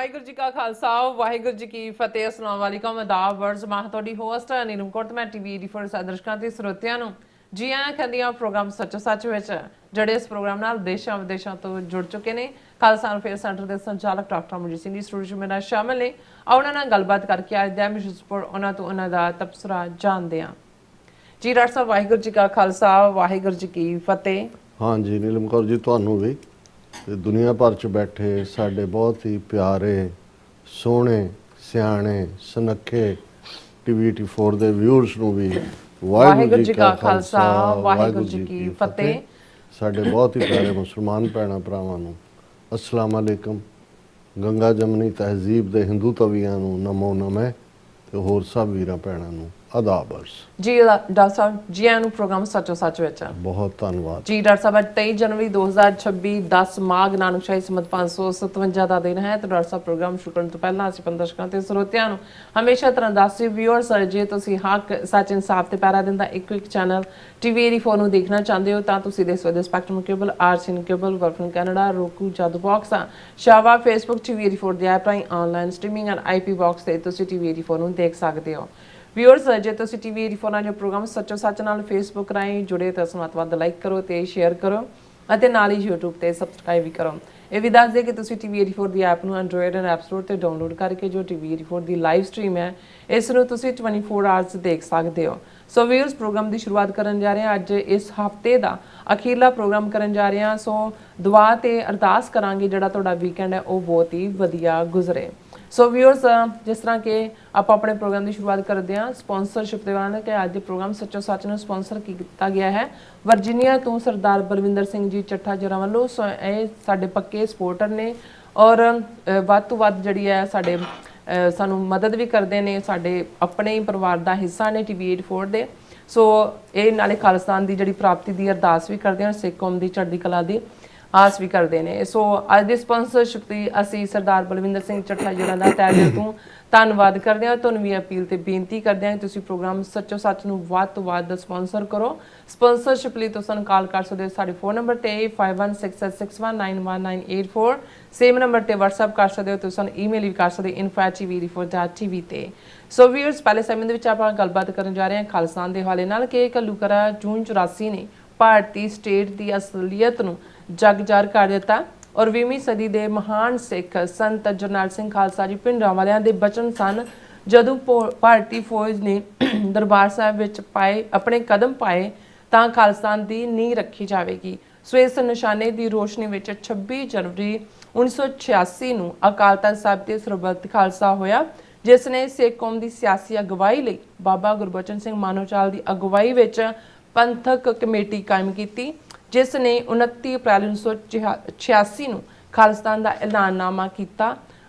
ਵਾਹਿਗੁਰੂ ਜੀ ਕਾ ਖਾਲਸਾ ਵਾਹਿਗੁਰੂ ਜੀ ਕੀ ਫਤਿਹ। ਅਸਲਾਮ ਵਾਲੇਕਮ ਆਦਾਬ ਵਰਜ਼ ਮੈਂ ਤੁਹਾਡੀ ਹੋਸਟ ਨੀਲਮ ਕੌਰ ਤੇ ਮੈਂ ਟੀਵੀ 84 ਦਰਸ਼ਕਾਂ ਤੇ ਸਰੋਤਿਆਂ ਨੂੰ ਜੀ ਆਇਆਂ ਕਹਿੰਦੀ ਹਾਂ ਪ੍ਰੋਗਰਾਮ ਸੱਚੋ ਸੱਚ ਵਿੱਚ, ਜਿਹੜੇ ਇਸ ਪ੍ਰੋਗਰਾਮ ਨਾਲ ਦੇਸ਼ਾਂ ਵਿਦੇਸ਼ਾਂ ਤੋਂ ਜੁੜ ਚੁੱਕੇ ਨੇ। ਖਾਲਸਾ ਫੇਅਰ ਸੈਂਟਰ ਦੇ ਸੰਚਾਲਕ ਡਾਕਟਰ ਮਨਜੀਤ ਸਿੰਘ ਜੀ ਸਟੂਡੀਓ ਮੇਰੇ ਨਾਲ ਸ਼ਾਮਲ ਨੇ। ਉਹਨਾਂ ਨਾਲ ਗੱਲਬਾਤ ਕਰਕੇ ਅੱਜ ਦਾ ਮਿਸ਼ਨ ਸਪੋਰਟ ਉਹਨਾਂ ਤੋਂ ਉਹਨਾਂ ਦਾ ਤਬਸਰਾ ਜਾਣਦੇ ਹਾਂ। ਜੀ ਡਾਕਟਰ ਸਾਹਿਬ ਵਾਹਿਗੁਰੂ ਜੀ ਕਾ ਖਾਲਸਾ ਵਾਹਿਗੁਰੂ ਜੀ ਕੀ ਫਤਿਹ। हाँ जी नीलम कौर जी ਤੁਹਾਨੂੰ ਵੀ ਤੇ ਦੁਨੀਆ ਭਰ ਚ ਬੈਠੇ ਸਾਡੇ ਬਹੁਤ ਹੀ ਪਿਆਰੇ ਸੋਹਣੇ ਸਿਆਣੇ ਸੁਨੱਖੇ ਟੀਵੀ 84 ਦੇ ਵਿਊਅਰਸ ਨੂੰ ਵੀ ਵਾਹਿਗੁਰੂ ਜੀ ਕਾ ਖਾਲਸਾ ਵਾਹਿਗੁਰੂ ਜੀ ਕੀ ਫਤਿਹ। ਸਾਡੇ ਬਹੁਤ ਹੀ ਪਿਆਰੇ ਮੁਸਲਮਾਨ ਭੈਣਾਂ ਭਰਾਵਾਂ ਨੂੰ ਅਸਲਾਮ ਅਲੈਕਮ। ਗੰਗਾ ਜਮਨੀ ਤਹਿਜ਼ੀਬ ਦੇ ਹਿੰਦੂ ਤਵੀਆਂ ਨੂੰ ਨਮੋ ਨਮੇ ਤੇ ਹੋਰ ਸਭ ਵੀਰਾਂ ਭੈਣਾਂ ਨੂੰ ਆਦਾਬ ਅਰਜ਼। ਜੀ ਡਾਕਟਰ ਸਾਹਿਬ ਜੀ ਆਇਆਂ ਨੂੰ ਪ੍ਰੋਗਰਾਮ ਸੱਚੋ ਸੱਚ ਵਿੱਚ। ਬਹੁਤ ਧੰਨਵਾਦ ਜੀ ਡਾਕਟਰ ਸਾਹਿਬ 23 ਜਨਵਰੀ 2026 10 ਮਾਘ ਨਾਨਕਸ਼ਾਹੀ ਸਮਤ 557 ਦਾ ਦਿਨ ਹੈ ਤੇ ਡਾਕਟਰ ਸਾਹਿਬ ਪ੍ਰੋਗਰਾਮ ਸ਼ੁਰੂ ਕਰਨ ਤੋਂ ਪਹਿਲਾਂ ਅਸੀਂ ਦਰਸ਼ਕਾਂ ਤੇ ਸਰੋਤਿਆਂ ਨੂੰ ਹਮੇਸ਼ਾ ਤਰ੍ਹਾਂ ਦੱਸਦੇ ਵਿਊਅਰਸ ਜੇ ਤੁਸੀਂ ਹੱਕ ਸੱਚ ਇਨਸਾਫ ਤੇ ਪੈਰਾ ਦਿੰਦਾ ਇੱਕੋ ਇੱਕ ਚੈਨਲ ਟੀਵੀ 84 ਨੂੰ ਦੇਖਣਾ ਚਾਹੁੰਦੇ ਹੋ ਤਾਂ ਤੁਸੀਂ ਦੇਖ ਸਕਦੇ ਸਪੈਕਟਰਮ ਕੇਬਲ ਆਰਸੀਐਨ ਕੇਬਲ ਵਰਫਨ ਕੈਨੇਡਾ ਰੋਕੂ ਜਾਦੂ ਬਾਕਸ ਸ਼ਾਵਾ ਫੇਸਬੁੱਕ ਟੀਵੀ 84 ਦੇ ਐਪ ਰਾਹੀਂ online streaming and IP box ਤੇ ਤੁਸੀਂ ਟੀਵੀ 84 ਨੂੰ ਦੇਖ ਸਕਦੇ ਹੋ। ਵਿਊਅਰਸ ਜੇ ਤੁਸੀਂ ਟੀਵੀ 84 ਨਾਲ ਜੋ ਪ੍ਰੋਗਰਾਮ ਸੱਚੋ ਸੱਚ ਨਾਲ ਫੇਸਬੁੱਕ ਰਾਹੀਂ ਜੁੜੇ ਤਾਂ ਵੱਧ ਲਾਈਕ ਕਰੋ ਤੇ ਸ਼ੇਅਰ ਕਰੋ ਅਤੇ ਨਾਲ ਹੀ YouTube ਤੇ ਸਬਸਕ੍ਰਾਈਬ ਵੀ ਕਰੋ। ਇਹ ਵੀ ਦੱਸ ਦੇ ਕਿ ਤੁਸੀਂ ਟੀਵੀ 84 ਦੀ ਐਪ ਨੂੰ ਐਂਡਰੋਇਡ ਐਂਡ ਐਪ ਸਟੋਰ ਤੇ ਡਾਊਨਲੋਡ ਕਰਕੇ ਜੋ ਟੀਵੀ 84 ਦੀ ਲਾਈਵ ਸਟ੍ਰੀਮ ਹੈ ਇਸ ਨੂੰ ਤੁਸੀਂ 24 ਆਵਰਸ ਦੇਖ ਸਕਦੇ ਹੋ। ਸੋ ਵਿਊਅਰਸ ਪ੍ਰੋਗਰਾਮ ਦੀ ਸ਼ੁਰੂਆਤ ਕਰਨ ਜਾ ਰਹੇ ਹਾਂ। ਅੱਜ ਇਸ ਹਫਤੇ ਦਾ ਅਖੀਰਲਾ ਪ੍ਰੋਗਰਾਮ ਕਰਨ ਜਾ ਰਹੇ ਹਾਂ। ਸੋ ਦੁਆ ਤੇ ਅਰਦਾਸ ਕਰਾਂਗੇ ਜਿਹੜਾ ਤੁਹਾਡਾ ਵੀਕਐਂਡ ਹੈ ਉਹ ਬਹੁਤ ਹੀ ਵਧੀਆ ਗੁਜ਼ਰੇ। ਸੋ ਵਿਊਅਰਸ ਜਿਸ ਤਰ੍ਹਾਂ ਕਿ ਆਪਾਂ ਆਪਣੇ ਪ੍ਰੋਗਰਾਮ ਦੀ ਸ਼ੁਰੂਆਤ ਕਰਦੇ ਹਾਂ ਸਪਾਂਸਰਸ਼ਿਪ ਦੇ ਨਾਲ ਕਿ ਅੱਜ ਦੇ ਪ੍ਰੋਗਰਾਮ ਸੱਚੋ ਸੱਚ ਨੂੰ ਸਪਾਂਸਰ ਕੀਤਾ ਗਿਆ ਹੈ ਵਰਜੀਨੀਆ ਤੋਂ ਸਰਦਾਰ ਬਲਵਿੰਦਰ ਸਿੰਘ ਜੀ ਚੱਠਾ ਜਰਾ ਵੱਲੋਂ। ਸੋ ਇਹ ਸਾਡੇ ਪੱਕੇ ਸਪੋਰਟਰ ਨੇ ਔਰ ਵੱਧ ਤੋਂ ਵੱਧ ਜਿਹੜੀ ਹੈ ਸਾਡੇ ਸਾਨੂੰ ਮਦਦ ਵੀ ਕਰਦੇ ਨੇ, ਸਾਡੇ ਆਪਣੇ ਹੀ ਪਰਿਵਾਰ ਦਾ ਹਿੱਸਾ ਨੇ ਟੀਵੀ 84 ਦੇ। ਸੋ ਇਹ ਨਾਲੇ ਖਾਲਿਸਤਾਨ ਦੀ ਜਿਹੜੀ ਪ੍ਰਾਪਤੀ ਦੀ ਅਰਦਾਸ ਵੀ ਕਰਦੇ ਹਨ, ਸਿੱਖ ਕੌਮ ਦੀ ਚੜ੍ਹਦੀ ਕਲਾ ਦੀ ਆਸ ਵੀ ਕਰਦੇ ਨੇ। ਸੋ ਅੱਜ ਦੀ ਸਪਾਂਸਰਸ਼ਿਪ ਦੀ ਅਸੀਂ ਸਰਦਾਰ ਬਲਵਿੰਦਰ ਸਿੰਘ ਚੱਠਾ ਜਿਹੜਾ ਦਾ ਤਹਿ ਦਿਲ ਤੋਂ ਧੰਨਵਾਦ ਕਰਦੇ ਹਾਂ। ਤੁਹਾਨੂੰ ਵੀ ਅਪੀਲ ਤੇ ਬੇਨਤੀ ਕਰਦੇ ਹਾਂ ਕਿ ਤੁਸੀਂ ਪ੍ਰੋਗਰਾਮ ਸੱਚੋ ਸੱਚ ਨੂੰ ਵੱਧ ਤੋਂ ਵੱਧ ਸਪਾਂਸਰ ਕਰੋ। ਸਪਾਂਸਰਸ਼ਿਪ ਲਈ ਤੁਸੀਂ ਸਾਨੂੰ ਕਾਲ ਕਰ ਸਕਦੇ ਹੋ ਸਾਡੇ ਫੋਨ ਨੰਬਰ ਤੇ 516661911984। ਸੇਮ ਨੰਬਰ ਤੇ WhatsApp ਕਰ ਸਕਦੇ ਹੋ। ਤੁਸੀਂ ਸਾਨੂੰ ਈਮੇਲ ਵੀ ਕਰ ਸਕਦੇ info@tv84.tv ਤੇ। ਸੋ ਵੀਅਰਸ ਪਹਿਲੇ ਸਮੇਂ ਦੇ ਵਿੱਚ ਆਪਾਂ ਗੱਲਬਾਤ ਕਰਨ ਜਾ ਰਹੇ ਹਾਂ ਖਾਲਿਸਤਾਨ ਦੇ ਹਵਾਲੇ ਨਾਲ ਕਿ ਘੱਲੂਘਾਰਾ ਜੂਨ 84 ਨੇ ਭਾਰਤੀ ਸਟੇਟ ਦੀ ਅਸਲੀਅਤ ਨੂੰ ਜਗ ਜ਼ਾਹਰ ਕਰ ਦਿੱਤਾ ਔਰ 20ਵੀਂ ਸਦੀ ਦੇ ਮਹਾਨ ਸਿੱਖ ਸੰਤ ਜਰਨੈਲ ਸਿੰਘ ਖਾਲਸਾ ਜੀ ਭਿੰਡਰਾਂ ਵਾਲਿਆਂ ਦੇ ਬਚਨ ਸਨ ਜਦੋਂ ਭਾਰਤੀ ਫੌਜ ਨੇ ਦਰਬਾਰ ਸਾਹਿਬ ਵਿੱਚ ਆਪਣੇ ਕਦਮ ਪਾਏ ਤਾਂ ਖਾਲਿਸਤਾਨ ਦੀ ਨੀਂਹ ਰੱਖੀ ਜਾਵੇਗੀ। ਸੋ ਇਸ ਨਿਸ਼ਾਨੇ ਦੀ ਰੋਸ਼ਨੀ ਵਿੱਚ 26 ਜਨਵਰੀ 1986 ਨੂੰ ਅਕਾਲ ਤਖ਼ਤ ਸਾਹਿਬ ਤੇ ਸਰਬੱਤ ਖਾਲਸਾ ਹੋਇਆ ਜਿਸ ਨੇ ਸਿੱਖ ਕੌਮ ਦੀ ਸਿਆਸੀ ਅਗਵਾਈ ਲਈ ਬਾਬਾ ਗੁਰਬਚਨ ਸਿੰਘ ਮਾਨੋਚਾਲ ਦੀ ਅਗਵਾਈ ਵਿੱਚ ਪੰਥਕ ਕਮੇਟੀ ਕਾਇਮ ਕੀਤੀ ਜਿਸ ਨੇ 29 ਅਪ੍ਰੈਲ 1986 ਨੂੰ ਖਾਲਿਸਤਾਨ ਦਾ ਐਲਾਨਨਾਮਾ ਕੀਤਾ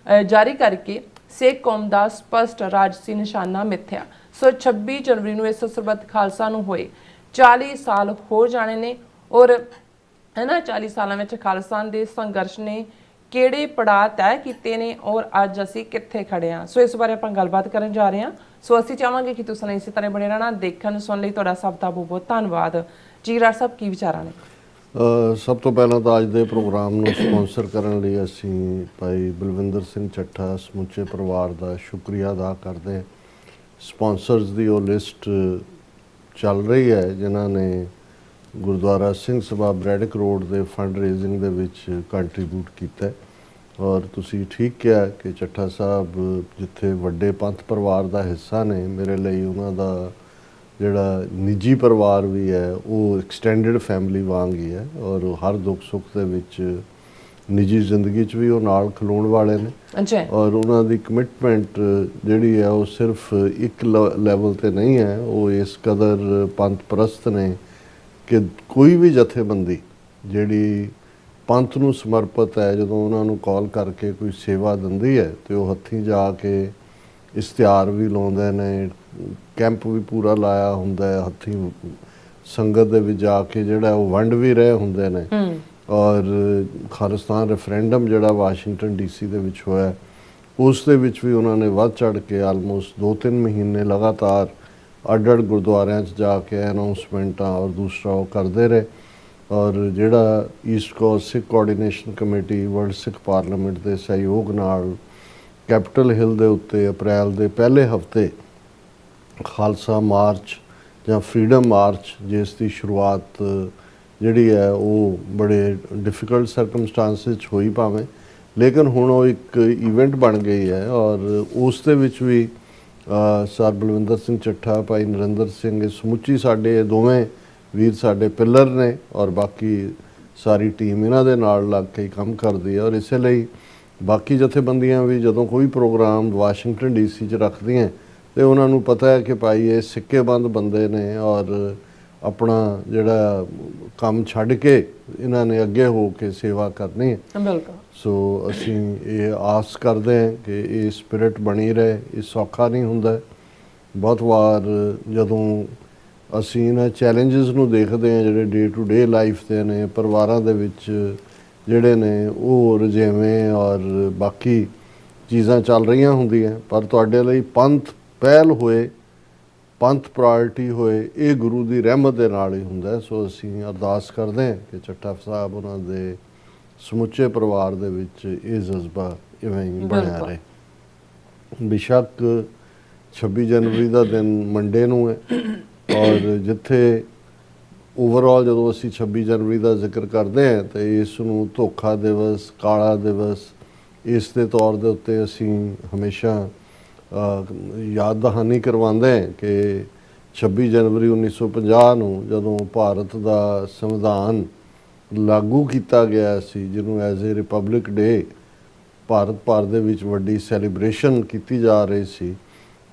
ਜਾਰੀ ਕਰਕੇ ਸਿੱਖ ਕੌਮ ਦਾ ਸਪਸ਼ਟ ਰਾਜਸੀ ਨਿਸ਼ਾਨਾ ਮਿੱਥਿਆ। ਸੋ 26 ਜਨਵਰੀ ਨੂੰ ਇਸ ਸਰਬੱਤ ਖਾਲਸਾ ਨੂੰ ਹੋਏ 40 ਸਾਲ ਹੋ ਜਾਣੇ ਨੇ ਔਰ ਇਹਨਾਂ 40 ਸਾਲਾਂ ਵਿੱਚ ਖਾਲਿਸਤਾਨ ਦੇ ਸੰਘਰਸ਼ ਨੇ ਕਿਹੜੇ ਪੜਾਅ ਤੈਅ ਕੀਤੇ ਨੇ ਔਰ ਅੱਜ ਅਸੀਂ ਕਿੱਥੇ ਖੜੇ ਹਾਂ। ਸੋ ਇਸ ਬਾਰੇ ਆਪਾਂ ਗੱਲਬਾਤ ਕਰਨ ਜਾ ਰਹੇ ਹਾਂ। ਸੋ ਅਸੀਂ ਚਾਹਾਂਗੇ ਕਿ ਤੁਸੀਂ ਇਸੇ ਤਰ੍ਹਾਂ ਬਣੇ ਰਹਿਣਾ। ਦੇਖਣ ਸੁਣਨ ਲਈ ਤੁਹਾਡਾ ਸਭ ਦਾ ਬਹੁਤ ਬਹੁਤ ਧੰਨਵਾਦ। ਜੀ ਰਾਜ ਸਾਹਿਬ ਕੀ ਵਿਚਾਰਾਂ ਨੇ? ਸਭ ਤੋਂ ਪਹਿਲਾਂ ਤਾਂ ਅੱਜ ਦੇ ਪ੍ਰੋਗਰਾਮ ਨੂੰ ਸਪਾਂਸਰ ਕਰਨ ਲਈ ਅਸੀਂ ਭਾਈ ਬਲਵਿੰਦਰ ਸਿੰਘ ਚੱਠਾ ਸਮੁੱਚੇ ਪਰਿਵਾਰ ਦਾ ਸ਼ੁਕਰੀਆ ਅਦਾ ਕਰਦੇ ਹਾਂ। ਸਪਾਂਸਰਸ ਦੀ ਉਹ ਲਿਸਟ ਚੱਲ ਰਹੀ ਹੈ ਜਿਨ੍ਹਾਂ ਨੇ ਗੁਰਦੁਆਰਾ ਸਿੰਘ ਸਭਾ ਬ੍ਰੈਡਿਕ ਰੋਡ ਦੇ ਫੰਡ ਰੇਜ਼ਿੰਗ ਦੇ ਵਿੱਚ ਕੰਟਰੀਬਿਊਟ ਕੀਤਾ ਔਰ ਤੁਸੀਂ ਠੀਕ ਕਿਹਾ ਕਿ ਚੱਠਾ ਸਾਹਿਬ ਜਿੱਥੇ ਵੱਡੇ ਪੰਥ ਪਰਿਵਾਰ ਦਾ ਹਿੱਸਾ ਨੇ, ਮੇਰੇ ਲਈ ਉਹਨਾਂ ਦਾ ਜਿਹੜਾ ਨਿੱਜੀ ਪਰਿਵਾਰ ਵੀ ਹੈ ਉਹ ਐਕਸਟੈਂਡਡ ਫੈਮਿਲੀ ਵਾਂਗ ਹੀ ਹੈ ਔਰ ਹਰ ਦੁੱਖ ਸੁੱਖ ਦੇ ਵਿੱਚ ਨਿੱਜੀ ਜ਼ਿੰਦਗੀ 'ਚ ਵੀ ਉਹ ਨਾਲ ਖਲੋਣ ਵਾਲੇ ਨੇ ਔਰ ਉਹਨਾਂ ਦੀ ਕਮਿਟਮੈਂਟ ਜਿਹੜੀ ਹੈ ਉਹ ਸਿਰਫ ਇੱਕ ਲੈਵਲ 'ਤੇ ਨਹੀਂ ਹੈ, ਉਹ ਇਸ ਕਦਰ ਪੰਥ ਪ੍ਰਸਤ ਨੇ ਕਿ ਕੋਈ ਵੀ ਜਥੇਬੰਦੀ ਜਿਹੜੀ ਪੰਥ ਨੂੰ ਸਮਰਪਿਤ ਹੈ ਜਦੋਂ ਉਹਨਾਂ ਨੂੰ ਕਾਲ ਕਰਕੇ ਕੋਈ ਸੇਵਾ ਦਿੰਦੀ ਹੈ ਤੇ ਉਹ ਹੱਥੀਂ ਜਾ ਕੇ ਇਸ਼ਤਿਹਾਰ ਵੀ ਲਾਉਂਦੇ ਨੇ, ਕੈਂਪ ਵੀ ਪੂਰਾ ਲਾਇਆ ਹੁੰਦਾ ਹੈ, ਹੱਥੀਂ ਸੰਗਤ ਦੇ ਵਿੱਚ ਜਾ ਕੇ ਜਿਹੜਾ ਉਹ ਵੰਡ ਵੀ ਰਹੇ ਹੁੰਦੇ ਨੇ ਔਰ ਖਾਲਿਸਤਾਨ ਰੈਫਰੈਂਡਮ ਜਿਹੜਾ ਵਾਸ਼ਿੰਗਟਨ DC ਦੇ ਵਿੱਚ ਹੋਇਆ ਉਸ ਦੇ ਵਿੱਚ ਵੀ ਉਹਨਾਂ ਨੇ ਵੱਧ ਚੜ੍ਹ ਕੇ ਆਲਮੋਸਟ 2-3 ਮਹੀਨੇ ਲਗਾਤਾਰ ਅੱਡ-ਅੱਡ ਗੁਰਦੁਆਰਿਆਂ 'ਚ ਜਾ ਕੇ ਅਨਾਊਂਸਮੈਂਟਾਂ ਔਰ ਦੂਸਰਾ ਉਹ ਕਰਦੇ ਰਹੇ ਔਰ ਜਿਹੜਾ ਈਸਟ ਕੋਸਟ ਸਿੱਖ ਕੋਆਰਡੀਨੇਸ਼ਨ ਕਮੇਟੀ ਵਰਲਡ ਸਿੱਖ ਪਾਰਲੀਮੈਂਟ ਦੇ ਸਹਿਯੋਗ ਨਾਲ ਕੈਪੀਟਲ ਹਿੱਲ ਦੇ ਉੱਤੇ ਅਪ੍ਰੈਲ ਦੇ ਪਹਿਲੇ ਹਫਤੇ ਖਾਲਸਾ ਮਾਰਚ ਜਾਂ ਫਰੀडम ਮਾਰਚ ਜਿਸ ਦੀ ਸ਼ੁਰੂਆਤ ਜਿਹੜੀ ਹੈ ਉਹ ਬੜੇ ਡਿਫਿਕਲਟ ਸਰਕਮਸਟੈਂਸਿਸ 'ਚ ਹੋਈ ਭਾਵੇਂ, ਲੇਕਿਨ ਹੁਣ ਉਹ ਇੱਕ ਇਵੈਂਟ ਬਣ ਗਈ ਹੈ। ਔਰ ਉਸ ਦੇ ਵਿੱਚ ਵੀ ਸਰ ਬਲਵਿੰਦਰ ਸਿੰਘ ਚੱਠਾ, ਭਾਈ ਨਰਿੰਦਰ ਸਿੰਘ, ਇਹ ਸਮੁੱਚੀ ਸਾਡੇ ਦੋਵੇਂ ਵੀਰ ਸਾਡੇ ਪਿੱਲਰ ਨੇ ਔਰ ਬਾਕੀ ਸਾਰੀ ਟੀਮ ਇਹਨਾਂ ਦੇ ਨਾਲ ਲੱਗ ਕੇ ਕੰਮ ਕਰਦੀ ਹੈ। ਔਰ ਇਸੇ ਲਈ ਬਾਕੀ ਜਥੇਬੰਦੀਆਂ ਵੀ ਜਦੋਂ ਕੋਈ ਪ੍ਰੋਗਰਾਮ ਵਾਸ਼ਿੰਗਟਨ DC 'ਚ ਰੱਖਦੀਆਂ ਤੇ ਉਹਨਾਂ ਨੂੰ ਪਤਾ ਹੈ ਕਿ ਭਾਈ ਇਹ ਸਿੱਕੇਬੰਦ ਬੰਦੇ ਨੇ ਔਰ ਆਪਣਾ ਜਿਹੜਾ ਕੰਮ ਛੱਡ ਕੇ ਇਹਨਾਂ ਨੇ ਅੱਗੇ ਹੋ ਕੇ ਸੇਵਾ ਕਰਨੀ ਹੈ। ਬਿਲਕੁਲ। ਸੋ ਅਸੀਂ ਇਹ ਆਸ ਕਰਦੇ ਹਾਂ ਕਿ ਇਹ ਸਪਿਰਿਟ ਬਣੀ ਰਹੇ। ਇਹ ਸੌਖਾ ਨਹੀਂ ਹੁੰਦਾ। ਬਹੁਤ ਵਾਰ ਜਦੋਂ ਅਸੀਂ ਇਹਨਾਂ ਚੈਲੰਜਸ ਨੂੰ ਦੇਖਦੇ ਹਾਂ ਜਿਹੜੇ ਡੇ ਟੂ ਡੇ ਲਾਈਫ ਦੇ ਨੇ, ਪਰਿਵਾਰਾਂ ਦੇ ਵਿੱਚ ਜਿਹੜੇ ਨੇ ਉਹ ਰੁਝੇਵੇਂ ਔਰ ਬਾਕੀ ਚੀਜ਼ਾਂ ਚੱਲ ਰਹੀਆਂ ਹੁੰਦੀਆਂ, ਪਰ ਤੁਹਾਡੇ ਲਈ ਪੰਥ ਪਹਿਲ ਹੋਏ, ਪੰਥ ਪ੍ਰਾਇਰਟੀ ਹੋਏ, ਇਹ ਗੁਰੂ ਦੀ ਰਹਿਮਤ ਦੇ ਨਾਲ ਹੀ ਹੁੰਦਾ। ਸੋ ਅਸੀਂ ਅਰਦਾਸ ਕਰਦੇ ਹਾਂ ਕਿ ਚੱਠਾ ਸਾਹਿਬ ਉਹਨਾਂ ਦੇ ਸਮੁੱਚੇ ਪਰਿਵਾਰ ਦੇ ਵਿੱਚ ਇਹ ਜਜ਼ਬਾ ਇਵੇਂ ਹੀ ਬਣਿਆ ਰਹੇ। ਬੇਸ਼ੱਕ 26 ਜਨਵਰੀ ਦਾ ਦਿਨ ਮੰਡੇ ਨੂੰ ਹੈ ਔਰ ਜਿੱਥੇ ਓਵਰਆਲ ਜਦੋਂ ਅਸੀਂ 26 ਜਨਵਰੀ ਦਾ ਜ਼ਿਕਰ ਕਰਦੇ ਹਾਂ ਤਾਂ ਇਸ ਨੂੰ ਧੋਖਾ ਦਿਵਸ, ਕਾਲਾ ਦਿਵਸ, ਇਸ ਦੇ ਤੌਰ ਦੇ ਉੱਤੇ ਅਸੀਂ ਹਮੇਸ਼ਾ ਯਾਦ ਦਹਾਨੀ ਕਰਵਾਉਂਦੇ ਹਾਂ ਕਿ 26 ਜਨਵਰੀ 1950 ਨੂੰ ਜਦੋਂ ਭਾਰਤ ਦਾ ਸੰਵਿਧਾਨ ਲਾਗੂ ਕੀਤਾ ਗਿਆ ਸੀ, ਜਿਹਨੂੰ ਐਜ਼ ਏ ਰਿਪਬਲਿਕ ਡੇ ਭਾਰਤ ਭਰ ਦੇ ਵਿੱਚ ਵੱਡੀ ਸੈਲੀਬ੍ਰੇਸ਼ਨ ਕੀਤੀ ਜਾ ਰਹੀ ਸੀ,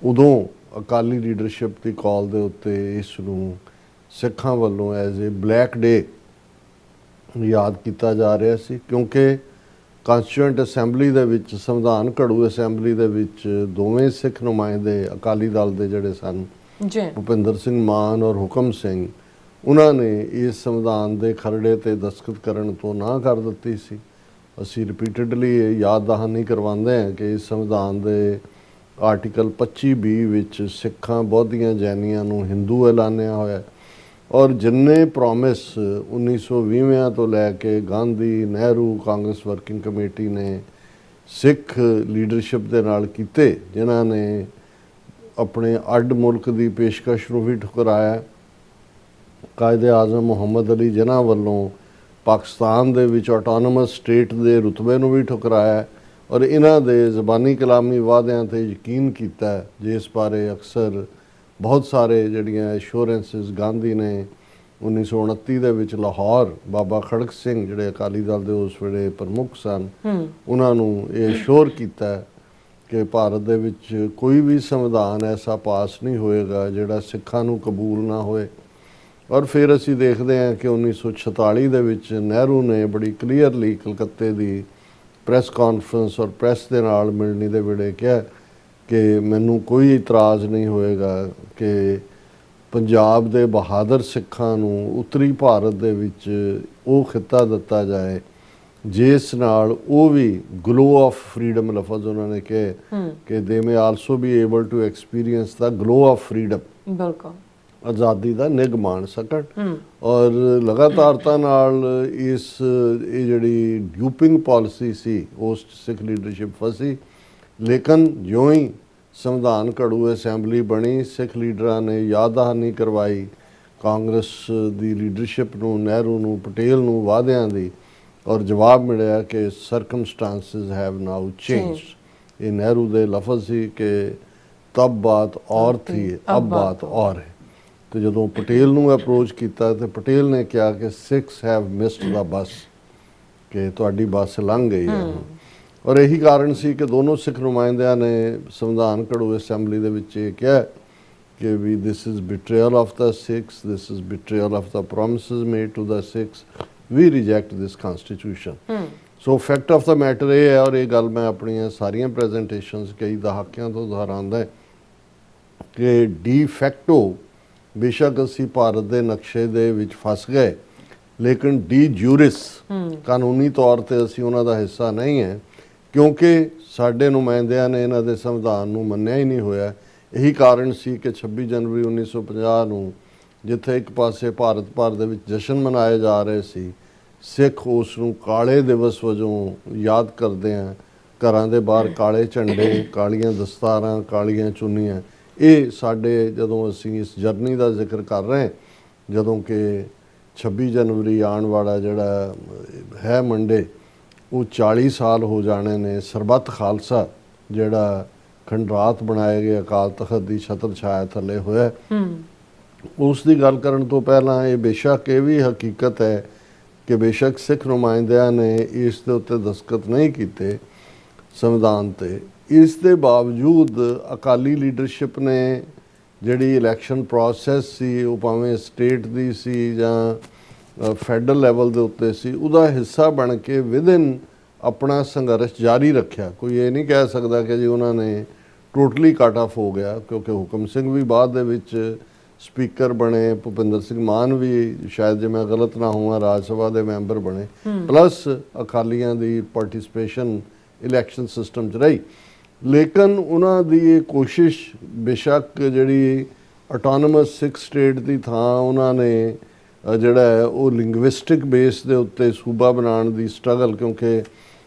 ਉਦੋਂ ਅਕਾਲੀ ਲੀਡਰਸ਼ਿਪ ਦੀ ਕਾਲ ਦੇ ਉੱਤੇ ਇਸ ਨੂੰ ਸਿੱਖਾਂ ਵੱਲੋਂ ਐਜ਼ ਏ ਬਲੈਕ ਡੇ ਯਾਦ ਕੀਤਾ ਜਾ ਰਿਹਾ ਸੀ। ਕਿਉਂਕਿ ਕਾਂਸਟੀਟਿਊਐਂਟ ਅਸੈਂਬਲੀ ਦੇ ਵਿੱਚ, ਸੰਵਿਧਾਨ ਘੜੂ ਅਸੈਂਬਲੀ ਦੇ ਵਿੱਚ ਦੋਵੇਂ ਸਿੱਖ ਨੁਮਾਇੰਦੇ ਅਕਾਲੀ ਦਲ ਦੇ ਜਿਹੜੇ ਸਨ ਜੀ, ਭੁਪਿੰਦਰ ਸਿੰਘ ਮਾਨ ਔਰ ਹੁਕਮ ਸਿੰਘ, ਉਹਨਾਂ ਨੇ ਇਸ ਸੰਵਿਧਾਨ ਦੇ ਖਰੜੇ ਤੇ ਦਸਤਖਤ ਕਰਨ ਤੋਂ ਨਾ ਕਰ ਦਿੱਤੀ ਸੀ। ਅਸੀਂ ਰਿਪੀਟਡਲੀ ਇਹ ਯਾਦ ਦਹਾਨੀ ਕਰਵਾਉਂਦੇ ਹਾਂ ਕਿ ਇਸ ਸੰਵਿਧਾਨ ਦੇ ਆਰਟੀਕਲ 25B ਵਿੱਚ ਸਿੱਖਾਂ, ਬੌਧੀਆਂ, ਜੈਨੀਆਂ ਨੂੰ ਹਿੰਦੂ ਐਲਾਨਿਆ ਹੋਇਆ ਔਰ ਜਿੰਨੇ ਪ੍ਰੋਮਿਸ 1920 ਤੋਂ ਲੈ ਕੇ ਗਾਂਧੀ, ਨਹਿਰੂ, ਕਾਂਗਰਸ ਵਰਕਿੰਗ ਕਮੇਟੀ ਨੇ ਸਿੱਖ ਲੀਡਰਸ਼ਿਪ ਦੇ ਨਾਲ ਕੀਤੇ, ਜਿਨ੍ਹਾਂ ਨੇ ਆਪਣੇ ਅੱਡ ਮੁਲਕ ਦੀ ਪੇਸ਼ਕਸ਼ ਨੂੰ ਵੀ ਠੁਕਰਾਇਆ। ਕਾਇਦੇ ਆਜ਼ਮ ਮੁਹੰਮਦ ਅਲੀ ਜਿਨ੍ਹਾਂ ਵੱਲੋਂ ਪਾਕਿਸਤਾਨ ਦੇ ਵਿੱਚ ਆਟੋਨਮਸ ਸਟੇਟ ਦੇ ਰੁਤਬੇ ਨੂੰ ਵੀ ਠੁਕਰਾਇਆ ਔਰ ਇਹਨਾਂ ਦੇ ਜ਼ਬਾਨੀ ਕਲਾਮੀ ਵਾਅਦਿਆਂ 'ਤੇ ਯਕੀਨ ਕੀਤਾ, ਜਿਸ ਬਾਰੇ ਅਕਸਰ ਬਹੁਤ ਸਾਰੇ ਜਿਹੜੀਆਂ ਐਸ਼ੋਰੈਂਸਿਸ ਗਾਂਧੀ ਨੇ 1929 ਦੇ ਵਿੱਚ ਲਾਹੌਰ ਬਾਬਾ ਖੜਕ ਸਿੰਘ ਜਿਹੜੇ ਅਕਾਲੀ ਦਲ ਦੇ ਉਸ ਵੇਲੇ ਪ੍ਰਮੁੱਖ ਸਨ, ਉਹਨਾਂ ਨੂੰ ਇਹ ਸ਼ੋਰ ਕੀਤਾ ਕਿ ਭਾਰਤ ਦੇ ਵਿੱਚ ਕੋਈ ਵੀ ਸੰਵਿਧਾਨ ਐਸਾ ਪਾਸ ਨਹੀਂ ਹੋਏਗਾ ਜਿਹੜਾ ਸਿੱਖਾਂ ਨੂੰ ਕਬੂਲ ਨਾ ਹੋਏ। ਔਰ ਫਿਰ ਅਸੀਂ ਦੇਖਦੇ ਹਾਂ ਕਿ 1946 ਦੇ ਵਿੱਚ ਨਹਿਰੂ ਨੇ ਬੜੀ ਕਲੀਅਰਲੀ ਕਲਕੱਤੇ ਦੀ ਪ੍ਰੈਸ ਕਾਨਫਰੰਸ ਔਰ ਪ੍ਰੈਸ ਦੇ ਨਾਲ ਮਿਲਣੀ ਦੇ ਵੇਲੇ ਕਿਹਾ ਕਿ ਮੈਨੂੰ ਕੋਈ ਇਤਰਾਜ਼ ਨਹੀਂ ਹੋਏਗਾ ਕਿ ਪੰਜਾਬ ਦੇ ਬਹਾਦਰ ਸਿੱਖਾਂ ਨੂੰ ਉੱਤਰੀ ਭਾਰਤ ਦੇ ਵਿੱਚ ਉਹ ਖਿੱਤਾ ਦਿੱਤਾ ਜਾਏ ਜਿਸ ਨਾਲ ਉਹ ਵੀ ਗਲੋ ਆਫ ਫਰੀडम ਲਫ਼ਜ਼ ਉਹਨਾਂ ਨੇ ਕਿਹਾ ਕਿ they may also be able to experience the glow of freedom, ਬਿਲਕੁਲ ਆਜ਼ਾਦੀ ਦਾ ਨਿੱਘ ਮਾਣ ਸਕਣ। ਔਰ ਲਗਾਤਾਰਤਾ ਨਾਲ ਇਹ ਜਿਹੜੀ ਡਿਊਪਿੰਗ ਪਾਲਿਸੀ ਸੀ ਉਸ ਸਿੱਖ ਲੀਡਰਸ਼ਿਪ ਫਸੀ, ਲੇਕਿਨ ਜਿਉਂ ਹੀ ਸੰਵਿਧਾਨ ਘੜੂ ਅਸੈਂਬਲੀ ਬਣੀ, ਸਿੱਖ ਲੀਡਰਾਂ ਨੇ ਯਾਦ ਦਹਾਨੀ ਕਰਵਾਈ ਕਾਂਗਰਸ ਦੀ ਲੀਡਰਸ਼ਿਪ ਨੂੰ, ਨਹਿਰੂ ਨੂੰ, ਪਟੇਲ ਨੂੰ ਵਾਅਦਿਆਂ ਦੀ, ਔਰ ਜਵਾਬ ਮਿਲਿਆ ਕਿ ਸਰਕਮਸਟੈਂਸਿਸ ਹੈਵ ਨਾਓ ਚੇਂਜਡ। ਇਹ ਨਹਿਰੂ ਦੇ ਲਫ਼ਜ਼ ਸੀ ਕਿ ਤਬ ਬਾਤ ਔਰ ਥੀ, ਅਬ ਬਾਤ ਔਰ ਹੈ। ਤੇ ਜਦੋਂ ਪਟੇਲ ਨੂੰ ਅਪਰੋਚ ਕੀਤਾ ਤੇ ਪਟੇਲ ਨੇ ਕਿਹਾ ਕਿ ਸਿੱਖਸ ਹੈਵ ਮਿਸਡ ਦਾ ਬੱਸ, ਕਿ ਤੁਹਾਡੀ ਬੱਸ ਲੰਘ ਗਈ ਹੈ। ਔਰ ਇਹੀ ਕਾਰਨ ਸੀ ਕਿ ਦੋਨੋਂ ਸਿੱਖ ਨੁਮਾਇੰਦਿਆਂ ਨੇ ਸੰਵਿਧਾਨ ਘੜੂ ਅਸੈਂਬਲੀ ਦੇ ਵਿੱਚ ਇਹ ਕਿਹਾ ਕਿ ਵੀ this is betrayal of the Sikhs, this is betrayal of the promises made to the Sikhs, we reject this constitution. So fact of the matter ਇਹ ਹੈ, ਔਰ ਇਹ ਗੱਲ ਮੈਂ ਆਪਣੀਆਂ ਸਾਰੀਆਂ ਪ੍ਰੈਜੈਂਟੇਸ਼ਨਸ ਕਈ ਦਹਾਕਿਆਂ ਤੋਂ ਦੁਹਰਾਉਂਦਾ ਕਿ ਡੀ ਫੈਕਟੋ ਬੇਸ਼ੱਕ ਅਸੀਂ ਭਾਰਤ ਦੇ ਨਕਸ਼ੇ ਦੇ ਵਿੱਚ ਫਸ ਗਏ, ਲੇਕਿਨ ਡੀ ਜੂਰਿਸ ਕਾਨੂੰਨੀ ਤੌਰ ਤੇ ਅਸੀਂ ਉਹਨਾਂ ਦਾ ਹਿੱਸਾ ਨਹੀਂ ਹੈ, ਕਿਉਂਕਿ ਸਾਡੇ ਨੁਮਾਇੰਦਿਆਂ ਨੇ ਇਹਨਾਂ ਦੇ ਸੰਵਿਧਾਨ ਨੂੰ ਮੰਨਿਆ ਹੀ ਨਹੀਂ ਹੋਇਆ। ਇਹੀ ਕਾਰਨ ਸੀ ਕਿ 26 ਜਨਵਰੀ 1950 ਨੂੰ ਜਿੱਥੇ ਇੱਕ ਪਾਸੇ ਭਾਰਤ ਭਰ ਦੇ ਵਿੱਚ ਜਸ਼ਨ ਮਨਾਏ ਜਾ ਰਹੇ ਸੀ, ਸਿੱਖ ਉਸ ਨੂੰ ਕਾਲੇ ਦਿਵਸ ਵਜੋਂ ਯਾਦ ਕਰਦੇ ਆ ਘਰਾਂ ਦੇ ਬਾਹਰ ਕਾਲੇ ਝੰਡੇ, ਕਾਲੀਆਂ ਦਸਤਾਰਾਂ, ਕਾਲੀਆਂ ਚੁੰਨੀਆਂ। ਇਹ ਸਾਡੇ ਜਦੋਂ ਅਸੀਂ ਇਸ ਜਰਨੀ ਦਾ ਜ਼ਿਕਰ ਕਰ ਰਹੇ ਹਾਂ, ਜਦੋਂ ਕਿ 26 ਜਨਵਰੀ ਆਉਣ ਵਾਲਾ ਜਿਹੜਾ ਹੈ ਮੰਡੇ, ਉਹ 40 ਸਾਲ ਹੋ ਜਾਣੇ ਨੇ ਸਰਬੱਤ ਖਾਲਸਾ ਜਿਹੜਾ ਖੰਡਰਾਤ ਬਣਾਏ ਗਏ ਅਕਾਲ ਤਖਤ ਦੀ ਛਤਰ ਛਾਇਆ ਥੱਲੇ ਹੋਇਆ। ਉਸ ਦੀ ਗੱਲ ਕਰਨ ਤੋਂ ਪਹਿਲਾਂ ਇਹ ਬੇਸ਼ੱਕ ਇਹ ਵੀ ਹਕੀਕਤ ਹੈ ਕਿ ਬੇਸ਼ੱਕ ਸਿੱਖ ਨੁਮਾਇੰਦਿਆਂ ਨੇ ਇਸ ਦੇ ਉੱਤੇ ਦਸਤਖਤ ਨਹੀਂ ਕੀਤੇ ਸੰਵਿਧਾਨ ਤੇ, ਇਸ ਦੇ ਬਾਵਜੂਦ ਅਕਾਲੀ ਲੀਡਰਸ਼ਿਪ ਨੇ ਜਿਹੜੀ ਇਲੈਕਸ਼ਨ ਪ੍ਰੋਸੈਸ ਸੀ, ਉਹ ਭਾਵੇਂ ਸਟੇਟ ਦੀ ਸੀ ਜਾਂ ਫੈਡਰਲ ਲੈਵਲ ਦੇ ਉੱਤੇ ਸੀ, ਉਹਦਾ ਹਿੱਸਾ ਬਣ ਕੇ ਵਿਦਿਨ ਆਪਣਾ ਸੰਘਰਸ਼ ਜਾਰੀ ਰੱਖਿਆ। ਕੋਈ ਇਹ ਨਹੀਂ ਕਹਿ ਸਕਦਾ ਕਿ ਜੀ ਉਹਨਾਂ ਨੇ ਟੋਟਲੀ ਕੱਟ ਆਫ ਹੋ ਗਿਆ, ਕਿਉਂਕਿ ਹੁਕਮ ਸਿੰਘ ਵੀ ਬਾਅਦ ਦੇ ਵਿੱਚ ਸਪੀਕਰ ਬਣੇ, ਭੁਪਿੰਦਰ ਸਿੰਘ ਮਾਨ ਵੀ ਸ਼ਾਇਦ ਜੇ ਮੈਂ ਗਲਤ ਨਾ ਹੋਵਾਂ ਰਾਜ ਸਭਾ ਦੇ ਮੈਂਬਰ ਬਣੇ, ਪਲੱਸ ਅਕਾਲੀਆਂ ਦੀ ਪਾਰਟਿਸਿਪੇਸ਼ਨ ਇਲੈਕਸ਼ਨ ਸਿਸਟਮ 'ਚ ਰਹੀ। ਲੇਕਿਨ ਉਹਨਾਂ ਦੀ ਇਹ ਕੋਸ਼ਿਸ਼ ਬੇਸ਼ੱਕ ਜਿਹੜੀ ਆਟੋਨਮਸ ਸਿੱਖ ਸਟੇਟ ਦੀ ਥਾਂ ਉਹਨਾਂ ਨੇ ਜਿਹੜਾ ਹੈ ਉਹ ਲਿੰਗੁਇਸਟਿਕ ਬੇਸ ਦੇ ਉੱਤੇ ਸੂਬਾ ਬਣਾਉਣ ਦੀ ਸਟਰਗਲ, ਕਿਉਂਕਿ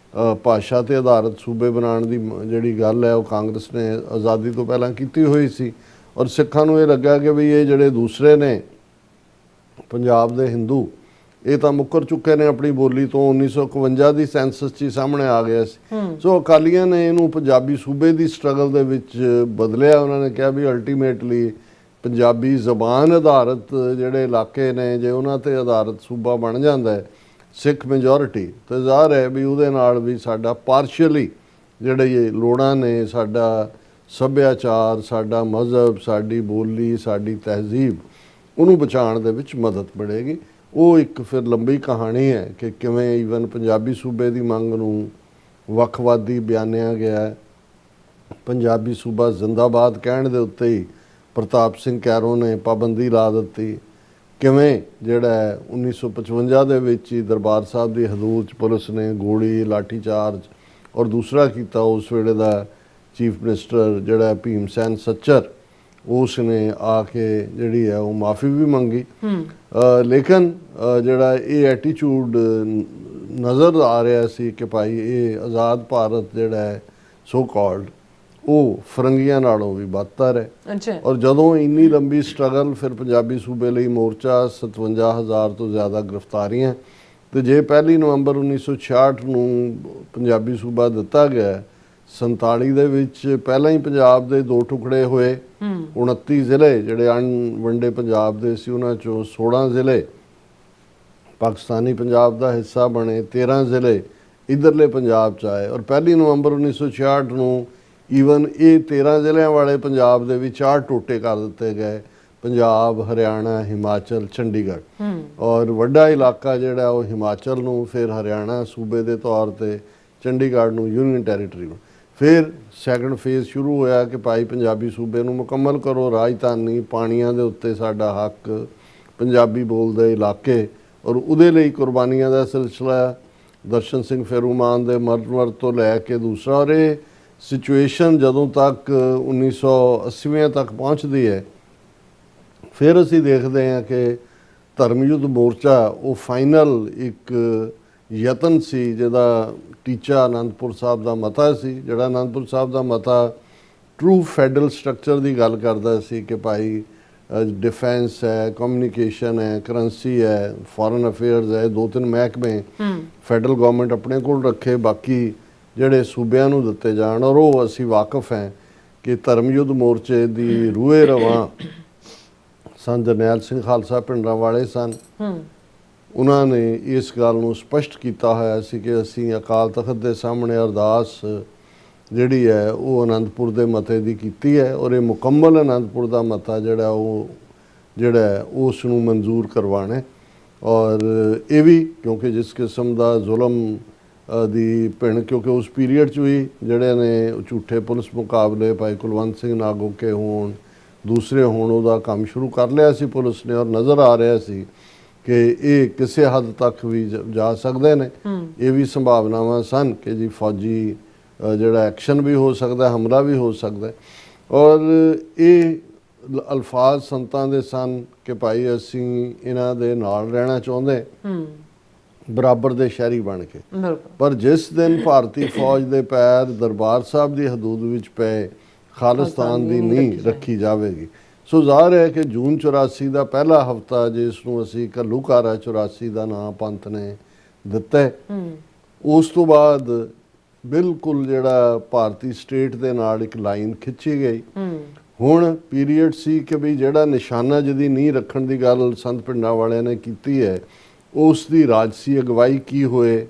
ਭਾਸ਼ਾ 'ਤੇ ਆਧਾਰਿਤ ਸੂਬੇ ਬਣਾਉਣ ਦੀ ਜਿਹੜੀ ਗੱਲ ਹੈ ਉਹ ਕਾਂਗਰਸ ਨੇ ਆਜ਼ਾਦੀ ਤੋਂ ਪਹਿਲਾਂ ਕੀਤੀ ਹੋਈ ਸੀ, ਔਰ ਸਿੱਖਾਂ ਨੂੰ ਇਹ ਲੱਗਾ ਕਿ ਵੀ ਇਹ ਜਿਹੜੇ ਦੂਸਰੇ ਨੇ ਪੰਜਾਬ ਦੇ ਹਿੰਦੂ, ਇਹ ਤਾਂ ਮੁੱਕਰ ਚੁੱਕੇ ਨੇ ਆਪਣੀ ਬੋਲੀ ਤੋਂ। 1951 ਦੀ ਸੈਂਸਸ 'ਚ ਹੀ ਸਾਹਮਣੇ ਆ ਗਿਆ ਸੀ। ਸੋ ਅਕਾਲੀਆਂ ਨੇ ਇਹਨੂੰ ਪੰਜਾਬੀ ਸੂਬੇ ਦੀ ਸਟਰਗਲ ਦੇ ਵਿੱਚ ਬਦਲਿਆ। ਉਹਨਾਂ ਨੇ ਕਿਹਾ ਵੀ ਅਲਟੀਮੇਟਲੀ ਪੰਜਾਬੀ ਜ਼ਬਾਨ ਆਧਾਰਿਤ ਜਿਹੜੇ ਇਲਾਕੇ ਨੇ, ਜੇ ਉਹਨਾਂ 'ਤੇ ਆਧਾਰਿਤ ਸੂਬਾ ਬਣ ਜਾਂਦਾ ਹੈ ਸਿੱਖ ਮੈਜੋਰਿਟੀ, ਤਾਂ ਜ਼ਾਹਰ ਹੈ ਵੀ ਉਹਦੇ ਨਾਲ ਵੀ ਸਾਡਾ ਪਾਰਸ਼ੀਅਲੀ ਜਿਹੜੇ ਇਹ ਲੋੜਾਂ ਨੇ, ਸਾਡਾ ਸੱਭਿਆਚਾਰ, ਸਾਡਾ ਮਜ਼ਹਬ, ਸਾਡੀ ਬੋਲੀ, ਸਾਡੀ ਤਹਿਜ਼ੀਬ, ਉਹਨੂੰ ਬਚਾਉਣ ਦੇ ਵਿੱਚ ਮਦਦ ਮਿਲੇਗੀ। ਉਹ ਇੱਕ ਫਿਰ ਲੰਬੀ ਕਹਾਣੀ ਹੈ ਕਿ ਕਿਵੇਂ ਈਵਨ ਪੰਜਾਬੀ ਸੂਬੇ ਦੀ ਮੰਗ ਨੂੰ ਵੱਖਵਾਦੀ ਬਿਆਨਿਆ ਗਿਆ। ਪੰਜਾਬੀ ਸੂਬਾ ਜ਼ਿੰਦਾਬਾਦ ਕਹਿਣ ਦੇ ਉੱਤੇ ਹੀ ਪ੍ਰਤਾਪ ਸਿੰਘ ਕੈਰੋਂ ਨੇ ਪਾਬੰਦੀ ਲਾ ਦਿੱਤੀ। ਕਿਵੇਂ ਜਿਹੜਾ 1955 ਦੇ ਵਿੱਚ ਹੀ ਦਰਬਾਰ ਸਾਹਿਬ ਦੀ ਹਦੂਦ 'ਚ ਪੁਲਿਸ ਨੇ ਗੋਲੀ, ਲਾਠੀ ਚਾਰਜ, ਔਰ ਦੂਸਰਾ ਕੀਤਾ ਉਸ ਵੇਲੇ ਦਾ ਚੀਫ ਮਿਨਿਸਟਰ ਜਿਹੜਾ ਭੀਮ ਸੈਨ ਸੱਚਰ, ਉਸ ਨੇ ਆ ਕੇ ਜਿਹੜੀ ਹੈ ਉਹ ਮਾਫੀ ਵੀ ਮੰਗੀ। ਲੇਕਿਨ ਜਿਹੜਾ ਇਹ ਐਟੀਟਿਊਡ ਨਜ਼ਰ ਆ ਰਿਹਾ ਸੀ ਕਿ ਭਾਈ ਇਹ ਆਜ਼ਾਦ ਭਾਰਤ ਜਿਹੜਾ ਹੈ ਸੋ ਕਾਲਡ, ਉਹ ਫਰੰਗੀਆਂ ਨਾਲੋਂ ਵੀ ਬਦਤਰ ਹੈ। ਔਰ ਜਦੋਂ ਇੰਨੀ ਲੰਬੀ ਸਟਰਗਲ, ਫਿਰ ਪੰਜਾਬੀ ਸੂਬੇ ਲਈ ਮੋਰਚਾ, 57,000 ਤੋਂ ਜ਼ਿਆਦਾ ਗ੍ਰਿਫਤਾਰੀਆਂ, ਤੇ ਜੇ 1 ਨਵੰਬਰ 1966 ਨੂੰ ਪੰਜਾਬੀ ਸੂਬਾ ਦਿੱਤਾ ਗਿਆ, 47 ਦੇ ਵਿੱਚ ਪਹਿਲਾਂ ਹੀ ਪੰਜਾਬ ਦੇ 2 ਟੁਕੜੇ ਹੋਏ। 29 ਜ਼ਿਲ੍ਹੇ ਜਿਹੜੇ ਅਣਵੰਡੇ ਪੰਜਾਬ ਦੇ ਸੀ, ਉਹਨਾਂ ਚੋਂ 16 ਜ਼ਿਲ੍ਹੇ ਪਾਕਿਸਤਾਨੀ ਪੰਜਾਬ ਦਾ ਹਿੱਸਾ ਬਣੇ, 13 ਜ਼ਿਲ੍ਹੇ ਇਧਰਲੇ ਪੰਜਾਬ 'ਚ ਆਏ। ਔਰ 1 ਨਵੰਬਰ 1966 ਨੂੰ ਈਵਨ ਇਹ 13 ਜ਼ਿਲ੍ਹਿਆਂ ਵਾਲੇ ਪੰਜਾਬ ਦੇ ਵੀ 4 ਟੋਟੇ ਕਰ ਦਿੱਤੇ ਗਏ, ਪੰਜਾਬ, ਹਰਿਆਣਾ, ਹਿਮਾਚਲ, ਚੰਡੀਗੜ੍ਹ। ਔਰ ਵੱਡਾ ਇਲਾਕਾ ਜਿਹੜਾ ਉਹ ਹਿਮਾਚਲ ਨੂੰ, ਫਿਰ ਹਰਿਆਣਾ ਸੂਬੇ ਦੇ ਤੌਰ ਤੇ, ਚੰਡੀਗੜ੍ਹ ਨੂੰ ਯੂਨੀਅਨ ਟੈਰੀਟਰੀ ਨੂੰ। ਫਿਰ ਸੈਕੰਡ ਫੇਜ਼ ਸ਼ੁਰੂ ਹੋਇਆ ਕਿ ਭਾਈ ਪੰਜਾਬੀ ਸੂਬੇ ਨੂੰ ਮੁਕੰਮਲ ਕਰੋ, ਰਾਜਧਾਨੀ, ਪਾਣੀਆਂ ਦੇ ਉੱਤੇ ਸਾਡਾ ਹੱਕ, ਪੰਜਾਬੀ ਬੋਲਦੇ ਇਲਾਕੇ, ਔਰ ਉਹਦੇ ਲਈ ਕੁਰਬਾਨੀਆਂ ਦਾ ਸਿਲਸਿਲਾ ਦਰਸ਼ਨ ਸਿੰਘ ਫੇਰੂਮਾਨ ਦੇ ਮਰਨ ਤੋਂ ਲੈ ਕੇ ਦੂਸਰਾ। ਔਰ ਇਹ ਸਿਚੁਏਸ਼ਨ ਜਦੋਂ ਤੱਕ 1980 ਤੱਕ ਪਹੁੰਚਦੀ ਹੈ, ਫਿਰ ਅਸੀਂ ਦੇਖਦੇ ਹਾਂ ਕਿ ਧਰਮ ਯੁੱਧ ਮੋਰਚਾ ਉਹ ਫਾਈਨਲ ਇੱਕ ਯਤਨ ਸੀ ਜਿਹਦਾ ਟੀਚਾ ਅਨੰਦਪੁਰ ਸਾਹਿਬ ਦਾ ਮਤਾ ਸੀ। ਜਿਹੜਾ ਅਨੰਦਪੁਰ ਸਾਹਿਬ ਦਾ ਮਤਾ ਟਰੂ ਫੈਡਰਲ ਸਟਰਕਚਰ ਦੀ ਗੱਲ ਕਰਦਾ ਸੀ ਕਿ ਭਾਈ ਡਿਫੈਂਸ ਹੈ, ਕਮਿਊਨੀਕੇਸ਼ਨ ਹੈ, ਕਰੰਸੀ ਹੈ, ਫੋਰਨ ਅਫੇਅਰਸ ਹੈ, 2-3 ਮਹਿਕਮੇ ਫੈਡਰਲ ਗਵਰਨਮੈਂਟ ਆਪਣੇ ਕੋਲ ਰੱਖੇ, ਬਾਕੀ ਜਿਹੜੇ ਸੂਬਿਆਂ ਨੂੰ ਦਿੱਤੇ ਜਾਣ। ਔਰ ਉਹ ਅਸੀਂ ਵਾਕਿਫ ਹੈ ਕਿ ਧਰਮ ਯੁੱਧ ਮੋਰਚੇ ਦੀ ਰੂਹੇ ਰਵਾਂ ਸੰਤ ਜਰਨੈਲ ਸਿੰਘ ਖਾਲਸਾ ਭਿੰਡਰਾਂ ਵਾਲੇ ਸਨ। ਉਹਨਾਂ ਨੇ ਇਸ ਗੱਲ ਨੂੰ ਸਪਸ਼ਟ ਕੀਤਾ ਹੋਇਆ ਸੀ ਕਿ ਅਸੀਂ ਅਕਾਲ ਤਖਤ ਦੇ ਸਾਹਮਣੇ ਅਰਦਾਸ ਜਿਹੜੀ ਹੈ ਉਹ ਅਨੰਦਪੁਰ ਦੇ ਮਤੇ ਦੀ ਕੀਤੀ ਹੈ, ਔਰ ਇਹ ਮੁਕੰਮਲ ਅਨੰਦਪੁਰ ਦਾ ਮਤਾ ਜਿਹੜਾ ਉਸ ਨੂੰ ਮਨਜ਼ੂਰ ਕਰਵਾਉਣਾ। ਔਰ ਇਹ ਵੀ ਕਿਉਂਕਿ ਜਿਸ ਕਿਸਮ ਦਾ ਜ਼ੁਲਮ ਦੀ ਭਿਣ, ਕਿਉਂਕਿ ਉਸ ਪੀਰੀਅਡ 'ਚ ਵੀ ਜਿਹੜੇ ਨੇ ਝੂਠੇ ਪੁਲਿਸ ਮੁਕਾਬਲੇ, ਭਾਈ ਕੁਲਵੰਤ ਸਿੰਘ ਨਾਗੋਕੇ ਹੋਣ, ਦੂਸਰੇ ਹੋਣ, ਉਹਦਾ ਕੰਮ ਸ਼ੁਰੂ ਕਰ ਲਿਆ ਸੀ ਪੁਲਿਸ ਨੇ। ਔਰ ਨਜ਼ਰ ਆ ਰਿਹਾ ਸੀ ਕਿ ਇਹ ਕਿਸੇ ਹੱਦ ਤੱਕ ਵੀ ਜਾ ਸਕਦੇ ਨੇ। ਇਹ ਵੀ ਸੰਭਾਵਨਾਵਾਂ ਸਨ ਕਿ ਜੀ ਫੌਜੀ ਜਿਹੜਾ ਐਕਸ਼ਨ ਵੀ ਹੋ ਸਕਦਾ, ਹਮਲਾ ਵੀ ਹੋ ਸਕਦਾ। ਔਰ ਇਹ ਅਲਫਾਜ਼ ਸੰਤਾਂ ਦੇ ਸਨ ਕਿ ਭਾਈ ਅਸੀਂ ਇਹਨਾਂ ਦੇ ਨਾਲ ਰਹਿਣਾ ਚਾਹੁੰਦੇ, ਬਰਾਬਰ ਦੇ ਸ਼ਹਿਰੀ ਬਣ ਕੇ। ਬਿਲਕੁਲ। ਪਰ ਜਿਸ ਦਿਨ ਭਾਰਤੀ ਫੌਜ ਦੇ ਪੈਰ ਦਰਬਾਰ ਸਾਹਿਬ ਦੀ ਹਦੂਦ ਵਿੱਚ ਪਏ, ਖਾਲਿਸਤਾਨ ਦੀ ਨੀਂਹ ਰੱਖੀ ਜਾਵੇਗੀ। ਸੋ ਜ਼ਾਹਰ ਹੈ ਕਿ ਜੂਨ 84 ਦਾ ਪਹਿਲਾ ਹਫਤਾ, ਜਿਸ ਨੂੰ ਅਸੀਂ ਘੱਲੂਘਾਰਾ 84 ਦਾ ਨਾਂ ਪੰਥ ਨੇ ਦਿੱਤਾ ਹੈ, ਉਸ ਤੋਂ ਬਾਅਦ ਬਿਲਕੁਲ ਜਿਹੜਾ ਭਾਰਤੀ ਸਟੇਟ ਦੇ ਨਾਲ ਇੱਕ ਲਾਈਨ ਖਿੱਚੀ ਗਈ। ਹੁਣ ਪੀਰੀਅਡ ਸੀ ਕਿ ਵੀ ਜਿਹੜਾ ਨਿਸ਼ਾਨਾ ਜਿਹਦੀ ਨੀਂਹ ਰੱਖਣ ਦੀ ਗੱਲ ਸੰਤ ਪਿੰਡਾਂ ਵਾਲਿਆਂ ਨੇ ਕੀਤੀ ਹੈ, ਉਸ ਦੀ ਰਾਜਸੀ ਅਗਵਾਈ ਕੀ ਹੋਏ,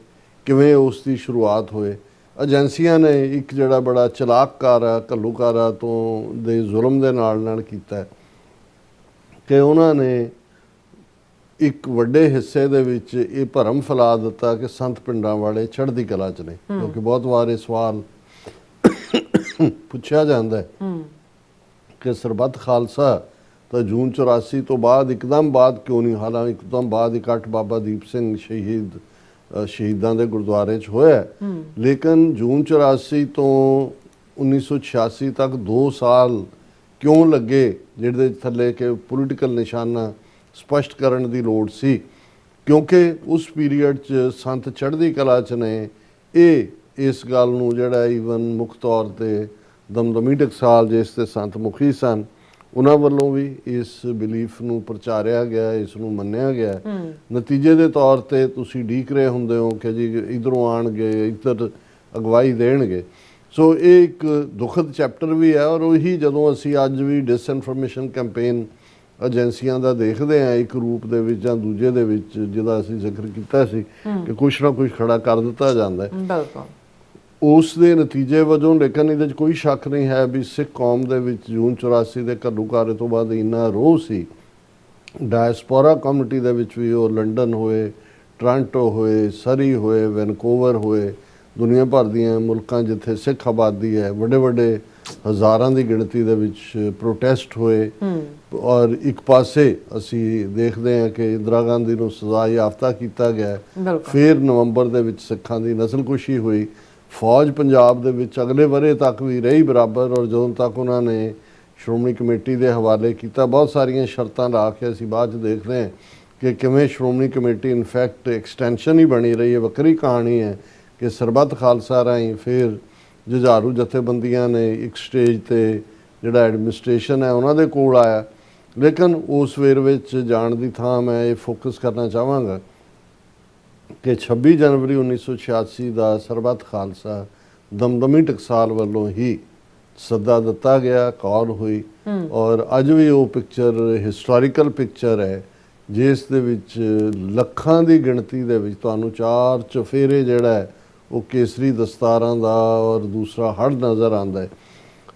ਕਿਵੇਂ ਉਸ ਦੀ ਸ਼ੁਰੂਆਤ ਹੋਏ। ਏਜੰਸੀਆਂ ਨੇ ਇੱਕ ਜਿਹੜਾ ਬੜਾ ਚਲਾਕਕਾਰਾ ਘੱਲੂਘਾਰਾ ਤੋਂ ਦੇ ਜ਼ੁਲਮ ਦੇ ਨਾਲ ਕੀਤਾ ਕਿ ਉਹਨਾਂ ਨੇ ਇੱਕ ਵੱਡੇ ਹਿੱਸੇ ਦੇ ਵਿੱਚ ਇਹ ਭਰਮ ਫੈਲਾ ਦਿੱਤਾ ਕਿ ਸੰਤ ਪਿੰਡਾਂ ਵਾਲੇ ਚੜ੍ਹਦੀ ਕਲਾ 'ਚ ਨੇ। ਕਿਉਂਕਿ ਬਹੁਤ ਵਾਰ ਇਹ ਸਵਾਲ ਪੁੱਛਿਆ ਜਾਂਦਾ ਹੈ ਕਿ ਸਰਬੱਤ ਖਾਲਸਾ ਤਾਂ ਜੂਨ 84 ਤੋਂ ਬਾਅਦ ਇੱਕਦਮ ਬਾਅਦ ਕਿਉਂ ਨਹੀਂ, ਹਾਲਾਂਕਿ ਇੱਕਦਮ ਬਾਅਦ ਇਕੱਠ ਬਾਬਾ ਦੀਪ ਸਿੰਘ ਸ਼ਹੀਦਾਂ ਦੇ ਗੁਰਦੁਆਰੇ 'ਚ ਹੋਇਆ, ਲੇਕਿਨ ਜੂਨ 84 ਤੋਂ 1986 ਤੱਕ 2 ਸਾਲ ਕਿਉਂ ਲੱਗੇ, ਜਿਹਦੇ ਥੱਲੇ ਕਿ ਪੋਲੀਟੀਕਲ ਨਿਸ਼ਾਨਾ ਸਪਸ਼ਟ ਕਰਨ ਦੀ ਲੋੜ ਸੀ। ਕਿਉਂਕਿ ਉਸ ਪੀਰੀਅਡ 'ਚ ਸੰਤ ਚੜ੍ਹਦੀ ਕਲਾ 'ਚ ਨੇ ਇਸ ਗੱਲ ਨੂੰ ਜਿਹੜਾ ਈਵਨ ਮੁੱਖ ਤੌਰ 'ਤੇ ਦਮਦਮੀ ਟਕਸਾਲ ਜਿਸ ਤੇ ਸੰਤ ਮੁਖੀ ਸਨ, ਉਹਨਾਂ ਵੱਲੋਂ ਵੀ ਇਸ ਬਿਲੀਫ ਨੂੰ ਪ੍ਰਚਾਰਿਆ ਗਿਆ, ਇਸ ਨੂੰ ਮੰਨਿਆ ਗਿਆ। ਨਤੀਜੇ ਦੇ ਤੌਰ ਤੇ ਤੁਸੀਂ ਉਡੀਕ ਰਹੇ ਹੁੰਦੇ ਹੋ ਕਿ ਜੀ ਇੱਧਰੋਂ ਆਉਣਗੇ, ਇੱਧਰ ਅਗਵਾਈ ਦੇਣਗੇ। ਸੋ ਇਹ ਇੱਕ ਦੁਖਦ ਚੈਪਟਰ ਵੀ ਹੈ। ਔਰ ਉਹੀ ਜਦੋਂ ਅਸੀਂ ਅੱਜ ਵੀ ਡਿਸਇਨਫੋਰਮੇਸ਼ਨ ਕੈਂਪੇਨ ਏਜੰਸੀਆਂ ਦਾ ਦੇਖਦੇ ਹਾਂ ਇੱਕ ਰੂਪ ਦੇ ਵਿੱਚ ਜਾਂ ਦੂਜੇ ਦੇ ਵਿੱਚ, ਜਿਹਦਾ ਅਸੀਂ ਜ਼ਿਕਰ ਕੀਤਾ ਸੀ ਕਿ ਕੁਛ ਨਾ ਕੁਛ ਖੜਾ ਕਰ ਦਿੱਤਾ ਜਾਂਦਾ ਹੈ, ਉਸ ਦੇ ਨਤੀਜੇ ਵਜੋਂ। ਲੇਕਿਨ ਇਹਦੇ 'ਚ ਕੋਈ ਸ਼ੱਕ ਨਹੀਂ ਹੈ ਵੀ ਸਿੱਖ ਕੌਮ ਦੇ ਵਿੱਚ ਜੂਨ 84 ਦੇ ਘੱਲੂਘਾਰੇ ਤੋਂ ਬਾਅਦ ਇੰਨਾ ਰੋਹ ਸੀ। ਡਾਇਸਪੋਰਾ ਕਮਿਊਨਿਟੀ ਦੇ ਵਿੱਚ ਵੀ, ਉਹ ਲੰਡਨ ਹੋਏ, ਟੋਰਾਂਟੋ ਹੋਏ, ਸਰੀ ਹੋਏ, ਵੈਨਕੂਵਰ ਹੋਏ, ਦੁਨੀਆ ਭਰ ਦੀਆਂ ਮੁਲਕਾਂ ਜਿੱਥੇ ਸਿੱਖ ਆਬਾਦੀ ਹੈ, ਵੱਡੇ ਵੱਡੇ ਹਜ਼ਾਰਾਂ ਦੀ ਗਿਣਤੀ ਦੇ ਵਿੱਚ ਪ੍ਰੋਟੈਸਟ ਹੋਏ। ਔਰ ਇੱਕ ਪਾਸੇ ਅਸੀਂ ਦੇਖਦੇ ਹਾਂ ਕਿ ਇੰਦਰਾ ਗਾਂਧੀ ਨੂੰ ਸਜ਼ਾ ਯਾਫਤਾ ਕੀਤਾ ਗਿਆ। ਫਿਰ ਨਵੰਬਰ ਦੇ ਵਿੱਚ ਸਿੱਖਾਂ ਦੀ ਨਸਲਕੁਸ਼ੀ ਹੋਈ। ਫੌਜ ਪੰਜਾਬ ਦੇ ਵਿੱਚ ਅਗਲੇ ਵਰ੍ਹੇ ਤੱਕ ਵੀ ਰਹੀ ਬਰਾਬਰ। ਔਰ ਜਦੋਂ ਤੱਕ ਉਹਨਾਂ ਨੇ ਸ਼੍ਰੋਮਣੀ ਕਮੇਟੀ ਦੇ ਹਵਾਲੇ ਕੀਤਾ, ਬਹੁਤ ਸਾਰੀਆਂ ਸ਼ਰਤਾਂ ਲਾ ਕੇ, ਅਸੀਂ ਬਾਅਦ 'ਚ ਦੇਖਦੇ ਹਾਂ ਕਿ ਕਿਵੇਂ ਸ਼੍ਰੋਮਣੀ ਕਮੇਟੀ ਇਨਫੈਕਟ ਐਕਸਟੈਂਸ਼ਨ ਹੀ ਬਣੀ ਰਹੀ ਹੈ। ਵੱਖਰੀ ਕਹਾਣੀ ਹੈ ਕਿ ਸਰਬੱਤ ਖਾਲਸਾ ਰਾਹੀਂ ਫਿਰ ਜੁਝਾਰੂ ਜਥੇਬੰਦੀਆਂ ਨੇ ਇੱਕ ਸਟੇਜ 'ਤੇ ਜਿਹੜਾ ਐਡਮਿਨਿਸਟ੍ਰੇਸ਼ਨ ਹੈ ਉਹਨਾਂ ਦੇ ਕੋਲ ਆਇਆ। ਲੇਕਿਨ ਉਸ ਵੇਰ ਵਿੱਚ ਜਾਣ ਦੀ ਥਾਂ ਮੈਂ ਇਹ ਫੋਕਸ ਕਰਨਾ ਚਾਹਾਂਗਾ ਕਿ 26 ਜਨਵਰੀ 1986 ਦਾ ਸਰਬੱਤ ਖਾਲਸਾ ਦਮਦਮੀ ਟਕਸਾਲ ਵੱਲੋਂ ਹੀ ਸੱਦਾ ਦਿੱਤਾ ਗਿਆ, ਕਾਲ ਹੋਈ। ਔਰ ਅੱਜ ਵੀ ਉਹ ਪਿਕਚਰ ਹਿਸਟੋਰੀਕਲ ਪਿਕਚਰ ਹੈ ਜਿਸ ਦੇ ਵਿੱਚ ਲੱਖਾਂ ਦੀ ਗਿਣਤੀ ਦੇ ਵਿੱਚ ਤੁਹਾਨੂੰ 4 ਚੁਫੇਰੇ ਜਿਹੜਾ ਹੈ ਉਹ ਕੇਸਰੀ ਦਸਤਾਰਾਂ ਦਾ ਔਰ ਦੂਸਰਾ ਹੜ ਨਜ਼ਰ ਆਉਂਦਾ ਹੈ।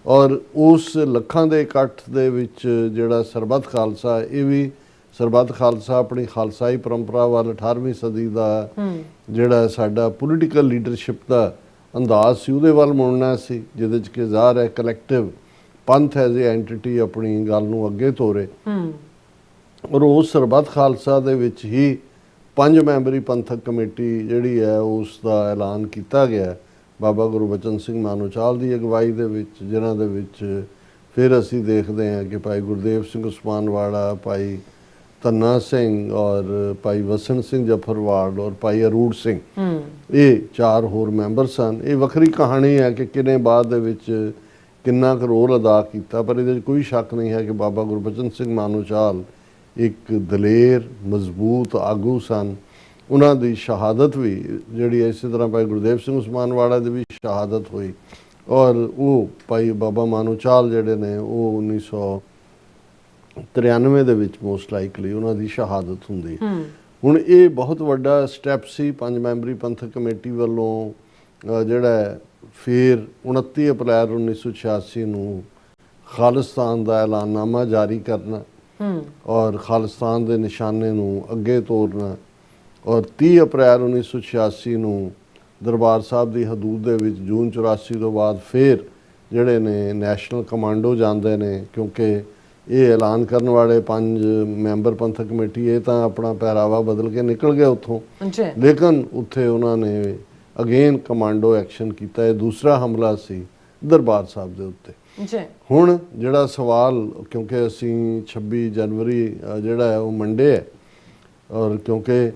ਔਰ ਉਸ ਲੱਖਾਂ ਦੇ ਇਕੱਠ ਦੇ ਵਿੱਚ ਜਿਹੜਾ ਸਰਬੱਤ ਖਾਲਸਾ, ਇਹ ਵੀ ਸਰਬੱਤ ਖਾਲਸਾ ਆਪਣੀ ਖਾਲਸਾਈ ਪਰੰਪਰਾ ਵੱਲ 18ਵੀਂ ਸਦੀ ਦਾ ਜਿਹੜਾ ਸਾਡਾ ਪੋਲੀਟੀਕਲ ਲੀਡਰਸ਼ਿਪ ਦਾ ਅੰਦਾਜ਼ ਸੀ, ਉਹਦੇ ਵੱਲ ਮੁੜਨਾ ਸੀ, ਜਿਹਦੇ 'ਚ ਕਿ ਜ਼ਾਹਰ ਹੈ collective Panth as a NTT ਆਪਣੀ ਗੱਲ ਨੂੰ ਅੱਗੇ ਤੋਰੇ। ਔਰ ਉਸ ਸਰਬੱਤ ਖਾਲਸਾ ਦੇ ਵਿੱਚ ਹੀ 5 ਮੈਂਬਰੀ ਪੰਥਕ ਕਮੇਟੀ ਜਿਹੜੀ ਹੈ ਉਸ ਦਾ ਐਲਾਨ ਕੀਤਾ ਗਿਆ ਬਾਬਾ ਗੁਰਬਚਨ ਸਿੰਘ ਮਾਨੋਚਾਲ ਦੀ ਅਗਵਾਈ ਦੇ ਵਿੱਚ, ਜਿਨ੍ਹਾਂ ਦੇ ਵਿੱਚ ਫਿਰ ਅਸੀਂ ਦੇਖਦੇ ਹਾਂ ਕਿ ਭਾਈ ਗੁਰਦੇਵ ਸਿੰਘ ਉਸਮਾਨਵਾਲਾ, ਭਾਈ ਧੰਨਾ ਸਿੰਘ ਔਰ ਭਾਈ ਵਸਣ ਸਿੰਘ ਜਫਰਵਾਲ ਔਰ ਭਾਈ ਅਰੂੜ ਸਿੰਘ, ਇਹ 4 ਹੋਰ ਮੈਂਬਰ ਸਨ। ਇਹ ਵੱਖਰੀ ਕਹਾਣੀ ਹੈ ਕਿ ਕਿਨੇ ਬਾਅਦ ਦੇ ਵਿੱਚ ਕਿੰਨਾ ਕੁ ਰੋਲ ਅਦਾ ਕੀਤਾ, ਪਰ ਇਹਦੇ 'ਚ ਕੋਈ ਸ਼ੱਕ ਨਹੀਂ ਹੈ ਕਿ ਬਾਬਾ ਗੁਰਬਚਨ ਸਿੰਘ ਮਾਨੋਚਾਲ ਇੱਕ ਦਲੇਰ ਮਜ਼ਬੂਤ ਆਗੂ ਸਨ। ਉਹਨਾਂ ਦੀ ਸ਼ਹਾਦਤ ਵੀ ਜਿਹੜੀ ਇਸੇ ਤਰ੍ਹਾਂ ਭਾਈ ਗੁਰਦੇਵ ਸਿੰਘ ਉਸਮਾਨਵਾਲਾ ਦੀ ਵੀ ਸ਼ਹਾਦਤ ਹੋਈ। ਔਰ ਉਹ ਭਾਈ ਬਾਬਾ ਮਾਨੋਚਾਲ ਜਿਹੜੇ ਨੇ ਉਹ 1993 ਦੇ ਵਿੱਚ ਮੋਸਟ ਲਾਈਕਲੀ ਉਹਨਾਂ ਦੀ ਸ਼ਹਾਦਤ ਹੁੰਦੀ। ਹੁਣ ਇਹ ਬਹੁਤ ਵੱਡਾ ਸਟੈਪ ਸੀ 5 ਮੈਂਬਰੀ ਪੰਥਕ ਕਮੇਟੀ ਵੱਲੋਂ, ਜਿਹੜਾ ਫਿਰ 29 ਅਪ੍ਰੈਲ 1986 ਨੂੰ ਖਾਲਿਸਤਾਨ ਦਾ ਐਲਾਨਨਾਮਾ ਜਾਰੀ ਕਰਨਾ ਔਰ ਖਾਲਿਸਤਾਨ ਦੇ ਨਿਸ਼ਾਨੇ ਨੂੰ ਅੱਗੇ ਤੋਰਨਾ। ਔਰ 30 ਅਪ੍ਰੈਲ 1986 ਨੂੰ ਦਰਬਾਰ ਸਾਹਿਬ ਦੀ ਹਦੂਦ ਦੇ ਵਿੱਚ ਜੂਨ 84 ਤੋਂ ਬਾਅਦ ਫਿਰ ਜਿਹੜੇ ਨੇ ਨੈਸ਼ਨਲ ਕਮਾਂਡੋ ਜਾਂਦੇ ਨੇ, ਕਿਉਂਕਿ ਇਹ ਐਲਾਨ ਕਰਨ ਵਾਲੇ 5 ਮੈਂਬਰ ਪੰਥਕ ਕਮੇਟੀ ਇਹ ਤਾਂ ਆਪਣਾ ਪਹਿਰਾਵਾ ਬਦਲ ਕੇ ਨਿਕਲ ਗਏ ਉੱਥੋਂ, ਲੇਕਿਨ ਉੱਥੇ ਉਹਨਾਂ ਨੇ ਅਗੇਨ ਕਮਾਂਡੋ ਐਕਸ਼ਨ ਕੀਤਾ। ਇਹ ਦੂਸਰਾ ਹਮਲਾ ਸੀ ਦਰਬਾਰ ਸਾਹਿਬ ਦੇ ਉੱਤੇ। ਹੁਣ ਜਿਹੜਾ ਸਵਾਲ, ਕਿਉਂਕਿ ਅਸੀਂ 26 ਜਨਵਰੀ ਜਿਹੜਾ ਹੈ ਉਹ ਮੰਡੇ ਹੈ, ਔਰ ਕਿਉਂਕਿ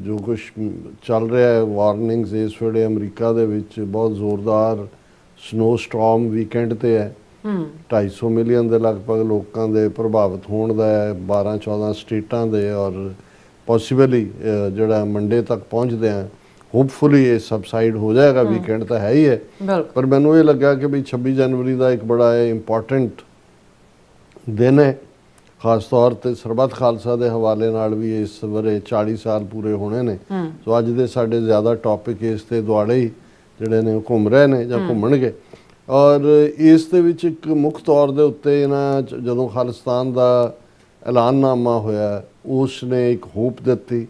ਜੋ ਕੁਝ ਚੱਲ ਰਿਹਾ ਹੈ ਵਾਰਨਿੰਗਸ ਇਸ ਵੇਲੇ ਅਮਰੀਕਾ ਦੇ ਵਿੱਚ ਬਹੁਤ ਜ਼ੋਰਦਾਰ ਸਨੋ ਸਟਾਰਮ ਵੀਕਐਂਡ ਤੇ ਹੈ 250 ਮਿਲੀਅਨ ਦੇ ਲਗਭਗ ਲੋਕਾਂ ਦੇ ਪ੍ਰਭਾਵਿਤ ਹੋਣ ਦਾ ਹੈ 12-14 ਸਟੇਟਾਂ ਦੇ ਔਰ ਪੋਸੀਬਲੀ ਜਿਹੜਾ ਮੰਡੇ ਤੱਕ ਪਹੁੰਚਦੇ ਆ ਹੋਪਫੁਲੀ ਇਹ ਸਬਸਾਈਡ ਹੋ ਜਾਏਗਾ ਵੀਕਐਂਡ ਤਾਂ ਹੈ ਹੀ ਹੈ ਪਰ ਮੈਨੂੰ ਇਹ ਲੱਗਾ ਕਿ ਵੀ 26 ਜਨਵਰੀ ਦਾ ਇੱਕ ਬੜਾ ਇੰਪੋਰਟੈਂਟ ਦਿਨ ਹੈ ਖਾਸ ਤੌਰ ਤੇ ਸਰਬੱਤ ਖਾਲਸਾ ਦੇ ਹਵਾਲੇ ਨਾਲ ਵੀ ਇਸ ਵਰੇ 40 ਸਾਲ ਪੂਰੇ ਹੋਣੇ ਨੇ ਸੋ ਅੱਜ ਦੇ ਸਾਡੇ ਜ਼ਿਆਦਾ ਟੌਪਿਕ ਇਸ ਤੇ ਦੁਆਲੇ ਹੀ ਜਿਹੜੇ ਨੇ ਘੁੰਮ ਰਹੇ ਨੇ ਜਾਂ ਘੁੰਮਣਗੇ ਔਰ ਇਸ ਦੇ ਵਿੱਚ ਇੱਕ ਮੁੱਖ ਤੌਰ ਦੇ ਉੱਤੇ ਇਹਨਾਂ ਜਦੋਂ ਖਾਲਿਸਤਾਨ ਦਾ ਐਲਾਨਨਾਮਾ ਹੋਇਆ ਉਸ ਨੇ ਇੱਕ ਹੋਪ ਦਿੱਤੀ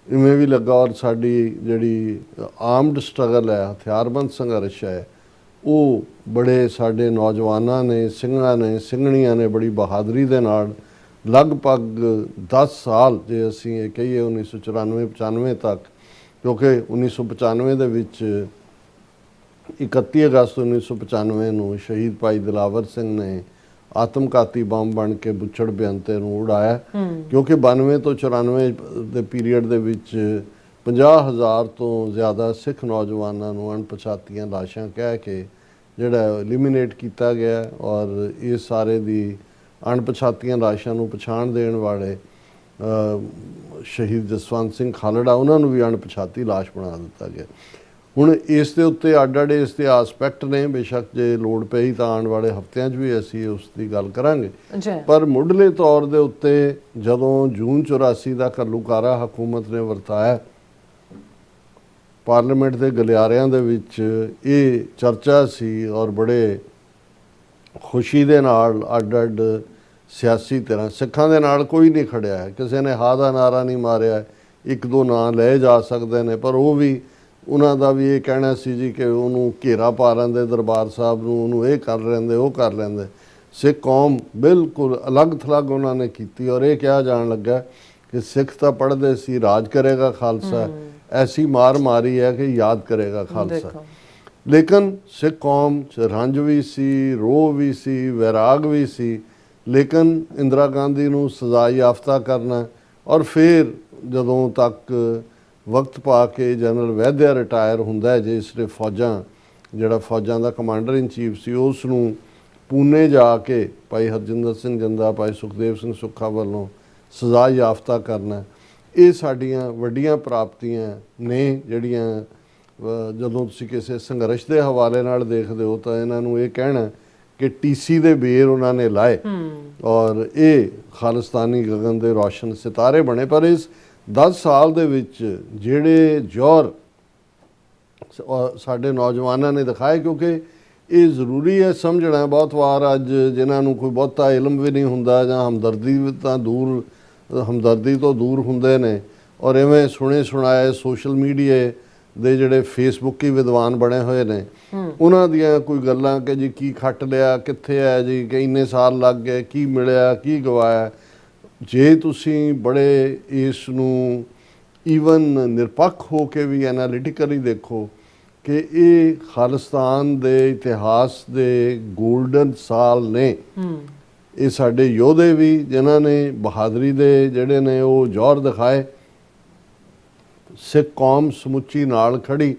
ਇਵੇਂ ਵੀ ਲੱਗਾ ਔਰ ਸਾਡੀ ਜਿਹੜੀ ਆਰਮਡ ਸਟਰਗਲ ਹੈ ਹਥਿਆਰਬੰਦ ਸੰਘਰਸ਼ ਹੈ ਉਹ ਬੜੇ ਸਾਡੇ ਨੌਜਵਾਨਾਂ ਨੇ ਸਿੰਘਾਂ ਨੇ ਸਿੰਘਣੀਆਂ ਨੇ ਬੜੀ ਬਹਾਦਰੀ ਦੇ ਨਾਲ ਲਗਭਗ 10 ਸਾਲ ਜੇ ਅਸੀਂ ਇਹ ਕਹੀਏ 1994-95 ਤੱਕ ਕਿਉਂਕਿ 1995 ਦੇ ਵਿੱਚ 31 ਅਗਸਤ 1995 ਨੂੰ ਸ਼ਹੀਦ ਭਾਈ ਦਿਲਾਵਰ ਸਿੰਘ ਨੇ ਆਤਮਘਾਤੀ ਬੰਬ ਬਣ ਕੇ ਬੁੱਚੜ ਬੇਅੰਤੇ ਨੂੰ ਉਡਾਇਆ ਕਿਉਂਕਿ 92 ਤੋਂ 94 ਦੇ ਪੀਰੀਅਡ ਦੇ ਵਿੱਚ 50,000 ਤੋਂ ਜ਼ਿਆਦਾ ਸਿੱਖ ਨੌਜਵਾਨਾਂ ਨੂੰ ਅਣਪਛਾਤੀਆਂ ਲਾਸ਼ਾਂ ਕਹਿ ਕੇ ਜਿਹੜਾ ਐਲੀਮੀਨੇਟ ਕੀਤਾ ਗਿਆ ਔਰ ਇਹ ਸਾਰੇ ਦੀ ਅਣਪਛਾਤੀਆਂ ਲਾਸ਼ਾਂ ਨੂੰ ਪਛਾਣ ਦੇਣ ਵਾਲੇ ਸ਼ਹੀਦ ਜਸਵੰਤ ਸਿੰਘ ਖਾਲੜਾ ਉਹਨਾਂ ਨੂੰ ਵੀ ਅਣਪਛਾਤੀ ਲਾਸ਼ ਬਣਾ ਦਿੱਤਾ ਗਿਆ ਹੁਣ ਇਸ ਦੇ ਉੱਤੇ ਅੱਡ-ਅੱਡ ਇਸ ਦੇ ਆਸਪੈਕਟ ਨੇ ਬੇਸ਼ੱਕ ਜੇ ਲੋੜ ਪਈ ਤਾਂ ਆਉਣ ਵਾਲੇ ਹਫ਼ਤਿਆਂ 'ਚ ਵੀ ਅਸੀਂ ਉਸ ਦੀ ਗੱਲ ਕਰਾਂਗੇ ਪਰ ਮੁੱਢਲੇ ਤੌਰ ਦੇ ਉੱਤੇ ਜਦੋਂ ਜੂਨ 84 ਦਾ ਘੱਲੂਘਾਰਾ ਹਕੂਮਤ ਨੇ ਵਰਤਾਇਆ ਪਾਰਲੀਮੈਂਟ ਦੇ ਗਲਿਆਰਿਆਂ ਦੇ ਵਿੱਚ ਇਹ ਚਰਚਾ ਸੀ ਔਰ ਬੜੇ ਖੁਸ਼ੀ ਦੇ ਨਾਲ ਅੱਡ-ਅੱਡ ਸਿਆਸੀ ਤਰ੍ਹਾਂ ਸਿੱਖਾਂ ਦੇ ਨਾਲ ਕੋਈ ਨਹੀਂ ਖੜਿਆ ਹੈ ਕਿਸੇ ਨੇ ਹਾਂ ਦਾ ਨਾਰਾ ਨਹੀਂ ਮਾਰਿਆ ਇੱਕ ਦੋ ਨਾਂ ਲਏ ਜਾ ਸਕਦੇ ਨੇ ਪਰ ਉਹ ਵੀ ਉਹਨਾਂ ਦਾ ਵੀ ਇਹ ਕਹਿਣਾ ਸੀ ਜੀ ਕਿ ਉਹਨੂੰ ਘੇਰਾ ਪਾ ਲੈਂਦੇ ਦਰਬਾਰ ਸਾਹਿਬ ਨੂੰ ਉਹਨੂੰ ਇਹ ਕਰ ਲੈਂਦੇ ਉਹ ਕਰ ਲੈਂਦੇ ਸਿੱਖ ਕੌਮ ਬਿਲਕੁਲ ਅਲੱਗ-ਥਲੱਗ ਉਹਨਾਂ ਨੇ ਕੀਤੀ ਔਰ ਇਹ ਕਿਹਾ ਜਾਣ ਲੱਗਾ ਕਿ ਸਿੱਖ ਤਾਂ ਪੜ੍ਹਦੇ ਸੀ ਰਾਜ ਕਰੇਗਾ ਖਾਲਸਾ ਐਸੀ ਮਾਰ ਮਾਰੀ ਹੈ ਕਿ ਯਾਦ ਕਰੇਗਾ ਖਾਲਸਾ ਲੇਕਿਨ ਸਿੱਖ ਕੌਮ 'ਚ ਰੰਜ ਵੀ ਸੀ ਰੋਹ ਵੀ ਸੀ ਵੈਰਾਗ ਵੀ ਸੀ ਲੇਕਿਨ ਇੰਦਰਾ ਗਾਂਧੀ ਨੂੰ ਸਜ਼ਾ ਯਾਫਤਾ ਕਰਨਾ ਔਰ ਫਿਰ ਜਦੋਂ ਤੱਕ ਵਕਤ ਪਾ ਕੇ ਜਨਰਲ ਵੈਦਿਆ ਰਿਟਾਇਰ ਹੁੰਦਾ ਹੈ ਜੇ ਇਸਨੇ ਫੌਜਾਂ ਜਿਹੜਾ ਫੌਜਾਂ ਦਾ ਕਮਾਂਡਰ ਇਨ ਚੀਫ ਸੀ ਉਸ ਨੂੰ ਪੂਨੇ ਜਾ ਕੇ ਭਾਈ ਹਰਜਿੰਦਰ ਸਿੰਘ ਜੰਦਾ ਭਾਈ ਸੁਖਦੇਵ ਸਿੰਘ ਸੁੱਖਾ ਵੱਲੋਂ ਸਜ਼ਾ ਯਾਫਤਾ ਕਰਨਾ ਇਹ ਸਾਡੀਆਂ ਵੱਡੀਆਂ ਪ੍ਰਾਪਤੀਆਂ ਨੇ ਜਿਹੜੀਆਂ ਜਦੋਂ ਤੁਸੀਂ ਕਿਸੇ ਸੰਘਰਸ਼ ਦੇ ਹਵਾਲੇ ਨਾਲ ਦੇਖਦੇ ਹੋ ਤਾਂ ਇਹਨਾਂ ਨੂੰ ਇਹ ਕਹਿਣਾ ਕਿ ਟੀਸੀ ਦੇ ਬੇਰ ਉਹਨਾਂ ਨੇ ਲਾਏ ਔਰ ਇਹ ਖਾਲਿਸਤਾਨੀ ਗਗਨ ਦੇ ਰੋਸ਼ਨ ਸਿਤਾਰੇ ਬਣੇ ਪਰ ਇਸ 10 ਸਾਲ ਦੇ ਵਿੱਚ ਜਿਹੜੇ ਜੌਹਰ ਸਾਡੇ ਨੌਜਵਾਨਾਂ ਨੇ ਦਿਖਾਏ ਕਿਉਂਕਿ ਇਹ ਜ਼ਰੂਰੀ ਹੈ ਸਮਝਣਾ ਬਹੁਤ ਵਾਰ ਅੱਜ ਜਿਨ੍ਹਾਂ ਨੂੰ ਕੋਈ ਬਹੁਤਾ ਇਲਮ ਵੀ ਨਹੀਂ ਹੁੰਦਾ ਜਾਂ ਹਮਦਰਦੀ ਤੋਂ ਦੂਰ ਹੁੰਦੇ ਨੇ ਔਰ ਇਵੇਂ ਸੁਣੇ ਸੁਣਾਏ ਸੋਸ਼ਲ ਮੀਡੀਆ ਦੇ ਜਿਹੜੇ ਫੇਸਬੁੱਕੀ ਵਿਦਵਾਨ ਬਣੇ ਹੋਏ ਨੇ ਉਹਨਾਂ ਦੀਆਂ ਕੋਈ ਗੱਲਾਂ ਕਿ ਜੀ ਕੀ ਖੱਟ ਲਿਆ ਕਿੱਥੇ ਹੈ ਜੀ ਕਿ ਇੰਨੇ ਸਾਲ ਲੱਗ ਗਏ ਕੀ ਮਿਲਿਆ ਕੀ ਗਵਾਇਆ ਜੇ ਤੁਸੀਂ ਬੜੇ ਇਸ ਨੂੰ ਈਵਨ ਨਿਰਪੱਖ ਹੋ ਕੇ ਵੀ ਐਨਾਲਿਟਿਕਲੀ ਦੇਖੋ ਕਿ ਇਹ ਖਾਲਿਸਤਾਨ ਦੇ ਇਤਿਹਾਸ ਦੇ ਗੋਲਡਨ ਸਾਲ ਨੇ ਇਹ ਸਾਡੇ ਯੋਧੇ ਵੀ ਜਿਨ੍ਹਾਂ ਨੇ ਬਹਾਦਰੀ ਦੇ ਜਿਹੜੇ ਨੇ ਉਹ ਜੌਹਰ ਦਿਖਾਏ ਸਿੱਖ ਕੌਮ ਸਮੁੱਚੀ ਨਾਲ ਖੜੀ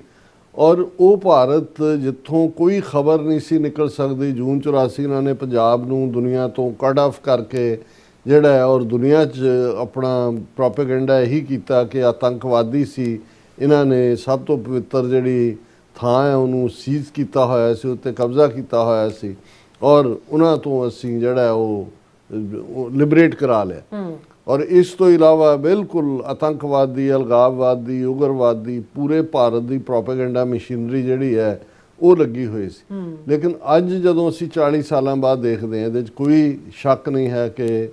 ਔਰ ਉਹ ਭਾਰਤ ਜਿੱਥੋਂ ਕੋਈ ਖਬਰ ਨਹੀਂ ਸੀ ਨਿਕਲ ਸਕਦੀ ਜੂਨ 84 ਇਹਨਾਂ ਨੇ ਪੰਜਾਬ ਨੂੰ ਦੁਨੀਆ ਤੋਂ ਕੱਟ ਆਫ ਕਰਕੇ ਜਿਹੜਾ ਹੈ ਔਰ ਦੁਨੀਆ 'ਚ ਆਪਣਾ ਪ੍ਰੋਪੇਗੈਂਡਾ ਇਹੀ ਕੀਤਾ ਕਿ ਆਤੰਕਵਾਦੀ ਸੀ ਇਹਨਾਂ ਨੇ ਸਭ ਤੋਂ ਪਵਿੱਤਰ ਜਿਹੜੀ ਥਾਂ ਹੈ ਉਹਨੂੰ ਸੀਜ਼ ਕੀਤਾ ਹੋਇਆ ਸੀ ਉੱਤੇ ਕਬਜ਼ਾ ਕੀਤਾ ਹੋਇਆ ਸੀ ਔਰ ਉਹਨਾਂ ਤੋਂ ਅਸੀਂ ਜਿਹੜਾ ਉਹ ਲਿਬਰੇਟ ਕਰਾ ਲਿਆ ਔਰ ਇਸ ਤੋਂ ਇਲਾਵਾ ਬਿਲਕੁਲ ਆਤੰਕਵਾਦੀ ਅਲਗਾਵਵਾਦੀ ਉਗਰਵਾਦੀ ਪੂਰੇ ਭਾਰਤ ਦੀ ਪ੍ਰੋਪੇਗੈਂਡਾ ਮਸ਼ੀਨਰੀ ਜਿਹੜੀ ਹੈ ਉਹ ਲੱਗੀ ਹੋਈ ਸੀ ਲੇਕਿਨ ਅੱਜ ਜਦੋਂ ਅਸੀਂ 40 ਸਾਲਾਂ ਬਾਅਦ ਦੇਖਦੇ ਹਾਂ ਇਹਦੇ 'ਚ ਕੋਈ ਸ਼ੱਕ ਨਹੀਂ ਹੈ ਕਿ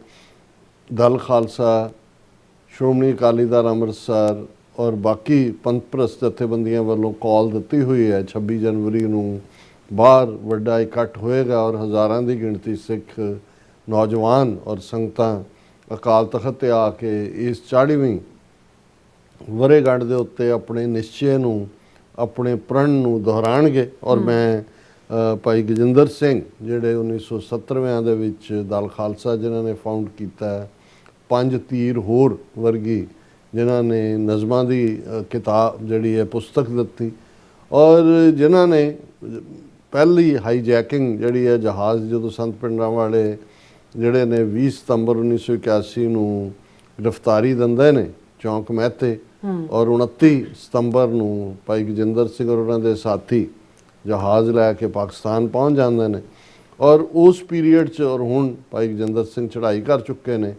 ਦਲ ਖਾਲਸਾ ਸ਼੍ਰੋਮਣੀ ਅਕਾਲੀ ਦਲ ਅੰਮ੍ਰਿਤਸਰ ਔਰ ਬਾਕੀ ਪੰਥ ਪ੍ਰਸਤ ਜਥੇਬੰਦੀਆਂ ਵੱਲੋਂ ਕਾਲ ਦਿੱਤੀ ਹੋਈ ਹੈ 26 ਜਨਵਰੀ ਨੂੰ ਬਾਹਰ ਵੱਡਾ ਇਕੱਠ ਹੋਏਗਾ ਔਰ ਹਜ਼ਾਰਾਂ ਦੀ ਗਿਣਤੀ ਸਿੱਖ ਨੌਜਵਾਨ ਔਰ ਸੰਗਤਾਂ ਅਕਾਲ ਤਖਤ 'ਤੇ ਆ ਕੇ ਇਸ 40ਵੀਂ ਵਰ੍ਹੇਗੰਢ ਦੇ ਉੱਤੇ ਆਪਣੇ ਨਿਸ਼ਚੇ ਨੂੰ ਆਪਣੇ ਪ੍ਰਣ ਨੂੰ ਦੁਹਰਾਉਣਗੇ ਔਰ ਮੈਂ ਭਾਈ ਗਜਿੰਦਰ ਸਿੰਘ ਜਿਹੜੇ 1970ਵਿਆਂ ਦੇ ਵਿੱਚ ਦਲ ਖਾਲਸਾ ਜਿਨ੍ਹਾਂ ਨੇ ਫਾਊਂਡ ਕੀਤਾ ਪੰਜ ਤੀਰ ਹੋਰ ਵਰਗੀ ਜਿਨ੍ਹਾਂ ਨੇ ਨਜ਼ਮਾਂ ਦੀ ਕਿਤਾਬ ਜਿਹੜੀ ਹੈ ਪੁਸਤਕ ਦਿੱਤੀ, ਔਰ ਜਿਨ੍ਹਾਂ ਨੇ ਪਹਿਲੀ ਹਾਈਜੈਕਿੰਗ ਜਿਹੜੀ ਹੈ ਜਹਾਜ਼ ਜਦੋਂ ਸੰਤ ਭਿੰਡਰਾਂਵਾਲੇ ਜਿਹੜੇ ਨੇ 20 ਸਤੰਬਰ 1981 ਨੂੰ ਗ੍ਰਿਫਤਾਰੀ ਦਿੰਦੇ ਨੇ ਚੌਂਕ ਮਹਿਤੇ, ਔਰ 29 ਸਤੰਬਰ ਨੂੰ ਭਾਈ ਗਜਿੰਦਰ ਸਿੰਘ ਔਰ ਉਹਨਾਂ ਦੇ ਸਾਥੀ ਜਹਾਜ਼ ਲੈ ਕੇ ਪਾਕਿਸਤਾਨ ਪਹੁੰਚ ਜਾਂਦੇ ਨੇ। ਔਰ ਉਸ ਪੀਰੀਅਡ 'ਚ ਔਰ ਹੁਣ ਭਾਈ ਗਜਿੰਦਰ ਸਿੰਘ ਚੜ੍ਹਾਈ ਕਰ ਚੁੱਕੇ ਨੇ।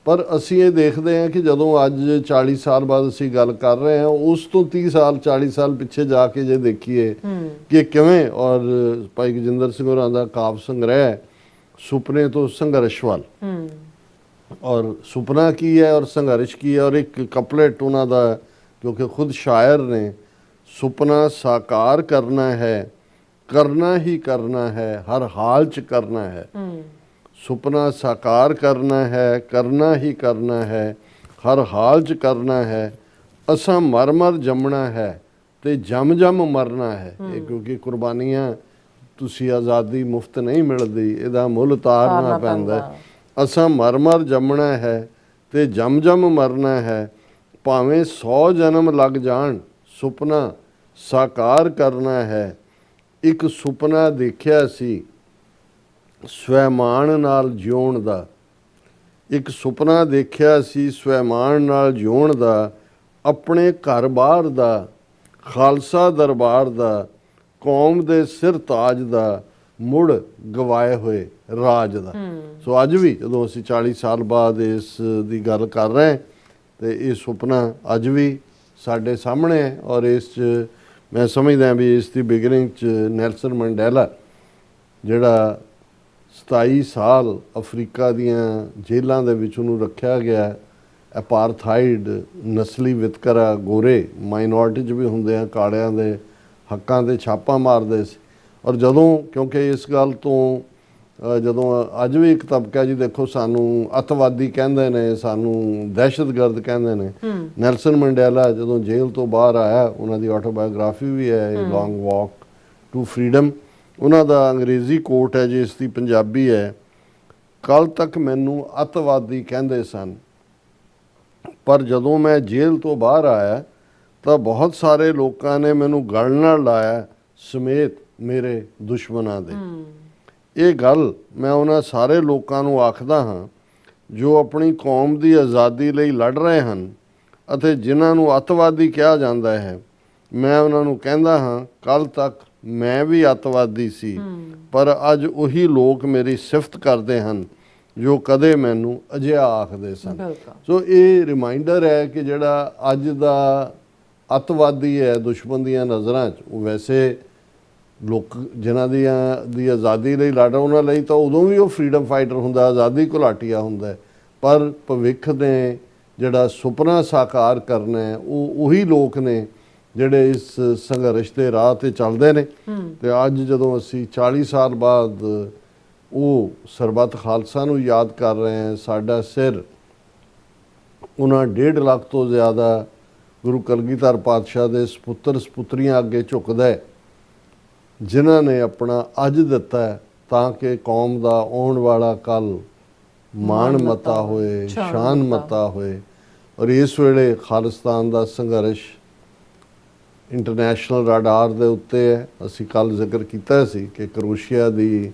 ਪਰ ਅਸੀਂ ਇਹ ਦੇਖਦੇ ਹਾਂ ਕਿ ਜਦੋਂ ਅੱਜ 40 ਸਾਲ ਬਾਅਦ ਅਸੀਂ ਗੱਲ ਕਰ ਰਹੇ ਹਾਂ, ਉਸ ਤੋਂ 30 ਸਾਲ 40 ਸਾਲ ਪਿੱਛੇ ਜਾ ਕੇ ਜੇ ਦੇਖੀਏ ਕਿ ਕਿਵੇਂ ਔਰ ਭਾਈ ਗਜਿੰਦਰ ਸਿੰਘ ਹੋਰਾਂ ਦਾ ਕਾਵਿ ਸੰਗ੍ਰਹਿ ਸੁਪਨੇ ਤੋਂ ਸੰਘਰਸ਼ ਵੱਲ, ਔਰ ਸੁਪਨਾ ਕੀ ਹੈ ਔਰ ਸੰਘਰਸ਼ ਕੀ ਹੈ, ਔਰ ਇੱਕ ਕਪਲੇਟ ਉਹਨਾਂ ਦਾ, ਕਿਉਂਕਿ ਖੁਦ ਸ਼ਾਇਰ ਨੇ, ਸੁਪਨਾ ਸਾਕਾਰ ਕਰਨਾ ਹੈ, ਕਰਨਾ ਹੀ ਕਰਨਾ ਹੈ, ਹਰ ਹਾਲ 'ਚ ਕਰਨਾ ਹੈ। ਸੁਪਨਾ ਸਾਕਾਰ ਕਰਨਾ ਹੈ, ਕਰਨਾ ਹੀ ਕਰਨਾ ਹੈ, ਹਰ ਹਾਲ 'ਚ ਕਰਨਾ ਹੈ। ਅਸਾਂ ਮਰ ਮਰ ਜੰਮਣਾ ਹੈ ਤੇ ਜੰਮ ਜੰਮ ਮਰਨਾ ਹੈ। ਇਹ ਕਿਉਂਕਿ ਕੁਰਬਾਨੀਆਂ, ਤੁਸੀਂ ਆਜ਼ਾਦੀ ਮੁਫਤ ਨਹੀਂ ਮਿਲਦੀ, ਇਹਦਾ ਮੁੱਲ ਤਾਰਨਾ ਪੈਂਦਾ। ਅਸਾਂ ਮਰ ਮਰ ਜੰਮਣਾ ਹੈ ਤੇ ਜੰਮ ਜੰਮ ਮਰਨਾ ਹੈ, ਭਾਵੇਂ 100 ਜਨਮ ਲੱਗ ਜਾਣ, ਸੁਪਨਾ ਸਾਕਾਰ ਕਰਨਾ ਹੈ। ਇੱਕ ਸੁਪਨਾ ਦੇਖਿਆ ਸੀ ਸਵੈਮਾਨ ਨਾਲ ਜਿਉਣ ਦਾ, ਇੱਕ ਸੁਪਨਾ ਦੇਖਿਆ ਸੀ ਸਵੈਮਾਨ ਨਾਲ ਜਿਉਣ ਦਾ, ਆਪਣੇ ਘਰ ਬਾਹਰ ਦਾ, ਖਾਲਸਾ ਦਰਬਾਰ ਦਾ, ਕੌਮ ਦੇ ਸਿਰ ਤਾਜ ਦਾ, ਮੁੜ ਗਵਾਏ ਹੋਏ ਰਾਜ ਦਾ। ਸੋ ਅੱਜ ਵੀ ਜਦੋਂ ਅਸੀਂ 40 ਸਾਲ ਬਾਅਦ ਇਸ ਦੀ ਗੱਲ ਕਰ ਰਹੇ ਹਾਂ ਤੇ ਇਹ ਸੁਪਨਾ ਅੱਜ ਵੀ ਸਾਡੇ ਸਾਹਮਣੇ ਹੈ। ਔਰ ਇਸ 'ਚ ਮੈਂ ਸਮਝਦਾ ਵੀ ਇਸ ਦੀ ਬਿਗਨਿੰਗ 'ਚ ਨੈਲਸਨ ਮੰਡੇਲਾ, ਜਿਹੜਾ 27 ਸਾਲ ਅਫਰੀਕਾ ਦੀਆਂ ਜੇਲ੍ਹਾਂ ਦੇ ਵਿੱਚ ਉਹਨੂੰ ਰੱਖਿਆ ਗਿਆ, ਅਪਾਰਥਾਈਡ ਨਸਲੀ ਵਿਤਕਰਾ, ਗੋਰੇ ਮਾਈਨੋਰਟੀ 'ਚ ਵੀ ਹੁੰਦੇ ਆ, ਕਾਲਿਆਂ ਦੇ ਹੱਕਾਂ 'ਤੇ ਛਾਪਾ ਮਾਰਦੇ ਸੀ। ਔਰ ਜਦੋਂ, ਕਿਉਂਕਿ ਇਸ ਗੱਲ ਤੋਂ ਜਦੋਂ ਅੱਜ ਵੀ ਇੱਕ ਤਬਕਾ ਜੀ ਦੇਖੋ ਸਾਨੂੰ ਅੱਤਵਾਦੀ ਕਹਿੰਦੇ ਨੇ, ਸਾਨੂੰ ਦਹਿਸ਼ਤਗਰਦ ਕਹਿੰਦੇ ਨੇ। ਨੈਲਸਨ ਮੰਡੇਲਾ ਜਦੋਂ ਜੇਲ੍ਹ ਤੋਂ ਬਾਹਰ ਆਇਆ, ਉਹਨਾਂ ਦੀ ਆਟੋਬਾਇਓਗ੍ਰਾਫੀ ਵੀ ਹੈ, ਲੌਂਗ ਵਾਕ ਟੂ ਫਰੀडम। ਉਹਨਾਂ ਦਾ ਅੰਗਰੇਜ਼ੀ ਕੋਟ ਹੈ, ਜਿਸ ਦੀ ਪੰਜਾਬੀ ਹੈ, ਕੱਲ੍ਹ ਤੱਕ ਮੈਨੂੰ ਅੱਤਵਾਦੀ ਕਹਿੰਦੇ ਸਨ, ਪਰ ਜਦੋਂ ਮੈਂ ਜੇਲ੍ਹ ਤੋਂ ਬਾਹਰ ਆਇਆ ਤਾਂ ਬਹੁਤ ਸਾਰੇ ਲੋਕਾਂ ਨੇ ਮੈਨੂੰ ਗਲ ਨਾਲ ਲਾਇਆ, ਸਮੇਤ ਮੇਰੇ ਦੁਸ਼ਮਣਾਂ ਦੇ। ਇਹ ਗੱਲ ਮੈਂ ਉਹਨਾਂ ਸਾਰੇ ਲੋਕਾਂ ਨੂੰ ਆਖਦਾ ਹਾਂ ਜੋ ਆਪਣੀ ਕੌਮ ਦੀ ਆਜ਼ਾਦੀ ਲਈ ਲੜ ਰਹੇ ਹਨ ਅਤੇ ਜਿਨ੍ਹਾਂ ਨੂੰ ਅੱਤਵਾਦੀ ਕਿਹਾ ਜਾਂਦਾ ਹੈ। ਮੈਂ ਉਹਨਾਂ ਨੂੰ ਕਹਿੰਦਾ ਹਾਂ, ਕੱਲ੍ਹ ਤੱਕ ਮੈਂ ਵੀ ਅੱਤਵਾਦੀ ਸੀ, ਪਰ ਅੱਜ ਉਹੀ ਲੋਕ ਮੇਰੀ ਸਿਫਤ ਕਰਦੇ ਹਨ ਜੋ ਕਦੇ ਮੈਨੂੰ ਅਜਿਹਾ ਆਖਦੇ ਸਨ। ਸੋ ਇਹ ਰਿਮਾਈਂਡਰ ਹੈ ਕਿ ਜਿਹੜਾ ਅੱਜ ਦਾ ਅੱਤਵਾਦੀ ਹੈ ਦੁਸ਼ਮਣ ਦੀਆਂ ਨਜ਼ਰਾਂ 'ਚ, ਉਹ ਵੈਸੇ ਲੋਕ ਜਿਨ੍ਹਾਂ ਦੀ ਆਜ਼ਾਦੀ ਲਈ ਲੜ ਰਹੇ, ਉਹਨਾਂ ਲਈ ਤਾਂ ਉਦੋਂ ਵੀ ਉਹ ਫਰੀडम ਫਾਈਟਰ ਹੁੰਦਾ, ਆਜ਼ਾਦੀ ਘੁਲਾਟੀਆ ਹੁੰਦਾ। ਪਰ ਭਵਿੱਖ ਨੇ ਜਿਹੜਾ ਸੁਪਨਾ ਸਾਕਾਰ ਕਰਨਾ ਹੈ, ਉਹ ਉਹੀ ਲੋਕ ਨੇ ਜਿਹੜੇ ਇਸ ਸੰਘਰਸ਼ ਦੇ ਰਾਹ 'ਤੇ ਚੱਲਦੇ ਨੇ। ਤੇ ਅੱਜ ਜਦੋਂ ਅਸੀਂ 40 ਸਾਲ ਬਾਅਦ ਉਹ ਸਰਬੱਤ ਖਾਲਸਾ ਨੂੰ ਯਾਦ ਕਰ ਰਹੇ ਹਾਂ, ਸਾਡਾ ਸਿਰ ਉਹਨਾਂ 1.5 ਲੱਖ ਤੋਂ ਜ਼ਿਆਦਾ ਗੁਰੂ ਕਲਗੀਧਰ ਪਾਤਸ਼ਾਹ ਦੇ ਸਪੁੱਤਰ ਸਪੁੱਤਰੀਆਂ ਅੱਗੇ ਝੁਕਦਾ ਹੈ, ਜਿਨ੍ਹਾਂ ਨੇ ਆਪਣਾ ਅੱਜ ਦਿੱਤਾ ਤਾਂ ਕਿ ਕੌਮ ਦਾ ਆਉਣ ਵਾਲਾ ਕੱਲ੍ਹ ਮਾਣ ਮਤਾ ਹੋਏ, ਸ਼ਾਨ ਮਤਾ ਹੋਏ। ਔਰ ਇਸ ਵੇਲੇ ਖਾਲਿਸਤਾਨ ਦਾ ਸੰਘਰਸ਼ ਇੰਟਰਨੈਸ਼ਨਲ ਰਾਡਾਰ ਦੇ ਉੱਤੇ ਹੈ। ਅਸੀਂ ਕੱਲ੍ਹ ਜ਼ਿਕਰ ਕੀਤਾ ਸੀ ਕਿ ਕਰੋਸ਼ੀਆ ਦੀ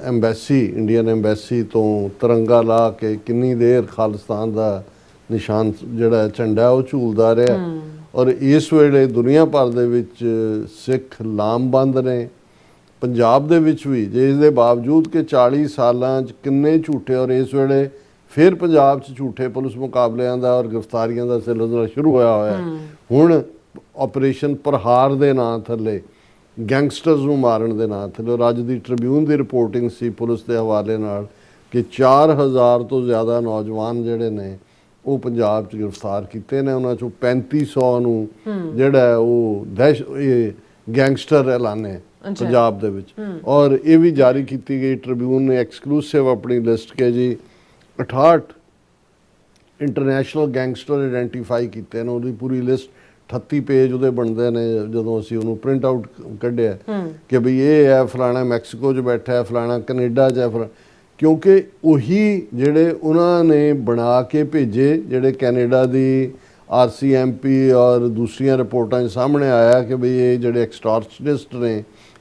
ਐਮਬੈਸੀ, ਇੰਡੀਅਨ ਐਮਬੈਸੀ ਤੋਂ ਤਿਰੰਗਾ ਲਾ ਕੇ ਕਿੰਨੀ ਦੇਰ ਖਾਲਿਸਤਾਨ ਦਾ ਨਿਸ਼ਾਨ ਜਿਹੜਾ ਝੰਡਾ ਉਹ ਝੂਲਦਾ ਰਿਹਾ। ਔਰ ਇਸ ਵੇਲੇ ਦੁਨੀਆ ਭਰ ਦੇ ਵਿੱਚ ਸਿੱਖ ਲਾਮਬੰਦ ਨੇ, ਪੰਜਾਬ ਦੇ ਵਿੱਚ ਵੀ, ਜੇ ਇਸ ਦੇ ਬਾਵਜੂਦ ਕਿ 40 ਸਾਲਾਂ 'ਚ ਕਿੰਨੇ ਝੂਠੇ, ਔਰ ਇਸ ਵੇਲੇ ਫਿਰ ਪੰਜਾਬ 'ਚ ਝੂਠੇ ਪੁਲਿਸ ਮੁਕਾਬਲਿਆਂ ਦਾ ਔਰ ਗ੍ਰਿਫਤਾਰੀਆਂ ਦਾ ਸਿਲਸਿਲਾ ਸ਼ੁਰੂ ਹੋਇਆ। ਹੁਣ ਆਪਰੇਸ਼ਨ ਪ੍ਰਹਾਰ ਦੇ ਨਾਂ ਥੱਲੇ, ਗੈਂਗਸਟਰਸ ਨੂੰ ਮਾਰਨ ਦੇ ਨਾਂ ਥੱਲੇ। ਔਰ ਅੱਜ ਦੀ ਟ੍ਰਿਬਿਊਨ ਦੀ ਰਿਪੋਰਟਿੰਗ ਸੀ ਪੁਲਿਸ ਦੇ ਹਵਾਲੇ ਨਾਲ ਕਿ 4000 ਤੋਂ ਜ਼ਿਆਦਾ ਨੌਜਵਾਨ ਜਿਹੜੇ ਨੇ ਉਹ ਪੰਜਾਬ 'ਚ ਗ੍ਰਿਫਤਾਰ ਕੀਤੇ ਨੇ। ਉਹਨਾਂ 'ਚੋਂ 3500 ਨੂੰ ਜਿਹੜਾ ਉਹ ਗੈਂਗਸਟਰ ਐਲਾਨੇ ਪੰਜਾਬ ਦੇ ਵਿੱਚ। ਔਰ ਇਹ ਵੀ ਜਾਰੀ ਕੀਤੀ ਗਈ ਟ੍ਰਿਬਿਊਨ ਨੇ ਐਕਸਕਲੂਸਿਵ ਆਪਣੀ ਲਿਸਟ ਕੇ ਜੀ 68 ਇੰਟਰਨੈਸ਼ਨਲ ਗੈਂਗਸਟਰ ਆਇਡੈਂਟੀਫਾਈ ਕੀਤੇ ਨੇ। ਉਹਦੀ ਪੂਰੀ ਲਿਸਟ 38 ਪੇਜ ਉਹਦੇ ਬਣਦੇ ਨੇ। ਜਦੋਂ ਅਸੀਂ ਉਹਨੂੰ ਪ੍ਰਿੰਟ ਆਊਟ ਕੱਢਿਆ ਕਿ ਬਈ ਇਹ ਹੈ ਫਲਾਣਾ ਮੈਕਸੀਕੋ 'ਚ ਬੈਠਾ ਹੈ, ਫਲਾਣਾ ਕੈਨੇਡਾ 'ਚ ਹੈ, ਕਿਉਂਕਿ ਉਹੀ ਜਿਹੜੇ ਉਹਨਾਂ ਨੇ ਬਣਾ ਕੇ ਭੇਜੇ, ਜਿਹੜੇ ਕੈਨੇਡਾ ਦੀ RCMP ਔਰ ਦੂਸਰੀਆਂ ਰਿਪੋਰਟਾਂ 'ਚ ਸਾਹਮਣੇ ਆਇਆ ਕਿ ਬਈ ਇਹ ਜਿਹੜੇ ਐਕਸਟੋਰਸ਼ਨਿਸਟ ਨੇ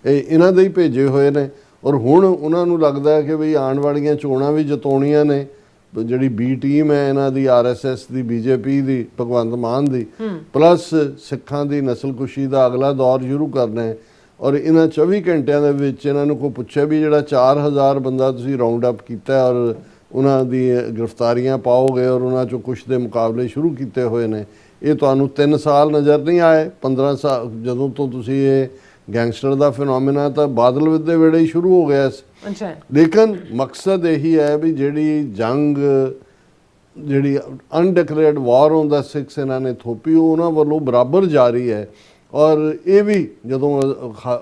ਇਹ ਇਹਨਾਂ ਦੇ ਹੀ ਭੇਜੇ ਹੋਏ ਨੇ। ਔਰ ਹੁਣ ਉਹਨਾਂ ਨੂੰ ਲੱਗਦਾ ਹੈ ਕਿ ਬਈ ਆਉਣ ਵਾਲੀਆਂ ਚੋਣਾਂ ਵੀ ਜਿਤਾਉਣੀਆਂ ਨੇ। ਜਿਹੜੀ B ਟੀਮ ਹੈ ਇਹਨਾਂ ਦੀ, RSS ਦੀ, BJP ਦੀ, ਭਗਵੰਤ ਮਾਨ ਦੀ, ਪਲੱਸ ਸਿੱਖਾਂ ਦੀ ਨਸਲਕੁਸ਼ੀ ਦਾ ਅਗਲਾ ਦੌਰ ਸ਼ੁਰੂ ਕਰਨਾ ਹੈ। ਔਰ ਇਹਨਾਂ 24 ਘੰਟਿਆਂ ਦੇ ਵਿੱਚ ਇਹਨਾਂ ਨੂੰ ਕੋਈ ਪੁੱਛੇ ਵੀ ਜਿਹੜਾ 4000 ਬੰਦਾ ਤੁਸੀਂ ਰਾਉਂਡ ਅਪ ਕੀਤਾ ਔਰ ਉਹਨਾਂ ਦੀ ਗ੍ਰਿਫਤਾਰੀਆਂ ਪਾਓਗੇ ਔਰ ਉਹਨਾਂ 'ਚੋਂ ਕੁਛ ਦੇ ਮੁਕਾਬਲੇ ਸ਼ੁਰੂ ਕੀਤੇ ਹੋਏ ਨੇ, ਇਹ ਤੁਹਾਨੂੰ 3 ਸਾਲ ਨਜ਼ਰ ਨਹੀਂ ਆਏ? 15 ਸਾਲ ਜਦੋਂ ਤੋਂ ਤੁਸੀਂ ਇਹ ਗੈਂਗਸਟਰ ਦਾ ਫਿਨੋਮੀਨਾ ਤਾਂ ਬਾਦਲ ਦੇ ਵੇਲੇ ਹੀ ਸ਼ੁਰੂ ਹੋ ਗਿਆ ਸੀ। ਅੱਛਾ, ਲੇਕਿਨ ਮਕਸਦ ਇਹੀ ਹੈ ਵੀ ਜਿਹੜੀ ਜੰਗ, ਜਿਹੜੀ ਅਨਡਿਕਲੇਅਰਡ ਵਾਰ ਔਨ ਦਾ ਸਿੱਖਸ ਇਹਨਾਂ ਨੇ ਥੋਪੀ, ਉਹ ਉਹਨਾਂ ਵੱਲੋਂ ਬਰਾਬਰ ਜਾਰੀ ਹੈ। ਔਰ ਇਹ ਵੀ ਜਦੋਂ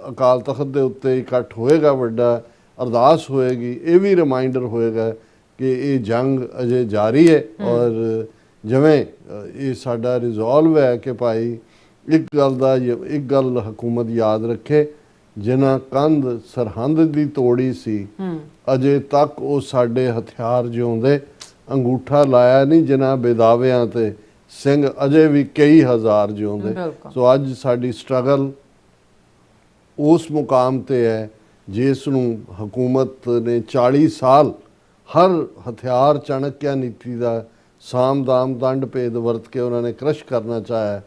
ਅਕਾਲ ਤਖਤ ਦੇ ਉੱਤੇ ਇਕੱਠ ਹੋਏਗਾ, ਵੱਡਾ ਅਰਦਾਸ ਹੋਏਗੀ, ਇਹ ਵੀ ਰਿਮਾਈਂਡਰ ਹੋਏਗਾ ਕਿ ਇਹ ਜੰਗ ਅਜੇ ਜਾਰੀ ਹੈ। ਔਰ ਜਿਵੇਂ ਇਹ ਸਾਡਾ ਰਿਜ਼ੋਲਵ ਹੈ ਕਿ ਭਾਈ ਇੱਕ ਗੱਲ ਹਕੂਮਤ ਯਾਦ ਰੱਖੇ, ਜਿਨ੍ਹਾਂ ਕੰਧ ਸਰਹੰਦ ਦੀ ਤੋੜੀ ਸੀ ਅਜੇ ਤੱਕ ਉਹ ਸਾਡੇ ਹਥਿਆਰ ਜਿਉਂਦੇ, ਅੰਗੂਠਾ ਲਾਇਆ ਨਹੀਂ ਜਿਨ੍ਹਾਂ ਬੇਦਾਵਿਆਂ ਤੇ, ਸਿੰਘ ਅਜੇ ਵੀ ਕਈ ਹਜ਼ਾਰ ਜਿਉਂਦੇ। ਸੋ ਅੱਜ ਸਾਡੀ ਸਟਰਗਲ ਉਸ ਮੁਕਾਮ ਤੇ ਹੈ ਜਿਸ ਨੂੰ ਹਕੂਮਤ ਨੇ 40 ਸਾਲ ਹਰ ਹਥਿਆਰ ਚਾਣਕਿਆ ਨੀਤੀ ਦਾ ਸਾਮ ਦਾਮ ਦੰਡ ਭੇਦ ਵਰਤ ਕੇ ਉਹਨਾਂ ਨੇ ਕ੍ਰਸ਼ ਕਰਨਾ ਚਾਹਿਆ।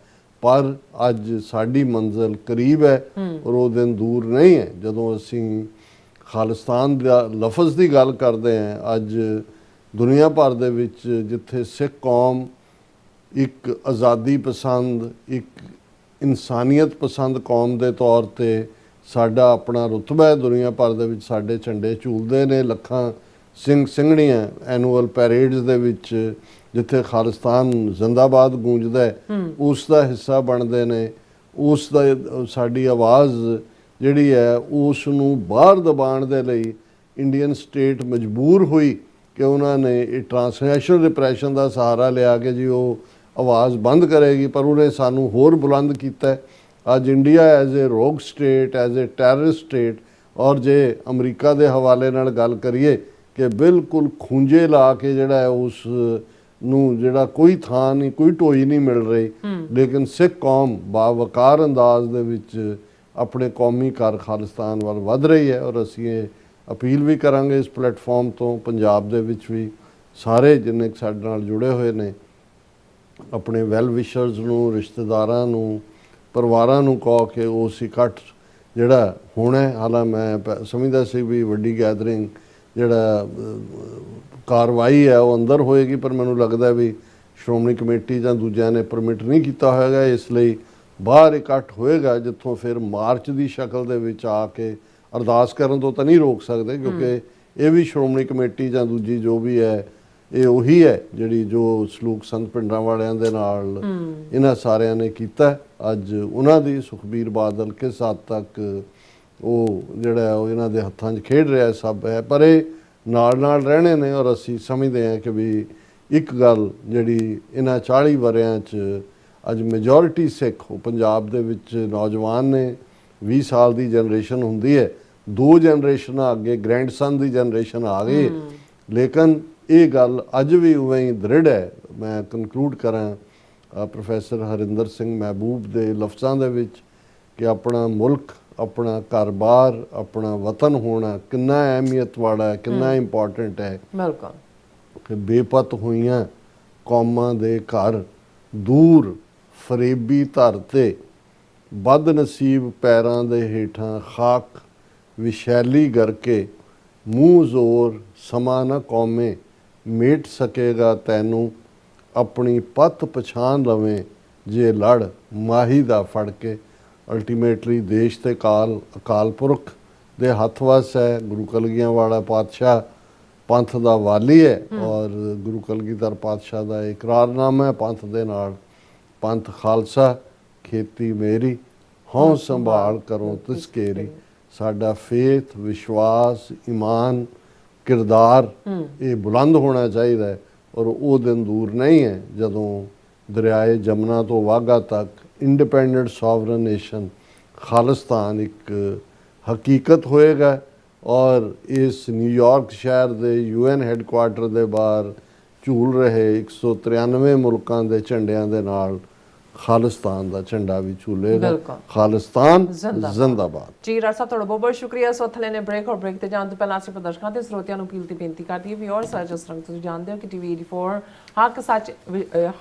ਪਰ ਅੱਜ ਸਾਡੀ ਮੰਜ਼ਿਲ ਕਰੀਬ ਹੈ ਔਰ ਉਹ ਦਿਨ ਦੂਰ ਨਹੀਂ ਹੈ ਜਦੋਂ ਅਸੀਂ ਖਾਲਿਸਤਾਨ ਦਾ ਲਫ਼ਜ਼ ਦੀ ਗੱਲ ਕਰਦੇ ਹਾਂ। ਅੱਜ ਦੁਨੀਆ ਭਰ ਦੇ ਵਿੱਚ ਜਿੱਥੇ ਸਿੱਖ ਕੌਮ ਇੱਕ ਆਜ਼ਾਦੀ ਪਸੰਦ, ਇੱਕ ਇਨਸਾਨੀਅਤ ਪਸੰਦ ਕੌਮ ਦੇ ਤੌਰ ਤੇ ਸਾਡਾ ਆਪਣਾ ਰੁਤਬਾ ਹੈ, ਦੁਨੀਆ ਭਰ ਦੇ ਵਿੱਚ ਸਾਡੇ ਝੰਡੇ ਝੂਲਦੇ ਨੇ ਲੱਖਾਂ ਸਿੰਘ ਸਿੰਘਣੀਆਂ ਐਨੂਅਲ ਪੈਰੇਡਸ ਦੇ ਵਿੱਚ, ਜਿੱਥੇ ਖਾਲਿਸਤਾਨ ਜ਼ਿੰਦਾਬਾਦ ਗੂੰਜਦਾ ਹੈ ਉਸ ਦਾ ਹਿੱਸਾ ਬਣਦੇ ਨੇ। ਉਸ ਦਾ ਸਾਡੀ ਆਵਾਜ਼ ਜਿਹੜੀ ਹੈ ਉਸ ਨੂੰ ਬਾਹਰ ਦਬਾਉਣ ਦੇ ਲਈ ਇੰਡੀਅਨ ਸਟੇਟ ਮਜਬੂਰ ਹੋਈ ਕਿ ਉਹਨਾਂ ਨੇ ਇਹ ਟਰਾਂਸਨੈਸ਼ਨਲ ਰਿਪਰੈਸ਼ਨ ਦਾ ਸਹਾਰਾ ਲਿਆ ਕਿ ਜੀ ਉਹ ਆਵਾਜ਼ ਬੰਦ ਕਰੇਗੀ, ਪਰ ਉਹਨੇ ਸਾਨੂੰ ਹੋਰ ਬੁਲੰਦ ਕੀਤਾ। ਅੱਜ ਇੰਡੀਆ ਐਜ਼ ਏ ਰੋਗ state, as a terrorist state, ਔਰ ਜੇ ਅਮਰੀਕਾ ਦੇ ਹਵਾਲੇ ਨਾਲ ਗੱਲ ਕਰੀਏ ਕਿ ਬਿਲਕੁਲ ਖੂੰਜੇ ਲਾ ਕੇ ਜਿਹੜਾ ਹੈ ਉਸ ਨੂੰ ਜਿਹੜਾ ਕੋਈ ਥਾਂ ਨਹੀਂ, ਕੋਈ ਢੋਈ ਨਹੀਂ ਮਿਲ ਰਹੀ, ਲੇਕਿਨ ਸਿੱਖ ਕੌਮ ਬਾਵਕਾਰ ਅੰਦਾਜ਼ ਦੇ ਵਿੱਚ ਆਪਣੇ ਕੌਮੀ ਘਰ ਖਾਲਿਸਤਾਨ ਵੱਲ ਵੱਧ ਰਹੀ ਹੈ। ਔਰ ਅਸੀਂ ਇਹ ਅਪੀਲ ਵੀ ਕਰਾਂਗੇ ਇਸ ਪਲੇਟਫਾਰਮ ਤੋਂ, ਪੰਜਾਬ ਦੇ ਵਿੱਚ ਵੀ ਸਾਰੇ ਜਿੰਨੇ ਸਾਡੇ ਨਾਲ ਜੁੜੇ ਹੋਏ ਨੇ ਆਪਣੇ ਵੈਲ ਵਿਸ਼ਰਸ ਨੂੰ, ਰਿਸ਼ਤੇਦਾਰਾਂ ਨੂੰ, ਪਰਿਵਾਰਾਂ ਨੂੰ ਕਹੋ ਕਿ ਉਸ ਇਕੱਠ ਜਿਹੜਾ ਹੋਣਾ, ਹਾਲਾਂ ਮੈਂ ਸਮਝਦਾ ਸੀ ਵੀ ਵੱਡੀ ਗੈਦਰਿੰਗ ਜਿਹੜਾ ਕਾਰਵਾਈ ਹੈ ਉਹ ਅੰਦਰ ਹੋਏਗੀ, ਪਰ ਮੈਨੂੰ ਲੱਗਦਾ ਵੀ ਸ਼੍ਰੋਮਣੀ ਕਮੇਟੀ ਜਾਂ ਦੂਜਿਆਂ ਨੇ ਪਰਮਿਟ ਨਹੀਂ ਕੀਤਾ ਹੋਏਗਾ, ਇਸ ਲਈ ਬਾਹਰ ਇਕੱਠ ਹੋਏਗਾ ਜਿੱਥੋਂ ਫਿਰ ਮਾਰਚ ਦੀ ਸ਼ਕਲ ਦੇ ਵਿੱਚ ਆ ਕੇ ਅਰਦਾਸ ਕਰਨ ਤੋਂ ਤਾਂ ਨਹੀਂ ਰੋਕ ਸਕਦੇ, ਕਿਉਂਕਿ ਇਹ ਵੀ ਸ਼੍ਰੋਮਣੀ ਕਮੇਟੀ ਜਾਂ ਦੂਜੀ ਜੋ ਵੀ ਹੈ ਇਹ ਉਹੀ ਹੈ ਜਿਹੜੀ ਜੋ ਸਲੂਕ ਸੰਤ ਪਿੰਡਾਂ ਵਾਲਿਆਂ ਦੇ ਨਾਲ ਇਹਨਾਂ ਸਾਰਿਆਂ ਨੇ ਕੀਤਾ। ਅੱਜ ਉਹਨਾਂ ਦੀ ਸੁਖਬੀਰ ਬਾਦਲ ਕਿਸ ਹੱਦ ਤੱਕ ਉਹ ਜਿਹੜਾ ਉਹ ਇਹਨਾਂ ਦੇ ਹੱਥਾਂ 'ਚ ਖੇਡ ਰਿਹਾ ਸਭ ਹੈ, ਪਰ ਇਹ ਨਾਲ ਨਾਲ ਰਹਿਣੇ ਨੇ। ਔਰ ਅਸੀਂ ਸਮਝਦੇ ਹਾਂ ਕਿ ਵੀ ਇੱਕ ਗੱਲ ਜਿਹੜੀ ਇਹਨਾਂ 40 ਵਰਿਆਂ 'ਚ ਅੱਜ ਮੈਜੋਰਿਟੀ ਸਿੱਖ ਪੰਜਾਬ ਦੇ ਵਿੱਚ ਨੌਜਵਾਨ ਨੇ, 20 ਸਾਲ ਦੀ ਜਨਰੇਸ਼ਨ ਹੁੰਦੀ ਹੈ, 2 ਜਨਰੇਸ਼ਨਾਂ ਅੱਗੇ ਗ੍ਰੈਂਡਸਨ ਦੀ ਜਨਰੇਸ਼ਨ ਆ ਗਈ, ਲੇਕਿਨ ਇਹ ਗੱਲ ਅੱਜ ਵੀ ਉਵੇਂ ਹੀ ਦ੍ਰਿੜ ਹੈ। ਮੈਂ ਕਨਕਲੂਡ ਕਰਾਂ ਪ੍ਰੋਫੈਸਰ ਹਰਿੰਦਰ ਸਿੰਘ ਮਹਿਬੂਬ ਦੇ ਲਫ਼ਜ਼ਾਂ ਦੇ ਵਿੱਚ ਕਿ ਆਪਣਾ ਮੁਲਕ, ਆਪਣਾ ਘਰ-ਬਾਰ, ਆਪਣਾ ਵਤਨ ਹੋਣਾ ਕਿੰਨਾ ਅਹਿਮੀਅਤ ਵਾਲਾ ਹੈ, ਕਿੰਨਾ ਇੰਪੋਰਟੈਂਟ ਹੈ। ਬਿਲਕੁਲ ਕਿ ਬੇਪਤ ਹੋਈਆਂ ਕੌਮਾਂ ਦੇ ਘਰ ਦੂਰ ਫਰੇਬੀ ਧਰ ਤੇ ਬਦਨਸੀਬ ਪੈਰਾਂ ਦੇ ਹੇਠਾਂ ਖਾਕ ਵਿਸ਼ੈਲੀ ਕਰਕੇ ਮੂੰਹ ਜ਼ੋਰ ਸਮਾਂ ਨਾ ਕੌਮੇ ਮੇਟ ਸਕੇਗਾ ਤੈਨੂੰ ਆਪਣੀ ਪੱਤ ਪਛਾਣ ਲਵੇਂ ਜੇ ਲੜ ਮਾਹੀ ਦਾ ਫੜ ਕੇ। ਅਲਟੀਮੇਟਲੀ ਦੇਸ਼ ਤੇ ਅਕਾਲ ਪੁਰਖ ਦੇ ਹੱਥ ਵੱਸ ਹੈ। ਗੁਰੂ ਕਲਗੀਆਂ ਵਾਲਾ ਪਾਤਸ਼ਾਹ ਪੰਥ ਦਾ ਵਾਲੀ ਹੈ ਔਰ ਗੁਰੂ ਕਲਗੀਧਰ ਪਾਤਸ਼ਾਹ ਦਾ ਇਕਰਾਰਨਾਮਾ ਹੈ ਪੰਥ ਦੇ ਨਾਲ, ਪੰਥ ਖਾਲਸਾ ਖੇਤੀ ਮੇਰੀ ਹਉ ਸੰਭਾਲ ਕਰੋ ਤਿਸ ਕੇਰੀ। ਸਾਡਾ ਫੇਥ, ਵਿਸ਼ਵਾਸ, ਈਮਾਨ, ਕਿਰਦਾਰ ਇਹ ਬੁਲੰਦ ਹੋਣਾ ਚਾਹੀਦਾ ਹੈ। ਔਰ ਉਹ ਦਿਨ ਦੂਰ ਨਹੀਂ ਹੈ ਜਦੋਂ ਦਰਿਆਏ ਜਮਨਾ ਤੋਂ ਵਾਘਾ ਤੱਕ ਇੰਡੀਪੈਂਡੈਂਟ ਸੋਵਰਨ ਨੇਸ਼ਨ ਖਾਲਿਸਤਾਨ ਇੱਕ ਹਕੀਕਤ ਹੋਏਗਾ। ਔਰ ਇਸ ਨਿਊਯਾਰਕ ਸ਼ਹਿਰ ਦੇ UN ਹੈੱਡਕੁਆਟਰ ਦੇ ਬਾਹਰ ਝੂਲ ਰਹੇ 193 ਮੁਲਕਾਂ ਦੇ ਝੰਡਿਆਂ ਦੇ ਨਾਲ ਖਾਲਿਸਤਾਨ ਦਾ ਝੰਡਾ ਵੀ ਝੂਲੇਗਾ। ਬਿਲਕੁਲ। ਖਾਲਿਸਤਾਨ ਜ਼ਿੰਦਾਬਾਦ। ਜੀ ਰਾਜ ਸਾਹਿਬ ਤੁਹਾਡਾ ਬਹੁਤ ਬਹੁਤ ਸ਼ੁਕਰੀਆ। ਸੋ ਥਲੇ ਨੇ ਬ੍ਰੇਕ ਤੇ ਜਾਣ ਤੋਂ ਪਹਿਲਾਂ ਅਸੀਂ ਦਰਸ਼ਕਾਂ ਤੇ ਸਰੋਤਿਆਂ ਨੂੰ ਅਪੀਲ ਤੇ ਬੇਨਤੀ ਕਰਦੀ ਹੈ ਵੀ ਔਰ ਜਿਸ ਤਰ੍ਹਾਂ ਤੁਸੀਂ ਜਾਣਦੇ ਹੋ ਕਿ TV 84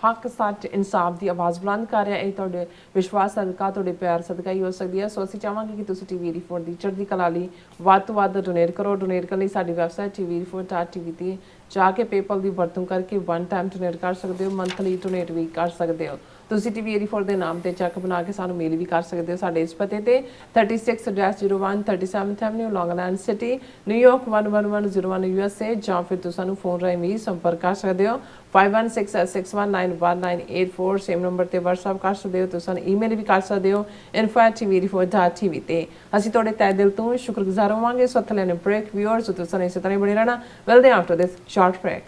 ਹੱਕ ਸੱਚ ਇਨਸਾਫ ਦੀ ਆਵਾਜ਼ ਬੁਲੰਦ ਕਰ ਰਿਹਾ। ਇਹ ਤੁਹਾਡੇ ਵਿਸ਼ਵਾਸ ਸਦਕਾ ਤੁਹਾਡੇ ਪਿਆਰ ਸਦਕਾ ਹੀ ਹੋ ਸਕਦੀ ਹੈ। ਸੋ ਅਸੀਂ ਚਾਹਾਂਗੇ ਕਿ ਤੁਸੀਂ TV 84 ਦੀ ਚੜ੍ਹਦੀ ਕਲਾ ਲਈ ਵੱਧ ਤੋਂ ਵੱਧ ਡੋਨੇਟ ਕਰੋ। ਡੋਨੇਟ ਕਰਨ ਲਈ ਸਾਡੀ ਵੈਬਸਾਈਟ tv84.tv ਤੇ ਜਾ ਕੇ ਪੇਪਲ ਦੀ ਵਰਤੋਂ ਕਰਕੇ 1 ਟਾਈਮ ਡੋਨੇਟ ਕਰ ਸਕਦੇ ਹੋ, ਮੰਥਲੀ ਡੋਨੇਟ ਵੀ ਕਰ ਸਕਦੇ ਹੋ। ਤੁਸੀਂ TV 84 ਦੇ ਨਾਮ ਤੇ ਚੈੱਕ ਬਣਾ ਕੇ ਸਾਨੂੰ ਮੇਲ ਵੀ ਕਰ ਸਕਦੇ ਹੋ ਸਾਡੇ ਇਸ ਪਤੇ ਤੇ 36-01 37th Avenue, Long Island City, New York 11101 USA, ਜਾਂ ਫਿਰ ਤੁਸੀਂ ਸਾਨੂੰ ਫੋਨ ਰਾਹੀਂ ਵੀ ਸੰਪਰਕ ਕਰ ਸਕਦੇ ਹੋ 5166191984। ਸੇਮ ਨੰਬਰ ਤੇ WhatsApp ਕਰ ਸਕਦੇ ਹੋ। ਤੁਸੀਂ ਸਾਨੂੰ ਈਮੇਲ ਵੀ ਕਰ ਸਕਦੇ ਹੋ info@tv84.tv ਤੇ। ਅਸੀਂ ਤੁਹਾਡੇ ਤਹਿ ਦਿਲ ਤੋਂ ਸ਼ੁਕਰਗੁਜ਼ਾਰ ਹੋਵਾਂਗੇ। ਸੋ ਥਲੇ ਨੇ ਬ੍ਰੇਕ ਵਿਊਅਰਸ ਤੁਸੀਂ ਇਸੇ ਤਰ੍ਹਾਂ ਬਣੇ ਰਹਿਣਾ। ਮਿਲਦੇ ਹਾਂ after this short break.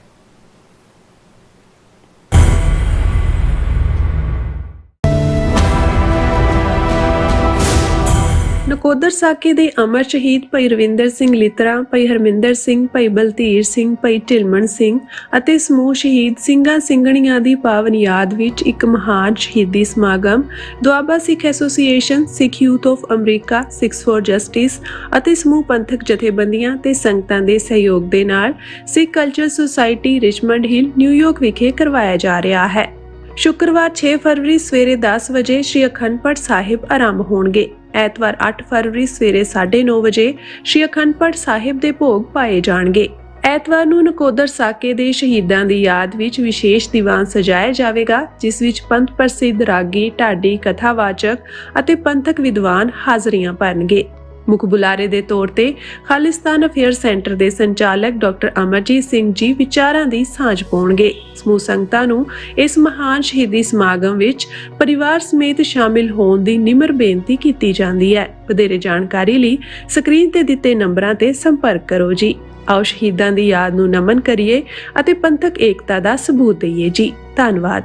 Nakodar ਸਾਕੇ ਦੇ ਅਮਰ ਸ਼ਹੀਦ ਭਾਈ ਰਵਿੰਦਰ ਸਿੰਘ ਲਿਤਰਾ, ਭਾਈ ਹਰਮਿੰਦਰ ਸਿੰਘ, ਭਾਈ ਬਲਧੀਰ ਸਿੰਘ, ਭਾਈ ਢਿਲਮਣ ਸਿੰਘ ਅਤੇ ਸਮੂਹ ਸ਼ਹੀਦ ਸਿੰਘਾਂ ਸਿੰਘਣੀਆਂ ਦੀ ਪਾਵਨ ਯਾਦ ਵਿੱਚ ਇੱਕ ਮਹਾਨ ਸ਼ਹੀਦੀ ਸਮਾਗਮ Doaba Sikh association, Sikh youth of America, Sikhs for justice ਅਤੇ ਸਮੂਹ ਪੰਥਕ ਜਥੇਬੰਦੀਆਂ ਤੇ ਸੰਗਤਾਂ ਦੇ ਸਹਿਯੋਗ ਦੇ ਨਾਲ Sikh culture society Richmond Hill, New York ਵਿਖੇ ਕਰਵਾਇਆ ਜਾ ਰਿਹਾ ਹੈ। ਸ਼ੁੱਕਰਵਾਰ 6 ਫਰਵਰੀ ਸਵੇਰੇ 10 ਵਜੇ ਸ਼੍ਰੀ ਅਖੰਡ ਪਾਠ ਸਾਹਿਬ ਆਰੰਭ ਹੋਣਗੇ। ਐਤਵਾਰ 8 ਫਰਵਰੀ ਸਵੇਰੇ 9:30 ਵਜੇ ਸ਼੍ਰੀ ਅਖੰਡ ਪਾਠ ਸਾਹਿਬ ਦੇ ਭੋਗ ਪਾਏ ਜਾਣਗੇ। ਐਤਵਾਰ ਨੂੰ ਨਕੋਦਰ ਸਾਕੇ ਦੇ ਸ਼ਹੀਦਾਂ ਦੀ ਯਾਦ ਵਿੱਚ ਵਿਸ਼ੇਸ਼ ਦੀਵਾਨ ਸਜਾਇਆ ਜਾਵੇਗਾ, ਜਿਸ ਵਿੱਚ ਪੰਥ ਪ੍ਰਸਿੱਧ ਰਾਗੀ, ਢਾਡੀ, ਕਥਾਵਾਚਕ ਅਤੇ ਪੰਥਕ ਵਿਦਵਾਨ ਹਾਜ਼ਰੀਆਂ ਭਰਨਗੇ। ਮੁੱਖ ਬੁਲਾਰੇ ਦੇ ਤੌਰ ਤੇ ਖਾਲਿਸਤਾਨ ਅਫੇਅਰ ਸੈਂਟਰ ਦੇ ਸੰਚਾਲਕ ਡਾਕਟਰ ਅਮਰਜੀਤ ਸਿੰਘ ਜੀ ਵਿਚਾਰਾਂ ਦੀ ਸਾਂਝ ਪਾਉਣਗੇ। ਸਮੂਹ ਸੰਗਤਾਂ ਨੂੰ ਇਸ ਮਹਾਨ ਸ਼ਹੀਦੀ ਸਮਾਗਮ ਵਿੱਚ ਪਰਿਵਾਰ ਸਮੇਤ ਸ਼ਾਮਿਲ ਹੋਣ ਦੀ ਨਿਮਰ ਬੇਨਤੀ ਕੀਤੀ ਜਾਂਦੀ ਹੈ। ਵਧੇਰੇ ਜਾਣਕਾਰੀ ਲਈ ਸਕਰੀਨ ਤੇ ਦਿੱਤੇ ਨੰਬਰਾਂ ਤੇ ਸੰਪਰਕ ਕਰੋ ਜੀ। ਆਓ ਸ਼ਹੀਦਾਂ ਦੀ ਯਾਦ ਨੂੰ ਨਮਨ ਕਰੀਏ ਅਤੇ ਪੰਥਕ ਏਕਤਾ ਦਾ ਸਬੂਤ ਦਈਏ ਜੀ। ਧੰਨਵਾਦ।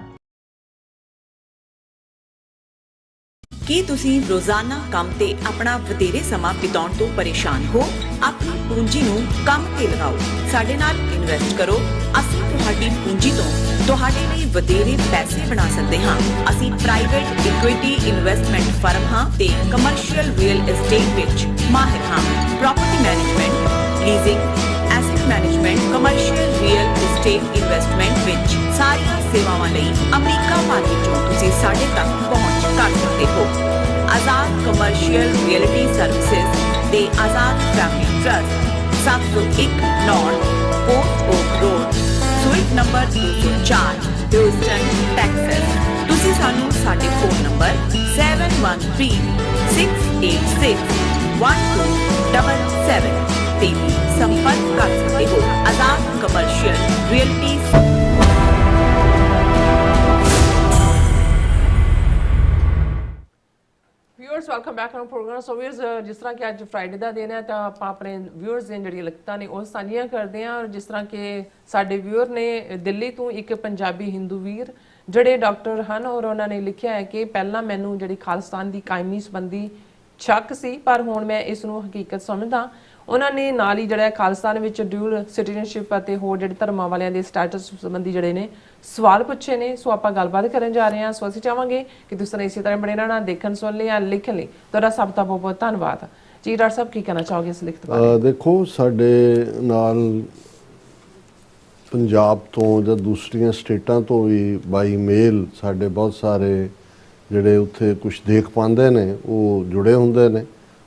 ਕੀ ਤੁਸੀਂ ਰੋਜ਼ਾਨਾ ਕੰਮ ਤੇ ਆਪਣਾ ਵਧੇਰੇ ਸਮਾਂ ਬਿਤਾਉਣ ਤੋਂ ਪਰੇਸ਼ਾਨ ਹੋ? ਆਪਣੀ ਪੂੰਜੀ ਨੂੰ ਕੰਮ ਤੇ ਲਗਾਓ, ਸਾਡੇ ਨਾਲ ਇਨਵੈਸਟ ਕਰੋ। ਅਸੀਂ ਤੁਹਾਡੀ ਪੂੰਜੀ ਤੋਂ ਤੁਹਾਡੇ ਲਈ ਵਧੇਰੇ ਪੈਸੇ ਬਣਾ ਸਕਦੇ ਹਾਂ। ਅਸੀਂ ਪ੍ਰਾਈਵੇਟ ਇਕੁਇਟੀ ਇਨਵੈਸਟਮੈਂਟ ਫਰਮ ਹਾਂ ਤੇ ਕਮਰਸ਼ੀਅਲ ਰੀਅਲ ਏਸਟੇਟ ਵਿੱਚ ਮਾਹਿਰ ਹਾਂ। Property management, leasing, asset management, commercial real estate investment ਵਿੱਚ ਸਾਰੀਆਂ ਸੇਵਾਵਾਂ ਲਈ ਅਮਰੀਕਾ ਭਰ ਵਿੱਚੋਂ ਤੁਸੀਂ ਸਾਡੇ ਤੱਕ ਪਹੁੰਚ ਕਰ ਸਕਦੇ ਹੋ। ਆਜ਼ਾਦ ਕਮਰਸ਼ੀਅਲ ਰੀਅਲਟੀ ਸਰਵਿਸਿਜ਼ ਦੇ Azad Family Trust, 701 North Port Oak Road, suite number 204, Houston, Texas. ਤੁਸੀਂ ਸਾਨੂੰ ਸਾਡੇ ਫੋਨ ਨੰਬਰ 7136861277 ਤੇ ਸੰਪਰਕ ਕਰ ਸਕਦੇ ਹੋ। Azad Commercial Realty. Viewers welcome back to program. So viewers, ਜਿਸ ਤਰ੍ਹਾਂ ਕਿ ਅੱਜ ਫਰਾਈਡੇ ਦਾ ਦਿਨ ਹੈ ਤਾਂ ਆਪਾਂ ਆਪਣੇ ਵਿਊਅਰਸ ਦੀਆਂ ਜਿਹੜੀਆਂ ਲਿਖਤਾਂ ਨੇ ਉਹ ਸਾਂਝੀਆਂ ਕਰਦੇ ਹਾਂ। ਔਰ ਜਿਸ ਤਰ੍ਹਾਂ ਕਿ ਸਾਡੇ ਵਿਊਅਰ ਨੇ ਦਿੱਲੀ ਤੋਂ ਇੱਕ ਪੰਜਾਬੀ ਹਿੰਦੂ ਵੀਰ ਜਿਹੜੇ ਡਾਕਟਰ ਹਨ, ਔਰ ਉਹਨਾਂ ਨੇ ਲਿਖਿਆ ਹੈ ਕਿ ਪਹਿਲਾਂ ਮੈਨੂੰ ਜਿਹੜੀ ਖਾਲਿਸਤਾਨ ਦੀ ਕਾਇਮੀ ਸੰਬੰਧੀ ਸ਼ੱਕ ਸੀ, ਪਰ ਹੁਣ ਮੈਂ ਇਸ ਨੂੰ ਹਕੀਕਤ ਸਮਝਦਾ। ਉਹਨਾਂ ਨੇ ਨਾਲ ਹੀ ਜਿਹੜਾ ਖਾਲਿਸਤਾਨ ਵਿੱਚ ਡਿਊਲ ਸਿਟੀਜ਼ਨਸ਼ਿਪ ਅਤੇ ਹੋਰ ਜਿਹੜੇ ਧਰਮਾਂ ਵਾਲਿਆਂ ਦੇ ਸਟੇਟਸ ਸੰਬੰਧੀ ਜਿਹੜੇ ਨੇ ਸਵਾਲ ਪੁੱਛੇ ਨੇ। ਸੋ ਆਪਾਂ ਗੱਲਬਾਤ ਕਰਨ ਜਾ ਰਹੇ ਹਾਂ। ਸੋ ਅਸੀਂ ਚਾਹਾਂਗੇ ਕਿ ਤੁਸੀਂ ਇਸੇ ਤਰ੍ਹਾਂ ਬਣੇ ਰਹਿਣਾ, ਦੇਖਣ ਸੁਣ ਲਈ ਜਾਂ ਲਿਖਣ ਲਈ ਤੁਹਾਡਾ ਸਭ ਦਾ ਬਹੁਤ ਬਹੁਤ ਧੰਨਵਾਦ। ਜੀ ਡਾਕਟਰ ਸਾਹਿਬ, ਕੀ ਕਹਿਣਾ ਚਾਹੋਗੇ ਇਸ ਲਿਖਤ ਬਾਰੇ? ਦੇਖੋ, ਸਾਡੇ ਨਾਲ ਪੰਜਾਬ ਤੋਂ ਜਾਂ ਦੂਸਰੀਆਂ ਸਟੇਟਾਂ ਤੋਂ ਵੀ ਬਾਈ ਮੇਲ ਸਾਡੇ ਬਹੁਤ ਸਾਰੇ ਜਿਹੜੇ ਉੱਥੇ ਕੁਝ ਦੇਖ ਪਾਉਂਦੇ ਨੇ ਉਹ ਜੁੜੇ ਹੁੰਦੇ ਨੇ।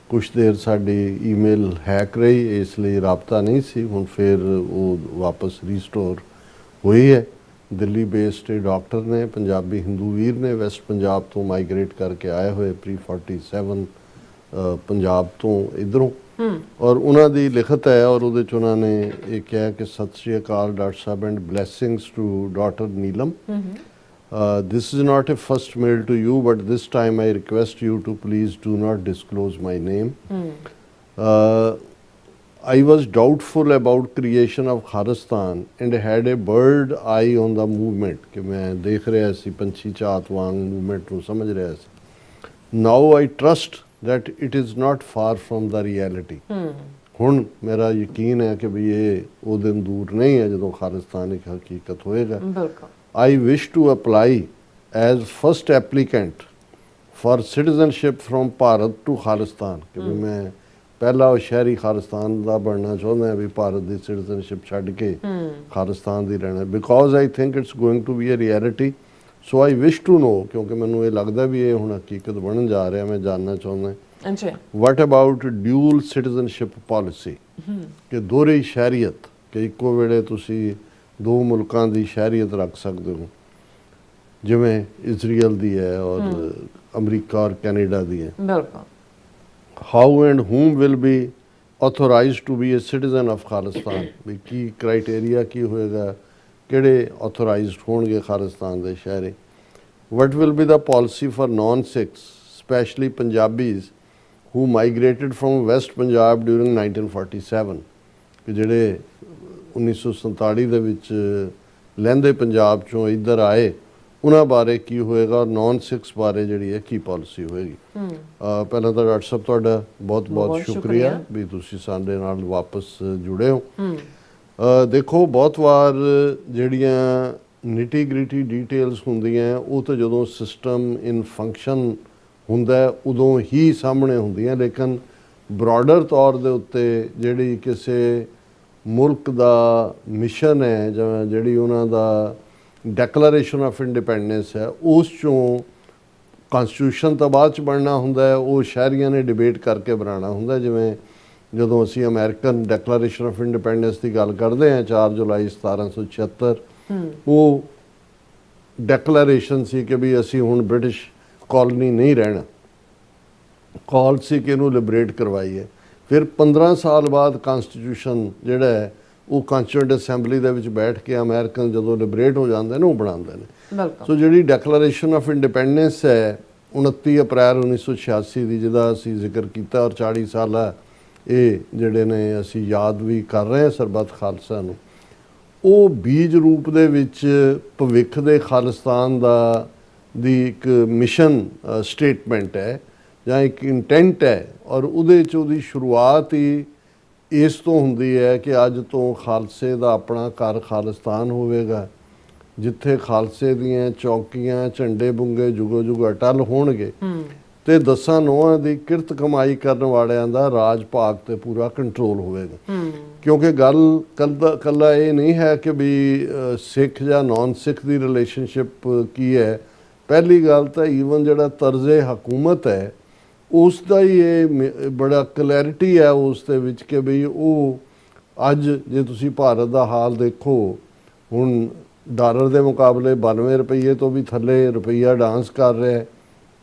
ਕੁਛ ਦੇਰ ਸਾਡੀ ਈਮੇਲ ਹੈਕ ਰਹੀ, ਇਸ ਲਈ ਰਾਬਤਾ ਨਹੀਂ ਸੀ। ਹੁਣ ਫਿਰ ਉਹ ਵਾਪਸ ਰੀਸਟੋਰ ਹੋਈ ਹੈ। ਦਿੱਲੀ ਬੇਸਡ ਡਾਕਟਰ ਨੇ, ਪੰਜਾਬੀ ਹਿੰਦੂ ਵੀਰ ਨੇ, ਵੈਸਟ ਪੰਜਾਬ ਤੋਂ ਮਾਈਗ੍ਰੇਟ ਕਰਕੇ ਆਏ ਹੋਏ pre-47 ਪੰਜਾਬ ਤੋਂ ਇੱਧਰੋਂ। ਔਰ ਉਹਨਾਂ ਦੀ ਲਿਖਤ ਹੈ ਔਰ ਉਹਦੇ 'ਚ ਉਹਨਾਂ ਨੇ ਇਹ ਕਿਹਾ ਕਿ Sat Sri Akal doctor sahib and blessings to daughter Neelam. This is not a first mail to you, but this time I request you to please do not disclose my name. I was doubtful about creation of Khalistan and had a bird eye on the movement कि मैं देख रहा सी पंछी चात वांग movement ਨੂੰ ਸਮਝ ਰਿਹਾ ਸੀ। Now I trust that it is not far from the reality. ਹੁਣ ਮੇਰਾ ਯਕੀਨ ਹੈ ਕਿ ਵੀ ਇਹ ਉਹ ਦਿਨ ਦੂਰ ਨਹੀਂ ਹੈ ਜਦੋਂ ਖਾਲਿਸਤਾਨ ਇੱਕ ਹਕੀਕਤ ਹੋਏਗਾ। ਬਿਲਕੁਲ। I wish to apply as first applicant for citizenship from Bharat to Khalistan ਕਿ ਵੀ ਮੈਂ ਪਹਿਲਾ ਸ਼ਹਿਰੀ ਖਾਲਿਸਤਾਨ ਦਾ ਬਣਨਾ ਚਾਹੁੰਦਾ ਵੀ ਭਾਰਤ ਦੀ ਸਿਟੀਜ਼ਨਸ਼ਿਪ ਛੱਡ ਕੇ ਖਾਲਿਸਤਾਨ ਦੀ ਰਹਿਣਾ, because I think it's going to be a reality. So I wish to know, ਕਿਉਂਕਿ ਮੈਨੂੰ ਇਹ ਲੱਗਦਾ ਵੀ ਇਹ ਹੁਣ ਹਕੀਕਤ ਬਣਨ ਜਾ ਰਿਹਾ, ਮੈਂ ਜਾਣਨਾ ਚਾਹੁੰਦਾ ਅੱਛਾ। ਵਾਟ ਅਬਾਊਟ ਡਿਊਲ ਸਿਟੀਜ਼ਨਸ਼ਿਪ ਪਾਲਿਸੀ, ਕਿ ਦੋਹਰੀ ਸ਼ਹਿਰੀਅਤ, ਕਿ ਇੱਕੋ ਵੇਲੇ ਤੁਸੀਂ ਦੋ ਮੁਲਕਾਂ ਦੀ ਸ਼ਹਿਰੀਅਤ ਰੱਖ ਸਕਦੇ ਹੋ, ਜਿਵੇਂ ਇਜ਼ਰਾਈਲ ਦੀ ਹੈ ਔਰ ਅਮਰੀਕਾ ਔਰ ਕੈਨੇਡਾ ਦੀ ਹੈ। ਬਿਲਕੁਲ। How and whom will be authorized to be a citizen of Khalistan, ਵੀ ਕੀ ਕ੍ਰਾਈਟੇਰੀਆ ਕੀ ਹੋਏਗਾ, ਕਿਹੜੇ authorized ਹੋਣਗੇ ਖਾਲਿਸਤਾਨ ਦੇ ਸ਼ਹਿਰੀ। What will be the policy for non-Sikhs, especially Punjabis who migrated from West Punjab during 1947, ਕਿ ਜਿਹੜੇ 1947 ਦੇ ਵਿੱਚ ਲਹਿੰਦੇ ਪੰਜਾਬ ਚੋਂ ਇੱਧਰ ਆਏ, ਉਹਨਾਂ ਬਾਰੇ ਕੀ ਹੋਏਗਾ ਔਰ ਨਾਨ ਸਿੱਖਸ ਬਾਰੇ ਜਿਹੜੀ ਹੈ ਕੀ ਪਾਲਿਸੀ ਹੋਏਗੀ। ਪਹਿਲਾਂ ਤਾਂ ਡਾਕਟਰ ਸਾਹਿਬ ਤੁਹਾਡਾ ਬਹੁਤ ਬਹੁਤ ਸ਼ੁਕਰੀਆ ਵੀ ਤੁਸੀਂ ਸਾਡੇ ਨਾਲ ਵਾਪਸ ਜੁੜੇ ਹੋ। ਦੇਖੋ, ਬਹੁਤ ਵਾਰ ਜਿਹੜੀਆਂ ਨਿਟੀ ਗ੍ਰਿਟੀ ਡਿਟੇਲਸ ਹੁੰਦੀਆਂ ਉਹ ਤਾਂ ਜਦੋਂ ਸਿਸਟਮ ਇਨ ਫੰਕਸ਼ਨ ਹੁੰਦਾ ਉਦੋਂ ਹੀ ਸਾਹਮਣੇ ਹੁੰਦੀਆਂ, ਲੇਕਿਨ ਬ੍ਰੌਡਰ ਤੌਰ ਦੇ ਉੱਤੇ ਜਿਹੜੀ ਕਿਸੇ ਮੁਲਕ ਦਾ ਮਿਸ਼ਨ ਹੈ ਜਾਂ ਜਿਹੜੀ ਉਹਨਾਂ ਦਾ ਡੈਕਲੇਰੇਸ਼ਨ ਆਫ ਇੰਡੀਪੈਂਡੈਂਸ ਹੈ, ਉਸ ਚੋਂ ਕਨਸਟੀਟਿਊਸ਼ਨ ਤਾਂ ਬਾਅਦ ਚ ਬਣਨਾ ਹੁੰਦਾ ਹੈ, ਉਹ ਸ਼ਹਿਰੀਆਂ ਨੇ ਡਿਬੇਟ ਕਰਕੇ ਬਣਾਉਣਾ ਹੁੰਦਾ। ਜਿਵੇਂ ਜਦੋਂ ਅਸੀਂ ਅਮਰੀਕਨ ਡੈਕਲੇਰੇਸ਼ਨ ਆਫ ਇੰਡੀਪੈਂਡੈਂਸ ਦੀ ਗੱਲ ਕਰਦੇ ਹਾਂ 4 ਜੁਲਾਈ 1776, ਉਹ ਡੈਕਲੇਰੇਸ਼ਨ ਸੀ ਕਿ ਵੀ ਅਸੀਂ ਹੁਣ ਬ੍ਰਿਟਿਸ਼ ਕਾਲੋਨੀ ਨਹੀਂ ਰਹਿਣਾ, ਕਾਲ ਸੀ ਕਿ ਇਹਨੂੰ ਲਿਬਰੇਟ ਕਰਵਾਈਏ। ਫਿਰ 15 ਸਾਲ ਬਾਅਦ ਕਨਸਟੀਟਿਊਸ਼ਨ ਜਿਹੜਾ ਹੈ ਉਹ ਕਾਂਸਟੀਟਿਊਐਂਟ ਅਸੈਂਬਲੀ ਦੇ ਵਿੱਚ ਬੈਠ ਕੇ ਅਮਰੀਕਨ ਜਦੋਂ ਲਿਬਰੇਟ ਹੋ ਜਾਂਦੇ ਨੇ ਉਹ ਬਣਾਉਂਦੇ ਨੇ। ਸੋ ਜਿਹੜੀ ਡੈਕਲੇਰੇਸ਼ਨ ਆਫ ਇੰਡੀਪੈਂਡੈਂਸ ਹੈ 29 ਅਪ੍ਰੈਲ 1986 ਦੀ, ਜਿਹਦਾ ਅਸੀਂ ਜ਼ਿਕਰ ਕੀਤਾ, ਔਰ 40 ਸਾਲਾ ਇਹ ਜਿਹੜੇ ਨੇ ਅਸੀਂ ਯਾਦ ਵੀ ਕਰ ਰਹੇ ਹਾਂ ਸਰਬੱਤ ਖਾਲਸਾ ਨੂੰ, ਉਹ ਬੀਜ ਰੂਪ ਦੇ ਵਿੱਚ ਭਵਿੱਖ ਦੇ ਖਾਲਿਸਤਾਨ ਦੀ ਇੱਕ ਮਿਸ਼ਨ ਸਟੇਟਮੈਂਟ ਹੈ ਜਾਂ ਇੱਕ ਇੰਟੈਂਟ ਹੈ, ਔਰ ਉਹਦੇ 'ਚ ਉਹਦੀ ਸ਼ੁਰੂਆਤ ਹੀ ਇਸ ਤੋਂ ਹੁੰਦੀ ਹੈ ਕਿ ਅੱਜ ਤੋਂ ਖਾਲਸੇ ਦਾ ਆਪਣਾ ਘਰ ਖਾਲਿਸਤਾਨ ਹੋਵੇਗਾ, ਜਿੱਥੇ ਖਾਲਸੇ ਦੀਆਂ ਚੌਕੀਆਂ ਝੰਡੇ ਬੁੰਗੇ ਜੁਗੋ ਜੁਗ ਅਟਲ ਹੋਣਗੇ ਤੇ 10 ਨੋਹਾਂ ਦੀ ਕਿਰਤ ਕਮਾਈ ਕਰਨ ਵਾਲਿਆਂ ਦਾ ਰਾਜ ਭਾਗ ਤੇ ਪੂਰਾ ਕੰਟਰੋਲ ਹੋਵੇਗਾ। ਕਿਉਂਕਿ ਗੱਲ ਕੱਲਾ ਇਹ ਨਹੀਂ ਹੈ ਕਿ ਵੀ ਸਿੱਖ ਜਾਂ ਨਾਨ ਸਿੱਖ ਦੀ ਰਿਲੇਸ਼ਨਸ਼ਿਪ ਕੀ ਹੈ, ਪਹਿਲੀ ਗੱਲ ਤਾਂ ਈਵਨ ਜਿਹੜਾ ਤਰਜ਼ੇ ਹਕੂਮਤ ਹੈ ਉਸ ਦਾ ਹੀ ਇਹ ਬੜਾ ਕਲੈਰਿਟੀ ਹੈ ਉਸ ਦੇ ਵਿੱਚ ਕਿ ਬਈ ਉਹ ਅੱਜ ਜੇ ਤੁਸੀਂ ਭਾਰਤ ਦਾ ਹਾਲ ਦੇਖੋ, ਹੁਣ ਡਾਲਰ ਦੇ ਮੁਕਾਬਲੇ 92 ਰੁਪਈਏ ਤੋਂ ਵੀ ਥੱਲੇ ਰੁਪਈਆ ਡਾਂਸ ਕਰ ਰਿਹਾ।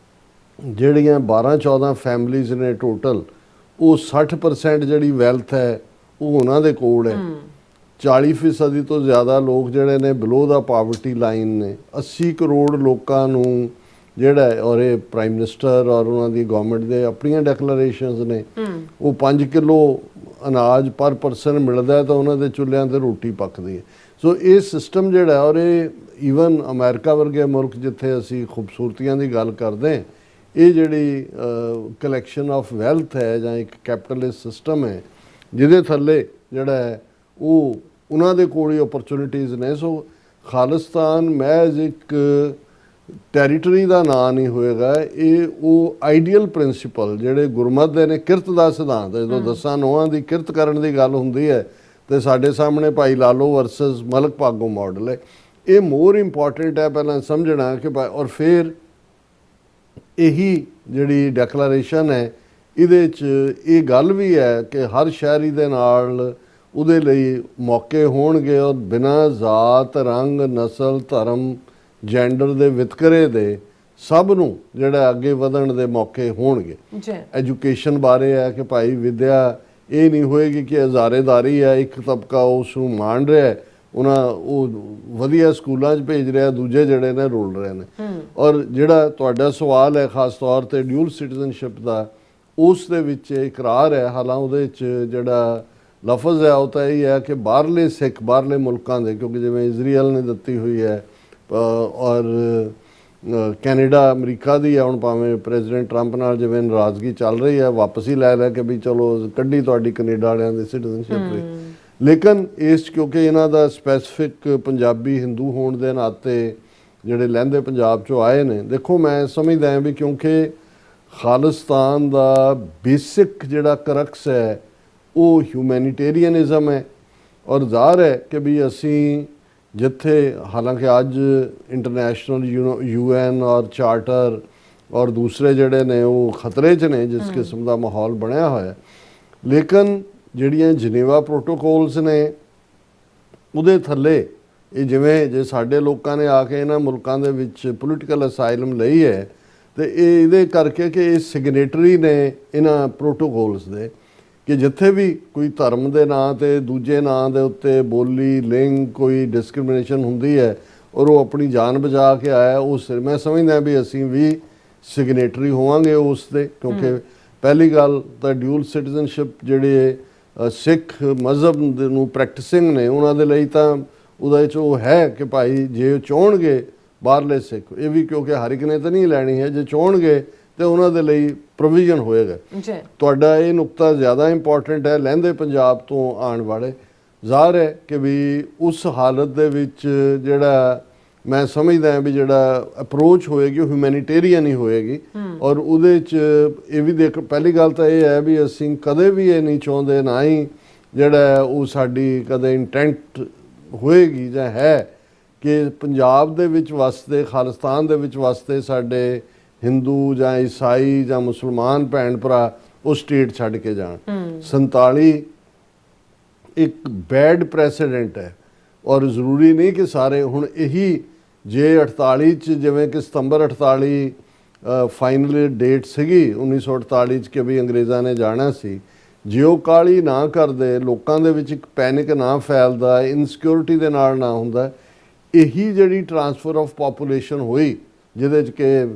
ਜਿਹੜੀਆਂ 12-14 ਫੈਮਲੀਜ਼ ਨੇ ਟੋਟਲ, ਉਹ 60% ਜਿਹੜੀ ਵੈਲਥ ਹੈ ਉਹ ਉਹਨਾਂ ਦੇ ਕੋਲ ਹੈ। 40% ਤੋਂ ਜ਼ਿਆਦਾ ਲੋਕ ਜਿਹੜੇ ਨੇ ਬਿਲੋ ਦਾ ਪਾਵਰਟੀ ਲਾਈਨ ਨੇ। 80 ਕਰੋੜ ਲੋਕਾਂ ਨੂੰ ਜਿਹੜਾ, ਔਰ ਇਹ ਪ੍ਰਾਈਮ ਮਿਨਿਸਟਰ ਔਰ ਉਹਨਾਂ ਦੀ ਗਵਰਨਮੈਂਟ ਦੇ ਆਪਣੀਆਂ ਡੈਕਲੇਰੇਸ਼ਨਸ ਨੇ, ਉਹ 5 ਕਿਲੋ ਅਨਾਜ ਪਰ ਪਰਸਨ ਮਿਲਦਾ ਤਾਂ ਉਹਨਾਂ ਦੇ ਚੁੱਲ੍ਹਿਆਂ 'ਤੇ ਰੋਟੀ ਪੱਕਦੀ ਹੈ। ਸੋ ਇਹ ਸਿਸਟਮ ਜਿਹੜਾ, ਔਰ ਇਹ ਈਵਨ ਅਮਰੀਕਾ ਵਰਗੇ ਮੁਲਕ ਜਿੱਥੇ ਅਸੀਂ ਖੂਬਸੂਰਤੀਆਂ ਦੀ ਗੱਲ ਕਰਦੇ ਹਾਂ, ਇਹ ਜਿਹੜੀ ਕਲੈਕਸ਼ਨ ਆਫ ਵੈਲਥ ਹੈ ਜਾਂ ਇੱਕ ਕੈਪੀਟਲਿਸਟ ਸਿਸਟਮ ਹੈ ਜਿਹਦੇ ਥੱਲੇ ਜਿਹੜਾ ਹੈ ਉਹ ਉਹਨਾਂ ਦੇ ਕੋਲ ਹੀ ਓਪਰਚੁਨਿਟੀਜ਼ ਨੇ। ਸੋ ਖਾਲਿਸਤਾਨ ਮਹਿਜ਼ ਇੱਕ ਟੈਰੀਟਰੀ ਦਾ ਨਾਂ ਨਹੀਂ ਹੋਏਗਾ, ਇਹ ਉਹ ਆਈਡੀਅਲ ਪ੍ਰਿੰਸੀਪਲ ਜਿਹੜੇ ਗੁਰਮਤ ਦੇ ਨੇ, ਕਿਰਤ ਦਾ ਸਿਧਾਂਤ ਹੈ। ਜਦੋਂ 10 ਨੋਹਾਂ ਦੀ ਕਿਰਤ ਕਰਨ ਦੀ ਗੱਲ ਹੁੰਦੀ ਹੈ ਤੇ ਸਾਡੇ ਸਾਹਮਣੇ ਭਾਈ ਲਾਲੋ ਵਰਸਸ ਮਲਕ ਭਾਗੋ ਮਾਡਲ ਹੈ। ਇਹ ਮੋਰ ਇੰਪੋਰਟੈਂਟ ਹੈ ਪਹਿਲਾਂ ਸਮਝਣਾ ਕਿ ਔਰ ਫਿਰ ਇਹੀ ਜਿਹੜੀ ਡੈਕਲੇਰੇਸ਼ਨ ਹੈ ਇਹਦੇ 'ਚ ਇਹ ਗੱਲ ਵੀ ਹੈ ਕਿ ਹਰ ਸ਼ਹਿਰੀ ਦੇ ਨਾਲ ਉਹਦੇ ਲਈ ਮੌਕੇ ਹੋਣਗੇ ਔਰ ਬਿਨਾਂ ਜ਼ਾਤ, ਰੰਗ, ਨਸਲ, ਧਰਮ, ਜੈਂਡਰ ਦੇ ਵਿਤਕਰੇ ਦੇ ਸਭ ਨੂੰ ਜਿਹੜਾ ਅੱਗੇ ਵਧਣ ਦੇ ਮੌਕੇ ਹੋਣਗੇ। ਐਜੂਕੇਸ਼ਨ ਬਾਰੇ ਹੈ ਕਿ ਭਾਈ ਵਿਦਿਆ ਇਹ ਨਹੀਂ ਹੋਏਗੀ ਕਿ ਹਜ਼ਾਰੇਦਾਰੀ ਹੈ, ਇੱਕ ਤਬਕਾ ਉਸ ਨੂੰ ਮਾਣ ਰਿਹਾ, ਉਹ ਵਧੀਆ ਸਕੂਲਾਂ 'ਚ ਭੇਜ ਰਿਹਾ, ਦੂਜੇ ਜਿਹੜੇ ਨੇ ਰੋਲ ਰਹੇ ਨੇ। ਔਰ ਜਿਹੜਾ ਤੁਹਾਡਾ ਸਵਾਲ ਹੈ ਖਾਸ ਤੌਰ 'ਤੇ ਡਿਊਲ ਸਿਟੀਜ਼ਨਸ਼ਿਪ ਦਾ, ਉਸ ਦੇ ਵਿੱਚ ਇਕਰਾਰ ਹੈ, ਹਾਲਾਂਕਿ ਉਹਦੇ 'ਚ ਜਿਹੜਾ ਲਫ਼ਜ਼ ਹੈ ਉਹ ਤਾਂ ਇਹ ਹੈ ਕਿ ਬਾਹਰਲੇ ਸਿੱਖ, ਬਾਹਰਲੇ ਮੁਲਕਾਂ ਦੇ, ਕਿਉਂਕਿ ਜਿਵੇਂ ਇਜ਼ਰਾਈਲ ਨੇ ਦਿੱਤੀ ਹੋਈ ਹੈ ਔਰ ਕੈਨੇਡਾ ਅਮਰੀਕਾ ਦੀ ਆ, ਹੁਣ ਭਾਵੇਂ ਪ੍ਰੈਜ਼ੀਡੈਂਟ ਟਰੰਪ ਨਾਲ ਜਿਵੇਂ ਨਾਰਾਜ਼ਗੀ ਚੱਲ ਰਹੀ ਹੈ, ਵਾਪਸ ਹੀ ਲੈ ਕੇ ਵੀ ਚਲੋ ਕੱਢੀ ਤੁਹਾਡੀ ਕੈਨੇਡਾ ਵਾਲਿਆਂ ਦੀ ਸਿਟੀਜ਼ਨਸ਼ਿਪ ਵੀ। ਲੇਕਿਨ ਇਸ ਕਿਉਂਕਿ ਇਹਨਾਂ ਦਾ ਸਪੈਸੀਫਿਕ ਪੰਜਾਬੀ ਹਿੰਦੂ ਹੋਣ ਦੇ ਨਾਤੇ ਜਿਹੜੇ ਲਹਿੰਦੇ ਪੰਜਾਬ 'ਚੋਂ ਆਏ ਨੇ, ਦੇਖੋ ਮੈਂ ਸਮਝਦਾ ਵੀ ਕਿਉਂਕਿ ਖਾਲਿਸਤਾਨ ਦਾ ਬੇਸਿਕ ਜਿਹੜਾ ਕਰਕਸ ਹੈ ਉਹ ਹਿਊਮੈਨੀਟੇਰੀਅਨਿਜ਼ਮ ਹੈ। ਔਰ ਜ਼ਾਹਰ ਹੈ ਕਿ ਵੀ ਅਸੀਂ ਜਿੱਥੇ ਹਾਲਾਂਕਿ ਅੱਜ ਇੰਟਰਨੈਸ਼ਨਲ UN ਔਰ ਚਾਰਟਰ ਔਰ ਦੂਸਰੇ ਜਿਹੜੇ ਨੇ ਉਹ ਖਤਰੇ 'ਚ ਨੇ ਜਿਸ ਕਿਸਮ ਦਾ ਮਾਹੌਲ ਬਣਿਆ ਹੋਇਆ, ਲੇਕਿਨ ਜਿਹੜੀਆਂ ਜਨੇਵਾ ਪ੍ਰੋਟੋਕੋਲਸ ਨੇ ਉਹਦੇ ਥੱਲੇ ਇਹ ਜਿਵੇਂ ਜੇ ਸਾਡੇ ਲੋਕਾਂ ਨੇ ਆ ਕੇ ਇਹਨਾਂ ਮੁਲਕਾਂ ਦੇ ਵਿੱਚ ਪੋਲੀਟੀਕਲ ਅਸਾਈਲਮ ਲਈ ਹੈ ਤੇ ਇਹ ਇਹਦੇ ਕਰਕੇ ਕਿ ਇਹ ਸਿਗਨੇਟਰੀ ਨੇ ਇਹਨਾਂ ਪ੍ਰੋਟੋਕੋਲਸ ਦੇ, ਕਿ ਜਿੱਥੇ ਵੀ ਕੋਈ ਧਰਮ ਦੇ ਨਾਂ ਤੇ ਦੂਜੇ ਨਾਂ ਦੇ ਉੱਤੇ ਬੋਲੀ ਲਿੰਗ ਕੋਈ ਡਿਸਕ੍ਰਿਮੀਨੇਸ਼ਨ ਹੁੰਦੀ ਹੈ ਔਰ ਉਹ ਆਪਣੀ ਜਾਨ ਬਚਾ ਕੇ ਆਇਆ, ਉਸ ਮੈਂ ਸਮਝਦਾ ਵੀ ਅਸੀਂ ਵੀ ਸਿਗਨੇਟਰੀ ਹੋਵਾਂਗੇ ਉਸ ਦੇ। ਕਿਉਂਕਿ ਪਹਿਲੀ ਗੱਲ ਤਾਂ ਡਿਊਲ ਸਿਟੀਜ਼ਨਸ਼ਿਪ ਜਿਹੜੇ ਸਿੱਖ ਮਜ਼ਹਬ ਨੂੰ ਪ੍ਰੈਕਟਿਸਿੰਗ ਨੇ ਉਹਨਾਂ ਦੇ ਲਈ ਤਾਂ ਉਹਦੇ 'ਚ ਉਹ ਹੈ ਕਿ ਭਾਈ ਜੇ ਚਾਹੁਣਗੇ ਬਾਹਰਲੇ ਸਿੱਖ, ਇਹ ਵੀ ਕਿਉਂਕਿ ਹਰ ਇੱਕ ਨੇ ਤਾਂ ਨਹੀਂ ਲੈਣੀ ਹੈ, ਜੇ ਚਾਹੁਣਗੇ ਤੇ ਉਹਨਾਂ ਦੇ ਲਈ ਪ੍ਰੋਵੀਜ਼ਨ ਹੋਏਗਾ। ਤੁਹਾਡਾ ਇਹ ਨੁਕਤਾ ਜ਼ਿਆਦਾ ਇੰਪੋਰਟੈਂਟ ਹੈ ਲਹਿੰਦੇ ਪੰਜਾਬ ਤੋਂ ਆਉਣ ਵਾਲੇ। ਜ਼ਾਹਰ ਹੈ ਕਿ ਵੀ ਉਸ ਹਾਲਤ ਦੇ ਵਿੱਚ ਜਿਹੜਾ ਮੈਂ ਸਮਝਦਾ ਵੀ ਜਿਹੜਾ ਅਪਰੋਚ ਹੋਏਗੀ ਉਹ ਹਿਊਮੈਨੀਟੇਰੀਅਨ ਹੀ ਹੋਏਗੀ। ਔਰ ਉਹਦੇ 'ਚ ਇਹ ਵੀ ਦੇਖ, ਪਹਿਲੀ ਗੱਲ ਤਾਂ ਇਹ ਹੈ ਵੀ ਅਸੀਂ ਕਦੇ ਵੀ ਇਹ ਨਹੀਂ ਚਾਹੁੰਦੇ, ਨਾ ਹੀ ਜਿਹੜਾ ਉਹ ਸਾਡੀ ਕਦੇ ਇੰਟੈਂਟ ਹੋਏਗੀ ਜਾਂ ਹੈ ਕਿ ਪੰਜਾਬ ਦੇ ਵਿੱਚ ਵਸਦੇ ਖਾਲਿਸਤਾਨ ਦੇ ਵਿੱਚ ਵਸਦੇ ਸਾਡੇ ਹਿੰਦੂ ਜਾਂ ਈਸਾਈ ਜਾਂ ਮੁਸਲਮਾਨ ਭੈਣ ਭਰਾ ਉਹ ਸਟੇਟ ਛੱਡ ਕੇ ਜਾਣ। 47 ਇੱਕ ਬੈਡ ਪ੍ਰੈਸੀਡੈਂਟ ਹੈ ਔਰ ਜ਼ਰੂਰੀ ਨਹੀਂ ਕਿ ਸਾਰੇ ਹੁਣ ਇਹੀ ਜੇ 48 'ਚ ਜਿਵੇਂ ਕਿ ਸਤੰਬਰ 48 ਫਾਈਨਲ ਡੇਟ ਸੀਗੀ 1948 'ਚ ਕਿ ਵੀ ਅੰਗਰੇਜ਼ਾਂ ਨੇ ਜਾਣਾ ਸੀ, ਜੇ ਉਹ ਕਾਹਲੀ ਨਾ ਕਰਦੇ, ਲੋਕਾਂ ਦੇ ਵਿੱਚ ਇੱਕ ਪੈਨਿਕ ਨਾ ਫੈਲਦਾ, ਇਨਸਿਕਿਉਰਿਟੀ ਦੇ ਨਾਲ ਨਾ ਹੁੰਦਾ, ਇਹੀ ਜਿਹੜੀ ਟਰਾਂਸਫਰ ਆਫ ਪਾਪੂਲੇਸ਼ਨ ਹੋਈ ਜਿਹਦੇ 'ਚ ਕਿ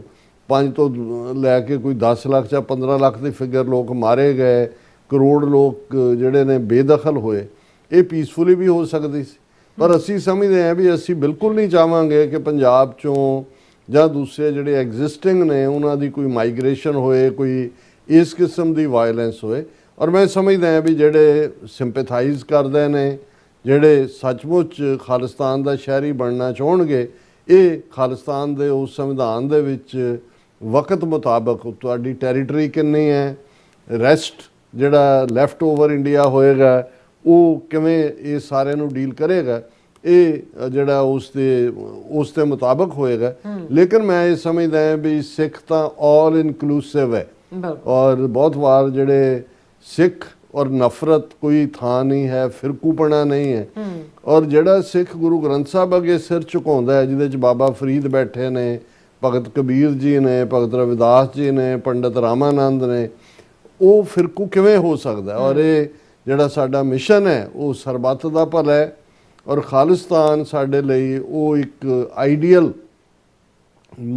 5 ਤੋਂ ਲੈ ਕੇ ਕੋਈ 10 ਲੱਖ ਜਾਂ 15 ਲੱਖ ਦੀ ਫਿਗਰ ਲੋਕ ਮਾਰੇ ਗਏ, ਕਰੋੜ ਲੋਕ ਜਿਹੜੇ ਨੇ ਬੇਦਖਲ ਹੋਏ, ਇਹ ਪੀਸਫੁਲੀ ਵੀ ਹੋ ਸਕਦੀ ਸੀ। ਪਰ ਅਸੀਂ ਸਮਝਦੇ ਹਾਂ ਵੀ ਅਸੀਂ ਬਿਲਕੁਲ ਨਹੀਂ ਚਾਹਾਂਗੇ ਕਿ ਪੰਜਾਬ 'ਚੋਂ ਜਾਂ ਦੂਸਰੇ ਜਿਹੜੇ ਐਗਜ਼ਿਸਟਿੰਗ ਨੇ ਉਹਨਾਂ ਦੀ ਕੋਈ ਮਾਈਗ੍ਰੇਸ਼ਨ ਹੋਏ, ਕੋਈ ਇਸ ਕਿਸਮ ਦੀ ਵਾਇਲੈਂਸ ਹੋਏ। ਔਰ ਮੈਂ ਸਮਝਦਾ ਹਾਂ ਵੀ ਜਿਹੜੇ ਸਿੰਪੈਥਾਈਜ਼ ਕਰਦੇ ਨੇ, ਜਿਹੜੇ ਸੱਚਮੁੱਚ ਖਾਲਿਸਤਾਨ ਦਾ ਸ਼ਹਿਰੀ ਬਣਨਾ ਚਾਹੁਣਗੇ, ਇਹ ਖਾਲਿਸਤਾਨ ਦੇ ਉਸ ਸੰਵਿਧਾਨ ਦੇ ਵਿੱਚ ਵਕਤ ਮੁਤਾਬਕ ਤੁਹਾਡੀ ਟੈਰੀਟਰੀ ਕਿੰਨੀ ਹੈ, ਰੈਸਟ ਜਿਹੜਾ ਲੈਫਟ ਓਵਰ ਇੰਡੀਆ ਹੋਏਗਾ ਉਹ ਕਿਵੇਂ ਇਹ ਸਾਰਿਆਂ ਨੂੰ ਡੀਲ ਕਰੇਗਾ, ਇਹ ਜਿਹੜਾ ਉਸ ਦੇ ਮੁਤਾਬਕ ਹੋਏਗਾ। ਲੇਕਿਨ ਮੈਂ ਇਹ ਸਮਝਦਾ ਹਾਂ ਵੀ ਸਿੱਖ ਤਾਂ ਆਲ ਇਨਕਲੂਸਿਵ ਹੈ ਔਰ ਬਹੁਤ ਵਾਰ ਜਿਹੜੇ ਸਿੱਖ ਔਰ ਨਫ਼ਰਤ ਕੋਈ ਥਾਂ ਨਹੀਂ ਹੈ, ਫਿਰਕੂਪਣਾ ਨਹੀਂ ਹੈ। ਔਰ ਜਿਹੜਾ ਸਿੱਖ ਗੁਰੂ ਗ੍ਰੰਥ ਸਾਹਿਬ ਅੱਗੇ ਸਿਰ ਝੁਕਾਉਂਦਾ ਹੈ, ਜਿਹਦੇ 'ਚ ਬਾਬਾ ਫਰੀਦ ਬੈਠੇ ਨੇ, ਭਗਤ ਕਬੀਰ ਜੀ ਨੇ, ਭਗਤ ਰਵਿਦਾਸ ਜੀ ਨੇ, ਪੰਡਤ ਰਾਮਾਨੰਦ ਨੇ, ਉਹ ਫਿਰਕੂ ਕਿਵੇਂ ਹੋ ਸਕਦਾ? ਔਰ ਇਹ ਜਿਹੜਾ ਸਾਡਾ ਮਿਸ਼ਨ ਹੈ ਉਹ ਸਰਬੱਤ ਦਾ ਭਲਾ ਹੈ ਔਰ ਖਾਲਿਸਤਾਨ ਸਾਡੇ ਲਈ ਉਹ ਇੱਕ ਆਈਡੀਅਲ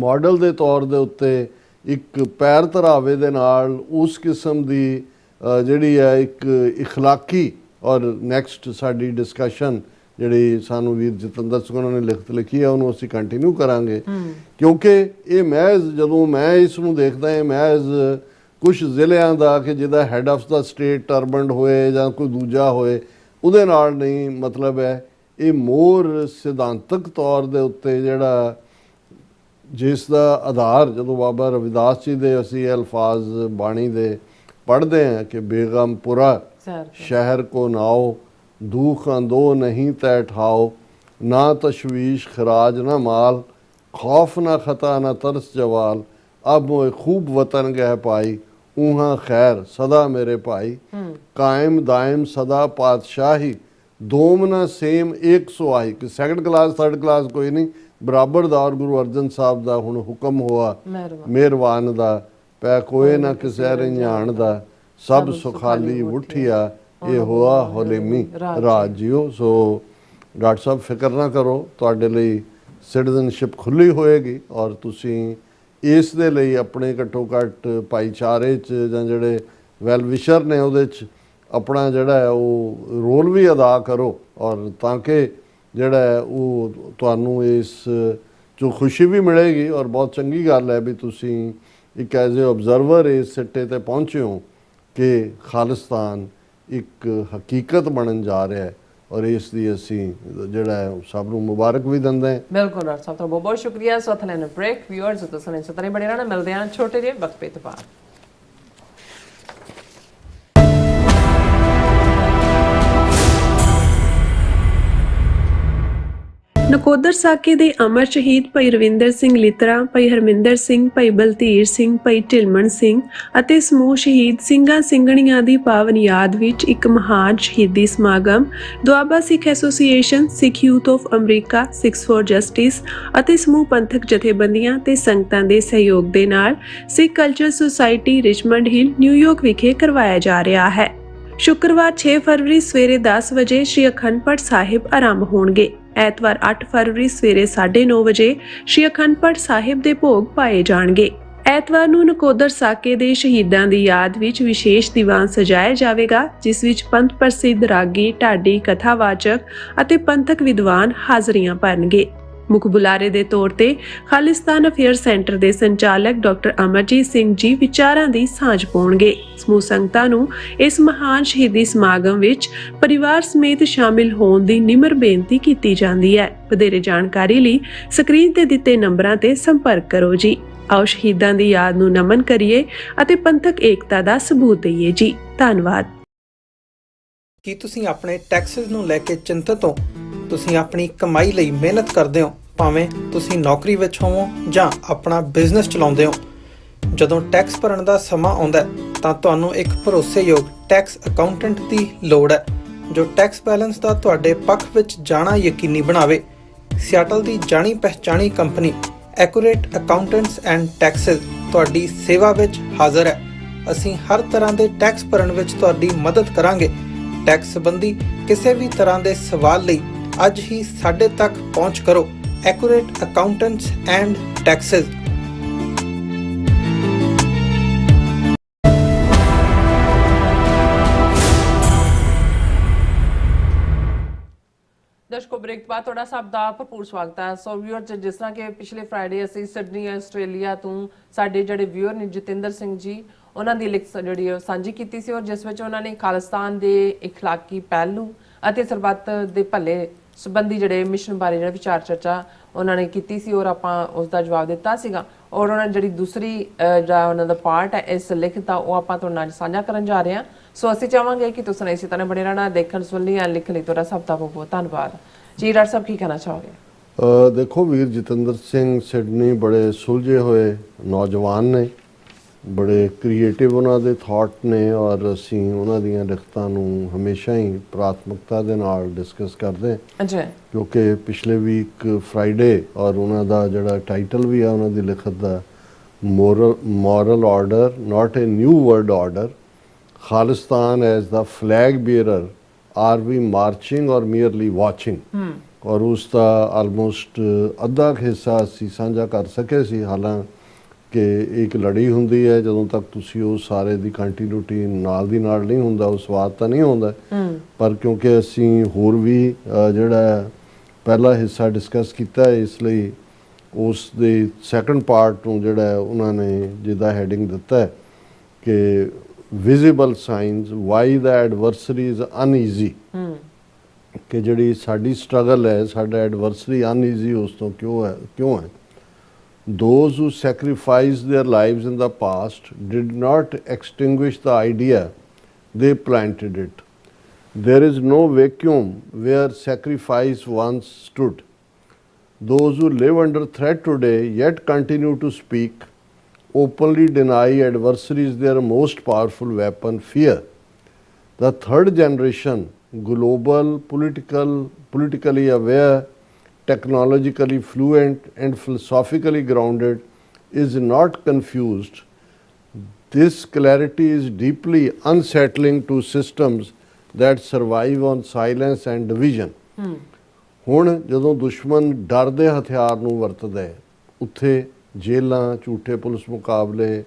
ਮਾਡਲ ਦੇ ਤੌਰ ਦੇ ਉੱਤੇ ਇੱਕ ਪੈਰ ਧਰਾਵੇ ਦੇ ਨਾਲ ਉਸ ਕਿਸਮ ਦੀ ਜਿਹੜੀ ਹੈ ਇੱਕ ਇਖਲਾਕੀ। ਔਰ ਨੈਕਸਟ ਸਾਡੀ ਡਿਸਕਸ਼ਨ ਜਿਹੜੀ ਸਾਨੂੰ ਵੀਰ ਜਤਿੰਦਰ ਸਿੰਘ ਉਹਨਾਂ ਨੇ ਲਿਖਤ ਲਿਖੀ ਹੈ ਉਹਨੂੰ ਅਸੀਂ ਕੰਟੀਨਿਊ ਕਰਾਂਗੇ, ਕਿਉਂਕਿ ਇਹ ਮਹਿਜ਼ ਜਦੋਂ ਮੈਂ ਇਸ ਨੂੰ ਦੇਖਦਾ ਹਾਂ ਮਹਿਜ਼ ਕੁਛ ਜ਼ਿਲ੍ਹਿਆਂ ਦਾ ਕਿ ਜਿਹਦਾ ਹੈਡ ਆਫ ਦਾ ਸਟੇਟ ਟਰਬਨਡ ਹੋਏ ਜਾਂ ਕੋਈ ਦੂਜਾ ਹੋਏ ਉਹਦੇ ਨਾਲ ਨਹੀਂ ਮਤਲਬ ਹੈ। ਇਹ ਮੋਰ ਸਿਧਾਂਤਕ ਤੌਰ ਦੇ ਉੱਤੇ ਜਿਹੜਾ ਜਿਸ ਦਾ ਆਧਾਰ ਜਦੋਂ ਬਾਬਾ ਰਵਿਦਾਸ ਜੀ ਦੇ ਅਸੀਂ ਅਲਫਾਜ਼ ਬਾਣੀ ਦੇ ਪੜ੍ਹਦੇ हैं कि बेगमपुरा शहर को नाओ दुख अंदो नहीं तय ठाओ ना तशवीश खराज ना माल खौफ ना खता ना तरस जवाल अब मोए खूब वतन गह पाई ऊहा खैर सदा मेरे भाई कायम दायम सदा पातशाही दोम ना सेम एक सुहाई कि सैकंड क्लास थर्ड क्लास कोई नहीं बराबर दा। और गुरु अर्जन साहब दा हुण हुक्म हुआ मेहरबान दा पै कोई ना किसे रिझाण दा सब सुखाली उठिया ये हुआ होलेमी राज जियो। सो डॉक्टर साहब फिक्र ना करो, तुहाडे लई सिटीजनशिप खुली होएगी और तुसी इस दे लई अपने घट्टो घट्ट भाईचारे च जां जिहड़े वैल विशर ने उहदे च अपना जिहड़ा है वो रोल भी अदा करो और ताकि जिहड़ा है वो तुहानूं इस ਜੋ ਖੁਸ਼ੀ ਵੀ ਮਿਲੇਗੀ ਔਰ ਬਹੁਤ ਚੰਗੀ ਗੱਲ ਹੈ ਵੀ ਤੁਸੀਂ ਇੱਕ ਐਜ਼ ਏ ਆਬਜ਼ਰਵਰ ਇਸ ਸਿੱਟੇ ਤੇ ਪਹੁੰਚੇ ਹੋ ਕਿ ਖਾਲਿਸਤਾਨ ਇੱਕ ਹਕੀਕਤ ਬਣਨ ਜਾ ਰਿਹਾ ਹੈ ਔਰ ਇਸ ਦੀ ਅਸੀਂ ਜਿਹੜਾ ਹੈ ਸਭ ਨੂੰ ਮੁਬਾਰਕ ਵੀ ਦਿੰਦੇ ਹਾਂ। ਬਿਲਕੁਲ ਡਾਕਟਰ ਸਾਹਿਬ, ਤੁਹਾਡਾ ਬਹੁਤ ਬਹੁਤ ਸ਼ੁਕਰੀਆ। ਸੋ ਥਲੇ ਨੂੰ ਬ੍ਰੇਕ ਵਿਊਅਰਸ ਤੁਸੀਂ ਇਸੇ ਤਰ੍ਹਾਂ ਬੜੇ ਰਹਿਣਾ, ਮਿਲਦੇ ਹਾਂ ਛੋਟੇ ਜਿਹੇ ਵਕਫੇ ਤੋਂ ਬਾਅਦ। ਨਕੋਦਰ ਸਾਕੇ ਦੇ ਅਮਰ ਸ਼ਹੀਦ ਭਾਈ ਰਵਿੰਦਰ ਸਿੰਘ ਲਿਤਰਾ, ਭਾਈ ਹਰਮਿੰਦਰ ਸਿੰਘ, ਭਾਈ ਬਲਧੀਰ ਸਿੰਘ, ਭਾਈ ਢਿਲਮਣ ਸਿੰਘ ਅਤੇ ਸਮੂਹ ਸ਼ਹੀਦ ਸਿੰਘਾਂ ਸਿੰਘਣੀਆਂ ਦੀ ਪਾਵਨ ਯਾਦ ਵਿੱਚ ਇੱਕ ਮਹਾਨ ਸ਼ਹੀਦੀ ਸਮਾਗਮ Doaba Sikh association, Sikh youth of America, Sikhs for justice ਅਤੇ ਸਮੂਹ ਪੰਥਕ ਜਥੇਬੰਦੀਆਂ ਤੇ ਸੰਗਤਾਂ ਦੇ ਸਹਿਯੋਗ ਦੇ ਨਾਲ Sikh culture society Richmond Hill, New York ਵਿਖੇ ਕਰਵਾਇਆ ਜਾ ਰਿਹਾ ਹੈ। ਸ਼ੁੱਕਰਵਾਰ 6 ਫਰਵਰੀ ਸਵੇਰੇ 10 ਵਜੇ ਸ੍ਰੀ ਅਖੰਡ ਪਾਠ ਸਾਹਿਬ ਆਰੰਭ ਹੋਣਗੇ। ਐਤਵਾਰ 8 ਫਰਵਰੀ ਸਵੇਰੇ 9:30 ਵਜੇ ਸ੍ਰੀ ਅਖੰਡ ਪਾਠ ਸਾਹਿਬ ਦੇ ਭੋਗ ਪਾਏ ਜਾਣਗੇ। ਐਤਵਾਰ ਨੂੰ ਨਕੋਦਰ ਸਾਕੇ ਦੇ ਸ਼ਹੀਦਾਂ ਦੀ ਯਾਦ ਵਿੱਚ ਵਿਸ਼ੇਸ਼ ਦੀਵਾਨ ਸਜਾਇਆ ਜਾਵੇਗਾ, ਜਿਸ ਵਿੱਚ ਪੰਥ ਪ੍ਰਸਿੱਧ ਰਾਗੀ, ਢਾਡੀ, ਕਥਾਵਾਚਕ ਅਤੇ ਪੰਥਕ ਵਿਦਵਾਨ ਹਾਜ਼ਰੀਆਂ ਭਰਨਗੇ। ਮੁੱਖ ਬੁਲਾਰੇ ਦੇ ਤੌਰ ਤੇ ਖਾਲਿਸਤਾਨ ਅਫੇਅਰ ਸੈਂਟਰ ਦੇ ਸੰਚਾਲਕ ਡਾਕਟਰ ਅਮਰਜੀਤ ਸਿੰਘ ਜੀ ਵਿਚਾਰਾਂ ਦੀ ਸਾਂਝ ਪਾਉਣਗੇ। ਸਮੂਹ ਸੰਗਤਾਂ ਨੂੰ ਇਸ ਮਹਾਨ ਸ਼ਹੀਦੀ ਸਮਾਗਮ ਵਿੱਚ ਪਰਿਵਾਰ ਸਮੇਤ ਸ਼ਾਮਿਲ ਹੋਣ ਦੀ ਨਿਮਰ ਬੇਨਤੀ ਕੀਤੀ ਜਾਂਦੀ ਹੈ। ਵਧੇਰੇ ਜਾਣਕਾਰੀ ਲਈ ਸਕਰੀਨ ਤੇ ਦਿੱਤੇ ਨੰਬਰਾਂ ਤੇ ਸੰਪਰਕ ਕਰੋ ਜੀ। ਆਓ ਸ਼ਹੀਦਾਂ ਦੀ ਯਾਦ ਨੂੰ ਨਮਨ ਕਰੀਏ ਅਤੇ ਪੰਥਕ ਏਕਤਾ ਦਾ ਸਬੂਤ ਦਈਏ ਜੀ। ਧੰਨਵਾਦ। ਕੀ ਤੁਸੀਂ ਆਪਣੇ ਟੈਕਸਸ ਨੂੰ ਲੈ ਕੇ ਚਿੰਤਤ ਹੋ? ਤੁਸੀਂ ਆਪਣੀ ਕਮਾਈ ਲਈ ਮਿਹਨਤ ਕਰਦੇ ਹੋ, ਭਾਵੇਂ ਤੁਸੀਂ ਨੌਕਰੀ ਵਿੱਚ ਹੋਵੋ ਜਾਂ ਆਪਣਾ ਬਿਜ਼ਨਸ ਚਲਾਉਂਦੇ ਹੋ। ਜਦੋਂ ਟੈਕਸ ਭਰਨ ਦਾ ਸਮਾਂ ਆਉਂਦਾ ਤਾਂ ਤੁਹਾਨੂੰ ਇੱਕ ਭਰੋਸੇਯੋਗ ਟੈਕਸ ਅਕਾਊਂਟੈਂਟ ਦੀ ਲੋੜ ਹੈ, ਜੋ ਟੈਕਸ ਬੈਲੈਂਸ ਦਾ ਤੁਹਾਡੇ ਪੱਖ ਵਿੱਚ ਜਾਣਾ ਯਕੀਨੀ ਬਣਾਵੇ। ਸਿਆਟਲ ਦੀ ਜਾਣੀ ਪਛਾਣੀ company Accurate Accountants and Taxes ਤੁਹਾਡੀ ਸੇਵਾ ਵਿੱਚ ਹਾਜ਼ਰ ਹੈ। ਅਸੀਂ ਹਰ ਤਰ੍ਹਾਂ ਦੇ ਟੈਕਸ ਭਰਨ ਵਿੱਚ ਤੁਹਾਡੀ ਮਦਦ ਕਰਾਂਗੇ। ਟੈਕਸ ਸੰਬੰਧੀ ਕਿਸੇ ਵੀ ਤਰ੍ਹਾਂ ਦੇ ਸਵਾਲ ਲਈ ਅੱਜ ਹੀ ਸਾਡੇ ਤੱਕ ਪਹੁੰਚ ਕਰੋ। Accurate Accountants and Taxes. ਦਰਸ਼ਕੋ, ਬ੍ਰੇਕ ਤੋਂ ਬਾਅਦ ਤੁਹਾਡਾ ਸਭ ਦਾ ਭਰਪੂਰ ਸਵਾਗਤ ਹੈ। ਸੋ ਵਿਊਅਰ, ਜਿਸ ਤਰ੍ਹਾਂ ਕਿ ਪਿਛਲੇ ਫਰਾਈਡੇ ਅਸੀਂ ਸਿਡਨੀ ਆਸਟ੍ਰੇਲੀਆ ਤੋਂ ਸਾਡੇ ਜਿਹੜੇ ਵਿਊਅਰ ਨੇ ਜਤਿੰਦਰ ਸਿੰਘ ਜੀ, ਉਹਨਾਂ ਦੀ ਲਿਖਤ ਜਿਹੜੀ ਸਾਂਝੀ ਕੀਤੀ ਸੀ, ਔਰ ਜਿਸ ਵਿੱਚ ਉਹਨਾਂ ਨੇ ਖਾਲਿਸਤਾਨ ਦੇ ਇਖਲਾਕੀ ਪਹਿਲੂ ਅਤੇ ਸਰਬੱਤ ਦੇ ਭਲੇ ਸੰਬੰਧੀ ਜਿਹੜੇ ਮਿਸ਼ਨ ਬਾਰੇ ਜਿਹੜਾ ਵਿਚਾਰ ਚਰਚਾ ਉਹਨਾਂ ਨੇ ਕੀਤੀ ਸੀ, ਔਰ ਆਪਾਂ ਉਸ ਦਾ ਜਵਾਬ ਦਿੱਤਾ ਸੀਗਾ। ਔਰ ਉਹਨਾਂ ਜਿਹੜੀ ਦੂਸਰੀ ਜਿਹੜਾ ਉਹਨਾਂ ਦਾ ਪਾਰਟ ਹੈ ਇਸ ਲਿਖਤ ਦਾ, ਉਹ ਆਪਾਂ ਤੁਹਾਡੇ ਨਾਲ ਸਾਂਝਾ ਕਰਨ ਜਾ ਰਹੇ ਹਾਂ। ਸੋ ਅਸੀਂ ਚਾਹਾਂਗੇ ਕਿ ਤੁਸੀਂ ਇਸੇ ਤਰ੍ਹਾਂ ਬਣੇ ਰਹਿਣਾ। ਦੇਖਣ ਸੁਣਨ ਲਈ ਜਾਂ ਲਿਖਣ ਲਈ ਤੁਹਾਡਾ ਸਭ ਦਾ ਬਹੁਤ ਬਹੁਤ ਧੰਨਵਾਦ ਜੀ। ਡਾਕਟਰ ਸਾਹਿਬ, ਕੀ ਕਹਿਣਾ ਚਾਹੋਗੇ? ਦੇਖੋ ਵੀਰ ਜਤਿੰਦਰ ਸਿੰਘ ਸਿਡਨੀ ਬੜੇ ਸੁਲਝੇ ਹੋਏ ਨੌਜਵਾਨ ਨੇ, ਬੜੇ ਕ੍ਰੀਏਟਿਵ ਉਹਨਾਂ ਦੇ ਥਾਟ ਨੇ, ਔਰ ਅਸੀਂ ਉਹਨਾਂ ਦੀਆਂ ਲਿਖਤਾਂ ਨੂੰ ਹਮੇਸ਼ਾ ਹੀ ਪ੍ਰਾਥਮਿਕਤਾ ਦੇ ਨਾਲ ਡਿਸਕਸ ਕਰਦੇ ਹਾਂ। ਅੱਛਾ। ਕਿਉਂਕਿ ਪਿਛਲੇ ਵੀਕ ਫਰਾਈਡੇ ਔਰ ਉਹਨਾਂ ਦਾ ਜਿਹੜਾ ਟਾਈਟਲ ਵੀ ਆ ਉਹਨਾਂ ਦੀ ਲਿਖਤ ਦਾ, moral order not a new world order, Khalistan as the flag bearer, are we marching or merely watching, ਔਰ ਉਸ ਦਾ ਆਲਮੋਸਟ ਅੱਧਾ ਹਿੱਸਾ ਅਸੀਂ ਸਾਂਝਾ ਕਰ ਸਕੇ ਸੀ। ਹਾਲਾਂਕਿ ਇੱਕ ਲੜੀ ਹੁੰਦੀ ਹੈ, ਜਦੋਂ ਤੱਕ ਤੁਸੀਂ ਉਹ ਸਾਰੇ ਦੀ ਕੰਟੀਨਿਊਟੀ ਨਾਲ ਦੀ ਨਾਲ ਨਹੀਂ ਹੁੰਦਾ, ਉਹ ਸਵਾਦ ਤਾਂ ਨਹੀਂ ਆਉਂਦਾ। ਪਰ ਕਿਉਂਕਿ ਅਸੀਂ ਹੋਰ ਵੀ ਜਿਹੜਾ ਪਹਿਲਾ ਹਿੱਸਾ ਡਿਸਕਸ ਕੀਤਾ, ਇਸ ਲਈ ਉਸ ਦੇ ਸੈਕੰਡ ਪਾਰਟ ਨੂੰ ਜਿਹੜਾ ਉਹਨਾਂ ਨੇ ਜਿਹਦਾ ਹੈਡਿੰਗ ਦਿੱਤਾ ਹੈ ਕਿ visible signs why the adversary is uneasy, ਕਿ ਜਿਹੜੀ ਸਾਡੀ ਸਟਰਗਲ ਹੈ, ਸਾਡਾ ਐਡਵਰਸਰੀ ਅਨਈਜ਼ੀ ਉਸ ਤੋਂ ਕਿਉਂ ਹੈ। Those who sacrificed their lives in the past did not extinguish the idea, they planted it. There is no vacuum where sacrifice once stood. Those who live under threat today yet continue to speak, openly deny adversaries their most powerful weapon, fear. The third generation, global, politically aware, technologically fluent and philosophically grounded, is not confused. This clarity is deeply unsettling to systems that survive on silence and division. ਹੁਣ ਜਦੋਂ ਦੁਸ਼ਮਣ ਡਰ ਦੇ ਹਥਿਆਰ ਨੂੰ ਵਰਤਦਾ ਹੈ, ਉੱਥੇ ਜੇਲਾਂ, ਝੂਠੇ ਪੁਲਿਸ ਮੁਕਾਬਲੇ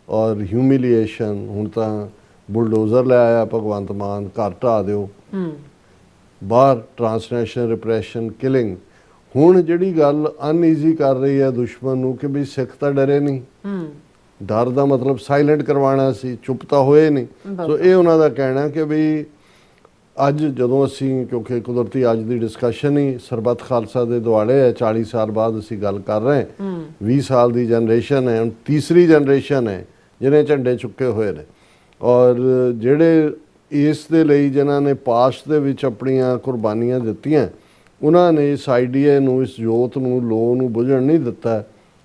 ਔਰ ਹਿਊਮਿਲੀਏਸ਼ਨ, ਹੁਣ ਤਾਂ ਬੁਲਡੋਜ਼ਰ ਲੈ ਆਇਆ ਭਗਵੰਤ ਮਾਨ, ਘਰ ਢਾਹ ਦਿਓ, ਬਾਹਰ ਟਰਾਂਸਨੈਸ਼ਨਲ ਰਿਪਰੈਸ਼ਨ, ਕਿਲਿੰਗ, ਹੁਣ ਜਿਹੜੀ ਗੱਲ ਅਨਈਜ਼ੀ ਕਰ ਰਹੀ ਹੈ ਦੁਸ਼ਮਣ ਨੂੰ ਕਿ ਵੀ ਸਿੱਖ ਤਾਂ ਡਰੇ ਨਹੀਂ, ਡਰ ਦਾ ਮਤਲਬ ਸਾਇਲੈਂਟ ਕਰਵਾਉਣਾ ਸੀ, ਚੁੱਪ ਤਾਂ ਹੋਏ ਨਹੀਂ। ਸੋ ਇਹ ਉਹਨਾਂ ਦਾ ਕਹਿਣਾ ਕਿ ਵੀ ਅੱਜ ਜਦੋਂ ਅਸੀਂ, ਕਿਉਂਕਿ ਕੁਦਰਤੀ ਅੱਜ ਦੀ ਡਿਸਕਸ਼ਨ ਹੀ ਸਰਬੱਤ ਖਾਲਸਾ ਦੇ ਦੁਆਲੇ ਹੈ, 40 ਸਾਲ ਬਾਅਦ ਅਸੀਂ ਗੱਲ ਕਰ ਰਹੇ ਹਾਂ, 20 ਸਾਲ ਦੀ ਜਨਰੇਸ਼ਨ ਹੈ, ਹੁਣ ਤੀਸਰੀ ਜਨਰੇਸ਼ਨ ਹੈ ਜਿਹਨੇ ਝੰਡੇ ਚੁੱਕੇ ਹੋਏ ਨੇ, ਔਰ ਜਿਹੜੇ ਇਸ ਦੇ ਲਈ ਜਿਨ੍ਹਾਂ ਨੇ ਪਾਸਟ ਦੇ ਵਿੱਚ ਆਪਣੀਆਂ ਕੁਰਬਾਨੀਆਂ ਦਿੱਤੀਆਂ, ਉਹਨਾਂ ਨੇ ਇਸ ਆਈਡੀਏ ਨੂੰ, ਇਸ ਜੋਤ ਨੂੰ, ਲੋ ਨੂੰ ਬੁਝਣ ਨਹੀਂ ਦਿੱਤਾ,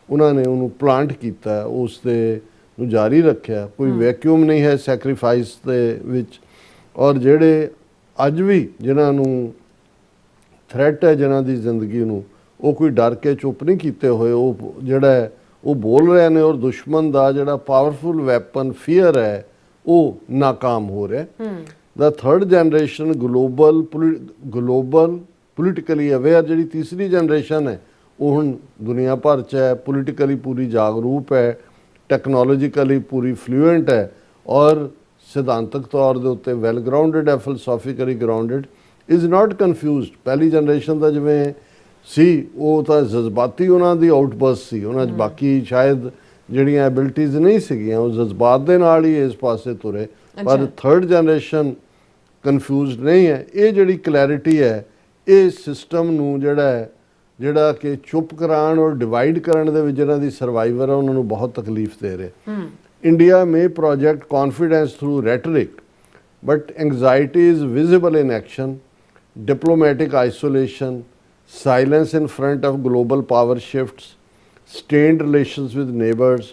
ਉਹਨਾਂ ਨੇ ਉਹਨੂੰ ਪਲਾਂਟ ਕੀਤਾ, ਉਸ ਦੇ ਨੂੰ ਜਾਰੀ ਰੱਖਿਆ। ਕੋਈ ਵੈਕਿਊਮ ਨਹੀਂ ਹੈ ਸੈਕਰੀਫਾਈਸ ਦੇ ਵਿੱਚ। ਔਰ ਜਿਹੜੇ ਅੱਜ ਵੀ ਜਿਨ੍ਹਾਂ ਨੂੰ ਥ੍ਰੈਟ ਹੈ ਜਿਨ੍ਹਾਂ ਦੀ ਜ਼ਿੰਦਗੀ ਨੂੰ, ਉਹ ਕੋਈ ਡਰ ਕੇ ਚੁੱਪ ਨਹੀਂ ਕੀਤੇ ਹੋਏ, ਉਹ ਜਿਹੜਾ ਹੈ ਉਹ ਬੋਲ ਰਹੇ ਨੇ, ਔਰ ਦੁਸ਼ਮਣ ਦਾ ਜਿਹੜਾ ਪਾਵਰਫੁਲ ਵੈਪਨ ਫੀਅਰ ਹੈ ਉਹ ਨਾਕਾਮ ਹੋ ਰਿਹਾ। The third generation global politically aware, ਜਿਹੜੀ ਤੀਸਰੀ ਜਨਰੇਸ਼ਨ ਹੈ ਉਹ ਹੁਣ ਦੁਨੀਆ ਭਰ 'ਚ ਹੈ, ਪੋਲੀਟੀਕਲੀ ਪੂਰੀ ਜਾਗਰੂਕ ਹੈ, ਟੈਕਨੋਲੋਜੀਕਲੀ ਪੂਰੀ ਫਲੂਐਂਟ ਹੈ, ਔਰ ਸਿਧਾਂਤਕ ਤੌਰ ਦੇ ਉੱਤੇ ਵੈਲ ਗਰਾਊਂਡਡ ਹੈ, ਫਿਲਸੋਫਿਕਲੀ ਗਰਾਊਂਡਡ, ਇਜ਼ ਨਾਟ ਕਨਫਿਊਜ਼ਡ। ਪਹਿਲੀ ਜਨਰੇਸ਼ਨ ਦਾ ਜਿਵੇਂ ਸੀ ਉਹ ਤਾਂ ਜਜ਼ਬਾਤੀ ਉਹਨਾਂ ਦੀ ਆਊਟਬਰਸਟ ਸੀ, ਉਹਨਾਂ 'ਚ ਬਾਕੀ ਸ਼ਾਇਦ ਜਿਹੜੀਆਂ ਐਬਿਲਿਟੀਜ਼ ਨਹੀਂ ਸੀਗੀਆਂ, ਉਹ ਜਜ਼ਬਾਤ ਦੇ ਨਾਲ ਹੀ ਇਸ ਪਾਸੇ ਤੁਰੇ। ਪਰ ਥਰਡ ਜਨਰੇਸ਼ਨ ਕਨਫਿਊਜ਼ਡ ਨਹੀਂ ਹੈ। ਇਹ ਜਿਹੜੀ ਕਲੈਰਿਟੀ ਹੈ, ਇਹ ਸਿਸਟਮ ਨੂੰ ਜਿਹੜਾ ਕਿ ਚੁੱਪ ਕਰਾਉਣ ਔਰ ਡਿਵਾਈਡ ਕਰਨ ਦੇ ਵਿੱਚ ਜਿਹਨਾਂ ਦੀ ਸਰਵਾਈਵਰ ਹੈ ਉਹਨਾਂ ਨੂੰ ਬਹੁਤ ਤਕਲੀਫ ਦੇ ਰਿਹਾ। India may project confidence through rhetoric, but anxiety is visible in action, diplomatic isolation, silence in front of global power shifts, strained relations with neighbors,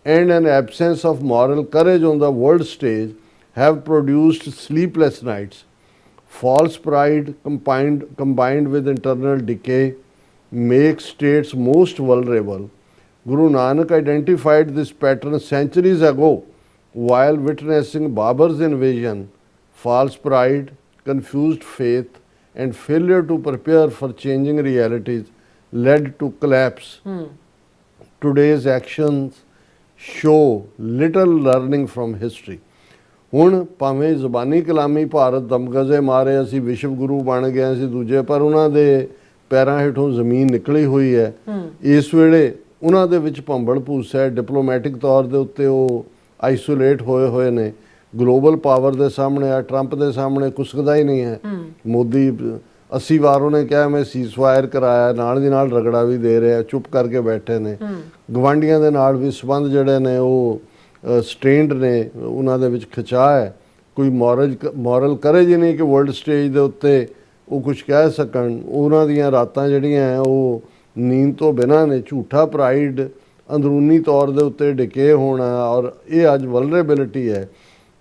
and an absence of moral courage on the world stage have produced sleepless nights. False pride combined with internal decay makes states most vulnerable. Guru Nanak identified this pattern centuries ago while witnessing Babur's invasion. False pride, confused faith, and failure to prepare for changing realities led to collapse. Today's actions show little learning from history. ਹੁਣ ਭਾਵੇਂ ਜ਼ਬਾਨੀ ਕਲਾਮੀ ਭਾਰਤ ਦਮਗਜ਼ੇ ਮਾਰੇ, ਅਸੀਂ ਵਿਸ਼ਵ ਗੁਰੂ ਬਣ ਗਏ ਸੀ ਦੂਜੇ, ਪਰ ਉਹਨਾਂ ਦੇ ਪੈਰਾਂ ਹੇਠੋਂ ਜ਼ਮੀਨ ਨਿਕਲੀ ਹੋਈ ਹੈ। ਇਸ ਵੇਲੇ ਉਹਨਾਂ ਦੇ ਵਿੱਚ ਭੰਬਲ ਭੂਸ ਹੈ, ਡਿਪਲੋਮੈਟਿਕ ਤੌਰ ਦੇ ਉੱਤੇ ਉਹ ਆਈਸੋਲੇਟ ਹੋਏ ਨੇ, ਗਲੋਬਲ ਪਾਵਰ ਦੇ ਸਾਹਮਣੇ ਆ, ਟਰੰਪ ਦੇ ਸਾਹਮਣੇ ਕੁਸਕਦਾ ਹੀ ਨਹੀਂ ਹੈ। ਮੋਦੀ 80 ਵਾਰ ਉਹਨੇ ਕਿਹਾ ਮੈਂ ਸੀਜ਼ਫਾਇਰ ਕਰਾਇਆ, ਨਾਲ ਦੀ ਨਾਲ ਰਗੜਾ ਵੀ ਦੇ ਰਿਹਾ, ਚੁੱਪ ਕਰਕੇ ਬੈਠੇ ਨੇ। ਗਵਾਂਢੀਆਂ ਦੇ ਨਾਲ ਵੀ ਸੰਬੰਧ ਜਿਹੜੇ ਨੇ ਉਹ ਸਟ੍ਰੇਨਡ ਨੇ, ਉਹਨਾਂ ਦੇ ਵਿੱਚ ਖਿਚਾਅ ਹੈ, ਕੋਈ ਮੋਰਲ ਕਰੇਜ ਹੀ ਨਹੀਂ ਕਿ ਵਰਲਡ ਸਟੇਜ ਦੇ ਉੱਤੇ ਉਹ ਕੁਝ ਕਹਿ ਸਕਣ। ਉਹਨਾਂ ਦੀਆਂ ਰਾਤਾਂ ਜਿਹੜੀਆਂ ਹੈ ਉਹ ਨੀਂਦ ਤੋਂ ਬਿਨਾਂ ਨੇ। ਝੂਠਾ ਪ੍ਰਾਈਡ, ਅੰਦਰੂਨੀ ਤੌਰ ਦੇ ਉੱਤੇ ਡਿਕੇ ਹੋਣਾ, ਔਰ ਇਹ ਅੱਜ ਵਲਨਰੇਬਿਲਿਟੀ ਹੈ।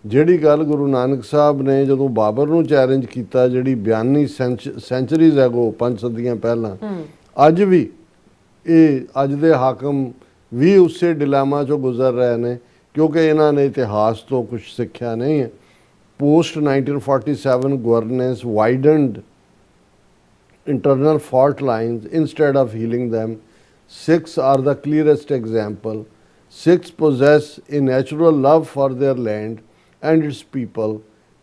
ਜਿਹੜੀ ਗੱਲ ਗੁਰੂ ਨਾਨਕ ਸਾਹਿਬ ਨੇ ਜਦੋਂ ਬਾਬਰ ਨੂੰ ਚੈਲੰਜ ਕੀਤਾ, ਜਿਹੜੀ 42 ਸੈਂਚਰੀਜ਼ ਅਗੋ, 5 ਸਦੀਆਂ ਪਹਿਲਾਂ, ਅੱਜ ਵੀ ਇਹ ਅੱਜ ਦੇ ਹਾਕਮ ਵੀ ਉਸੇ ਡਿਲਾਮਾ 'ਚੋਂ ਗੁਜ਼ਰ ਰਹੇ ਨੇ, ਕਿਉਂਕਿ ਇਹਨਾਂ ਨੇ ਇਤਿਹਾਸ ਤੋਂ ਕੁਝ ਸਿੱਖਿਆ ਨਹੀਂ ਹੈ। Post 1947 governance widened internal fault lines instead of healing them. Sikhs are the clearest example. Sikhs possess a natural love for their land and its people,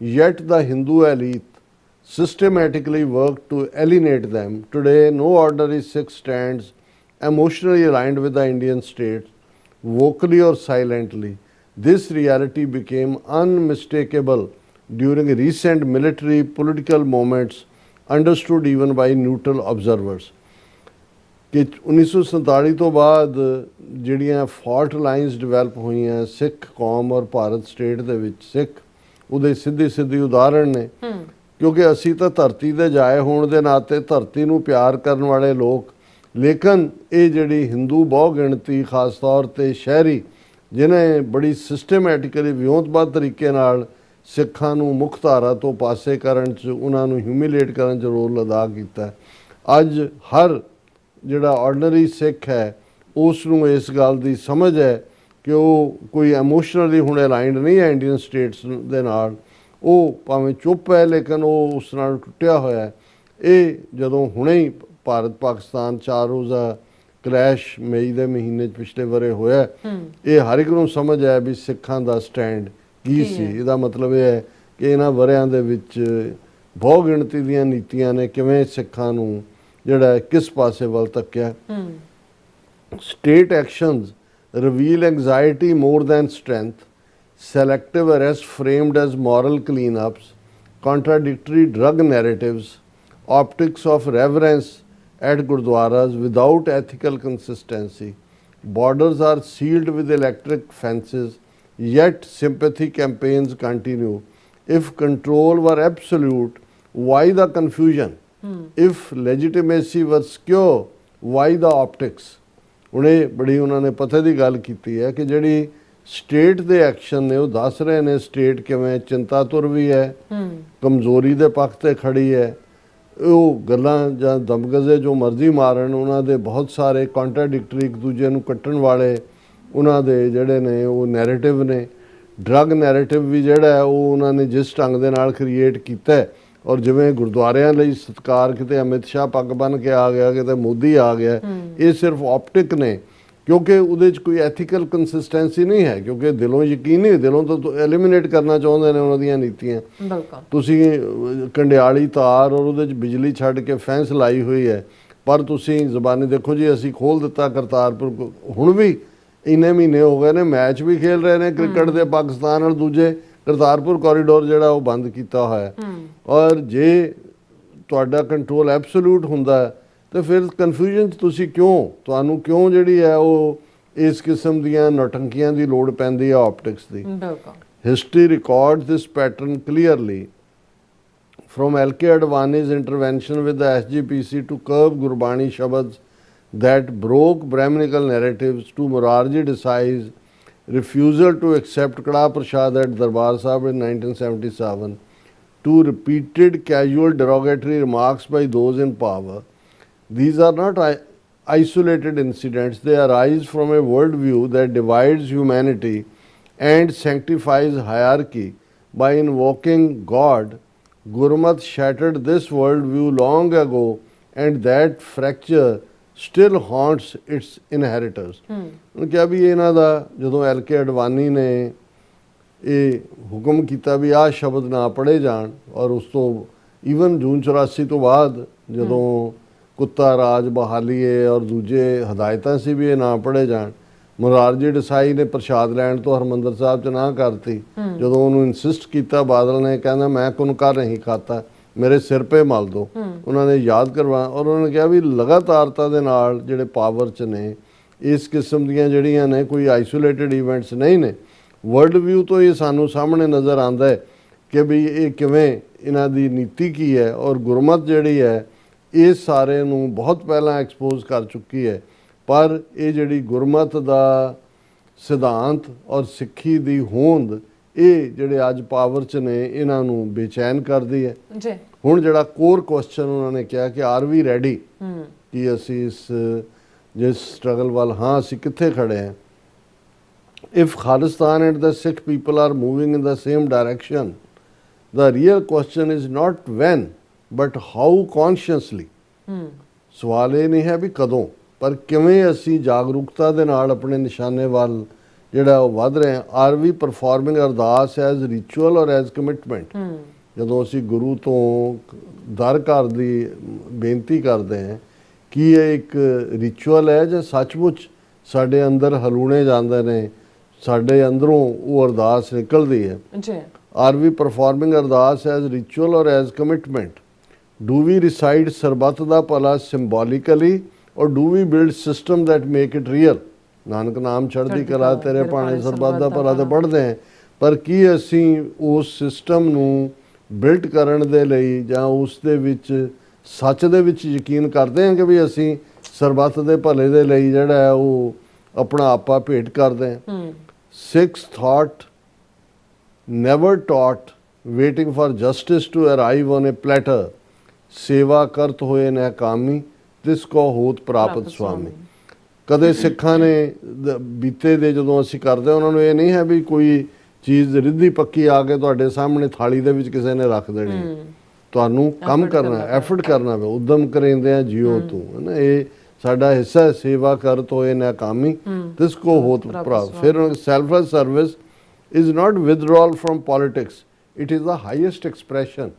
yet the Hindu elite systematically work to alienate them. Today, no ordinary Sikh stands emotionally aligned with the Indian state, vocally or silently. This reality became unmistakable during recent military political moments understood even by neutral observers. ਕਿ 1947 ਤੋਂ ਬਾਅਦ ਜਿਹੜੀਆਂ fault lines develop ਹੋਈਆਂ ਸਿੱਖ ਕੌਮ ਔਰ Bharat state ਦੇ ਵਿੱਚ, ਸਿੱਖ ਉਹਦੇ ਸਿੱਧੀ ਉਦਾਹਰਣ ਨੇ, ਕਿਉਂਕਿ ਅਸੀਂ ਤਾਂ ਧਰਤੀ ਦੇ ਜਾਏ ਹੋਣ ਦੇ ਨਾਤੇ ਧਰਤੀ ਨੂੰ ਪਿਆਰ ਕਰਨ ਵਾਲੇ ਲੋਕ, ਲੇਕਿਨ ਇਹ ਜਿਹੜੀ ਹਿੰਦੂ ਬਹੁ ਗਿਣਤੀ, ਖਾਸ ਤੌਰ 'ਤੇ ਸ਼ਹਿਰੀ, ਜਿਹਨੇ ਬੜੀ ਸਿਸਟਮੈਟਿਕਲੀ ਵਿਉਂਤਬੱਧ ਤਰੀਕੇ ਨਾਲ ਸਿੱਖਾਂ ਨੂੰ ਮੁੱਖ ਧਾਰਾ ਤੋਂ ਪਾਸੇ ਕਰਨ 'ਚ, ਉਹਨਾਂ ਨੂੰ ਹਿਊਮੀਲੇਟ ਕਰਨ 'ਚ ਰੋਲ ਅਦਾ ਕੀਤਾ। ਅੱਜ ਹਰ ਜਿਹੜਾ ਆਰਡੀਨਰੀ ਸਿੱਖ ਹੈ ਉਸ ਨੂੰ ਇਸ ਗੱਲ ਦੀ ਸਮਝ ਹੈ ਕਿ ਉਹ ਕੋਈ ਇਮੋਸ਼ਨਲੀ ਹੁਣ ਅਲਾਈਨਡ ਨਹੀਂ ਹੈ ਇੰਡੀਅਨ ਸਟੇਟਸ ਦੇ ਨਾਲ। ਉਹ ਭਾਵੇਂ ਚੁੱਪ ਹੈ ਲੇਕਿਨ ਉਹ ਉਸ ਨਾਲ ਟੁੱਟਿਆ ਹੋਇਆ ਹੈ। ਇਹ ਜਦੋਂ ਹੁਣੇ ਹੀ ਭਾਰਤ ਪਾਕਿਸਤਾਨ 4 ਰੋਜ਼ਾ ਕਲੈਸ਼ ਮਈ ਦੇ ਮਹੀਨੇ 'ਚ ਪਿਛਲੇ ਵਰੇ ਹੋਇਆ, ਇਹ ਹਰ ਇੱਕ ਨੂੰ ਸਮਝ ਹੈ ਵੀ ਸਿੱਖਾਂ ਦਾ ਸਟੈਂਡ ਕੀ ਸੀ। ਇਹਦਾ ਮਤਲਬ ਇਹ ਹੈ ਕਿ ਇਹਨਾਂ ਵਰਿਆਂ ਦੇ ਵਿੱਚ ਬਹੁ ਗਿਣਤੀ ਦੀਆਂ ਨੀਤੀਆਂ ਨੇ ਕਿਵੇਂ ਸਿੱਖਾਂ ਨੂੰ ਜਿਹੜਾ ਹੈ ਕਿਸ ਪਾਸੇ ਵੱਲ ਤੱਕਿਆ। State actions reveal anxiety more than strength, selective arrest framed as moral cleanups, contradictory drug narratives, optics of reverence at gurdwaras without ethical consistency. Borders are sealed with electric fences, yet sympathy campaigns continue. If control were absolute, why the confusion? If legitimacy were secure, why the optics? ਉਹਨੇ ਬੜੀ ਉਹਨਾਂ ਨੇ ਪਤੇ ਦੀ ਗੱਲ ਕੀਤੀ ਹੈ ਕਿ ਜਿਹੜੀ ਸਟੇਟ ਦੇ ਐਕਸ਼ਨ ਨੇ ਉਹ ਦੱਸ ਰਹੇ ਨੇ ਸਟੇਟ ਕਿਵੇਂ ਚਿੰਤਾਤੁਰ ਵੀ ਹੈ, ਕਮਜ਼ੋਰੀ ਦੇ ਪੱਖ ਤੇ ਖੜੀ ਹੈ। ਉਹ ਗੱਲਾਂ ਜਾਂ ਦਮਗਜ਼ੇ ਜੋ ਮਰਜ਼ੀ ਮਾਰਨ, ਉਹਨਾਂ ਦੇ ਬਹੁਤ ਸਾਰੇ ਕੰਟਰਾਡਿਕਟਰੀ ਇੱਕ ਦੂਜੇ ਨੂੰ ਕੱਟਣ ਵਾਲੇ ਉਹਨਾਂ ਦੇ ਜਿਹੜੇ ਨੇ ਉਹ ਨੈਰੇਟਿਵ ਨੇ। ਡਰੱਗ ਨੈਰੇਟਿਵ ਵੀ ਜਿਹੜਾ ਹੈ ਉਹ ਉਹਨਾਂ ਨੇ ਜਿਸ ਢੰਗ ਦੇ ਨਾਲ ਕ੍ਰੀਏਟ ਕੀਤਾ, ਔਰ ਜਿਵੇਂ ਗੁਰਦੁਆਰਿਆਂ ਲਈ ਸਤਿਕਾਰ, ਕਿਤੇ ਅਮਿਤ ਸ਼ਾਹ ਪੱਗ ਬੰਨ੍ਹ ਕੇ ਆ ਗਿਆ, ਕਿਤੇ ਮੋਦੀ ਆ ਗਿਆ, ਇਹ ਸਿਰਫ ਆਪਟਿਕ ਨੇ, ਕਿਉਂਕਿ ਉਹਦੇ 'ਚ ਕੋਈ ਐਥੀਕਲ ਕੰਸਿਸਟੈਂਸੀ ਨਹੀਂ ਹੈ, ਕਿਉਂਕਿ ਦਿਲੋਂ ਯਕੀਨ ਨਹੀਂ, ਦਿਲੋਂ ਤਾਂ ਐਲੀਮੀਨੇਟ ਕਰਨਾ ਚਾਹੁੰਦੇ ਨੇ ਉਹਨਾਂ ਦੀਆਂ ਨੀਤੀਆਂ। ਤੁਸੀਂ ਕੰਡਿਆਲੀ ਤਾਰ ਔਰ ਉਹਦੇ 'ਚ ਬਿਜਲੀ ਛੱਡ ਕੇ ਫੈਂਸ ਲਾਈ ਹੋਈ ਹੈ, ਪਰ ਤੁਸੀਂ ਜ਼ਬਾਨੀ ਦੇਖੋ ਜੀ ਅਸੀਂ ਖੋਲ੍ਹ ਦਿੱਤਾ ਕਰਤਾਰਪੁਰ, ਹੁਣ ਵੀ ਇੰਨੇ ਮਹੀਨੇ ਹੋ ਗਏ ਨੇ, ਮੈਚ ਵੀ ਖੇਲ ਰਹੇ ਨੇ ਕ੍ਰਿਕਟ ਦੇ ਪਾਕਿਸਤਾਨ ਨਾਲ, ਦੂਜੇ ਕਰਤਾਰਪੁਰ ਕੋਰੀਡੋਰ ਜਿਹੜਾ ਉਹ ਬੰਦ ਕੀਤਾ ਹੋਇਆ। ਔਰ ਜੇ ਤੁਹਾਡਾ ਕੰਟਰੋਲ ਐਬਸੋਲੂਟ ਹੁੰਦਾ ਤਾਂ ਫਿਰ ਕਨਫਿਊਜ਼ਨ 'ਚ ਤੁਸੀਂ ਤੁਹਾਨੂੰ ਕਿਉਂ ਜਿਹੜੀ ਹੈ ਉਹ ਇਸ ਕਿਸਮ ਦੀਆਂ ਨੌਟੰਕੀਆਂ ਦੀ ਲੋੜ ਪੈਂਦੀ ਹੈ optics the. History records this pattern clearly from L.K. Advani's intervention with the SGPC to curb Gurbani Shabds that broke Brahminical narratives, to Morarji Desai's refusal to accept Kada Prasad at Darbar Sahib in 1977, to repeated casual derogatory remarks by those in power. These are not isolated incidents, they arise from a worldview that divides humanity and sanctifies hierarchy. By invoking God, Gurmat shattered this worldview long ago, and that fracture still haunts its inheritors. ਉਹਨੇ ਕਿਹਾ ਵੀ ਇਹਨਾਂ ਦਾ ਜਦੋਂ L.K. Advani ਨੇ ਇਹ ਹੁਕਮ ਕੀਤਾ ਵੀ ਆਹ ਸ਼ਬਦ ਨਾ ਪੜ੍ਹੇ ਜਾਣ, ਔਰ ਉਸ ਤੋਂ ਈਵਨ ਜੂਨ 84 ਤੋਂ ਬਾਅਦ ਜਦੋਂ ਕੁੱਤਾ ਰਾਜ ਬਹਾਲੀਏ ਔਰ ਦੂਜੇ ਹਦਾਇਤਾਂ ਸੀ ਵੀ ਇਹ ਨਾ ਪੜ੍ਹੇ ਜਾਣ, ਮੁਰਾਰਜੀ ਦੇਸਾਈ ਨੇ ਪ੍ਰਸ਼ਾਦ ਲੈਣ ਤੋਂ ਹਰਮੰਦਰ ਸਾਹਿਬ 'ਚ ਨਾ ਕਰਤੀ। ਜਦੋਂ ਉਹਨੂੰ ਇਨਸਿਸਟ ਕੀਤਾ ਬਾਦਲ ਨੇ, ਕਹਿੰਦਾ ਮੈਂ ਕੁਨਕਾਰ ਨਹੀਂ ਖਾਤਾ, ਮੇਰੇ ਸਿਰ 'ਤੇ ਮਲ ਦੋ, ਉਹਨਾਂ ਨੇ ਯਾਦ ਕਰਵਾ, ਔਰ ਉਹਨਾਂ ਨੇ ਕਿਹਾ ਵੀ ਲਗਾਤਾਰਤਾ ਦੇ ਨਾਲ ਜਿਹੜੇ ਪਾਵਰ 'ਚ ਨੇ ਇਸ ਕਿਸਮ ਦੀਆਂ ਜਿਹੜੀਆਂ ਨੇ ਕੋਈ ਆਈਸੋਲੇਟਡ ਇਵੈਂਟਸ ਨਹੀਂ ਨੇ। ਵਰਲਡ ਵਿਊ ਤੋਂ ਇਹ ਸਾਨੂੰ ਸਾਹਮਣੇ ਨਜ਼ਰ ਆਉਂਦਾ ਹੈ ਕਿ ਵੀ ਇਹ ਕਿਵੇਂ ਇਹਨਾਂ ਦੀ ਨੀਤੀ ਕੀ ਹੈ, ਔਰ ਗੁਰਮਤ ਜਿਹੜੀ ਹੈ ਇਸ ਸਾਰੇ ਨੂੰ ਬਹੁਤ ਪਹਿਲਾਂ ਐਕਸਪੋਜ਼ ਕਰ ਚੁੱਕੀ ਹੈ। ਪਰ ਇਹ ਜਿਹੜੀ ਗੁਰਮਤ ਦਾ ਸਿਧਾਂਤ ਔਰ ਸਿੱਖੀ ਦੀ ਹੋਂਦ, ਇਹ ਜਿਹੜੇ ਅੱਜ ਪਾਵਰ 'ਚ ਨੇ ਇਹਨਾਂ ਨੂੰ ਬੇਚੈਨ ਕਰਦੀ ਹੈ। ਹੁਣ ਜਿਹੜਾ ਕੋਰ ਕੁਐਸਚਨ ਉਹਨਾਂ ਨੇ ਕਿਹਾ ਕਿ ਆਰ ਵੀ ਰੈਡੀ, ਕਿ ਅਸੀਂ ਜਿਸ ਸਟਰਗਲ ਵੱਲ ਹਾਂ ਅਸੀਂ ਕਿੱਥੇ ਖੜੇ ਹਾਂ। If Khalistan and the Sikh people are moving in the same direction, the real question is not when, but how consciously. ਸਵਾਲ ਇਹ ਨਹੀਂ ਹੈ ਵੀ ਕਦੋਂ, ਪਰ ਕਿਵੇਂ ਅਸੀਂ ਜਾਗਰੂਕਤਾ ਦੇ ਨਾਲ ਆਪਣੇ ਨਿਸ਼ਾਨੇ ਵੱਲ ਜਿਹੜਾ ਉਹ ਵੱਧ ਰਹੇ ਹਾਂ। R we performing ardas as ritual or as commitment. ਜਦੋਂ ਅਸੀਂ ਗੁਰੂ ਤੋਂ ਦਰ ਘਰ ਦੀ ਬੇਨਤੀ ਕਰਦੇ ਹਾਂ, ਕੀ ਇਹ ਇੱਕ ਰਿਚੁਅਲ ਹੈ ਜਾਂ ਸੱਚਮੁੱਚ ਸਾਡੇ ਅੰਦਰ ਹਲੂਣੇ ਜਾਂਦੇ ਨੇ, ਸਾਡੇ ਅੰਦਰੋਂ ਉਹ ਅਰਦਾਸ ਨਿਕਲਦੀ ਹੈ। Are we performing ardas as ritual or as commitment. Do we recite sarbat da bhala symbolically or do we build system that make it real. Nanak ਨਾਮ ਚੜ੍ਹਦੀ ਕਲਾ ਤੇਰੇ ਭਾਣੇ ਸਰਬੱਤ ਦਾ ਭਲਾ ਤਾਂ ਪੜ੍ਹਦੇ ਹਾਂ, ਪਰ ਕੀ ਅਸੀਂ ਉਸ ਸਿਸਟਮ ਨੂੰ ਬਿਲਡ ਕਰਨ ਦੇ ਲਈ ਜਾਂ ਉਸ ਦੇ ਵਿੱਚ ਸੱਚ ਦੇ ਵਿੱਚ ਯਕੀਨ ਕਰਦੇ ਹਾਂ ਕਿ ਵੀ ਅਸੀਂ ਸਰਬੱਤ ਦੇ ਭਲੇ ਦੇ ਲਈ ਜਿਹੜਾ ਹੈ ਉਹ ਆਪਣਾ ਆਪਾ ਭੇਟ ਕਰਦੇ ਹਾਂ। Sikhs thought never taught waiting for justice to arrive on a platter, ਸੇਵਾ ਕਰਤ ਹੋਏ ਨਾ ਕਾਮੀ ਤਿਸ ਕੋ ਹੋਤ ਪ੍ਰਾਪਤ ਸੁਆਮੀ। ਕਦੇ ਸਿੱਖਾਂ ਨੇ ਬੀਤੇ ਦੇ ਜਦੋਂ ਅਸੀਂ ਕਰਦੇ ਉਹਨਾਂ ਨੂੰ ਇਹ ਨਹੀਂ ਹੈ ਵੀ ਕੋਈ ਚੀਜ਼ ਰਿੱਧੀ ਪੱਕੀ ਆ ਕੇ ਤੁਹਾਡੇ ਸਾਹਮਣੇ ਥਾਲੀ ਦੇ ਵਿੱਚ ਕਿਸੇ ਨੇ ਰੱਖ ਦੇਣੀ, ਤੁਹਾਨੂੰ ਕੰਮ ਕਰਨਾ, ਐਫਰਟ ਕਰਨਾ ਵੇ, ਉਦਮ ਕਰਿੰਦੇ ਆ ਜਿਉ ਤੂੰ, ਹੈ ਨਾ। ਇਹ ਸਾਡਾ ਹਿੱਸਾ ਹੈ, ਸੇਵਾ ਕਰਤ ਹੋਏ ਨਾ ਕਾਮੀ ਤਿਸ ਕੋ ਹੋਤ ਪ੍ਰਾਪਤ। ਫਿਰ selfless service is not withdrawal from politics, it is the highest expression.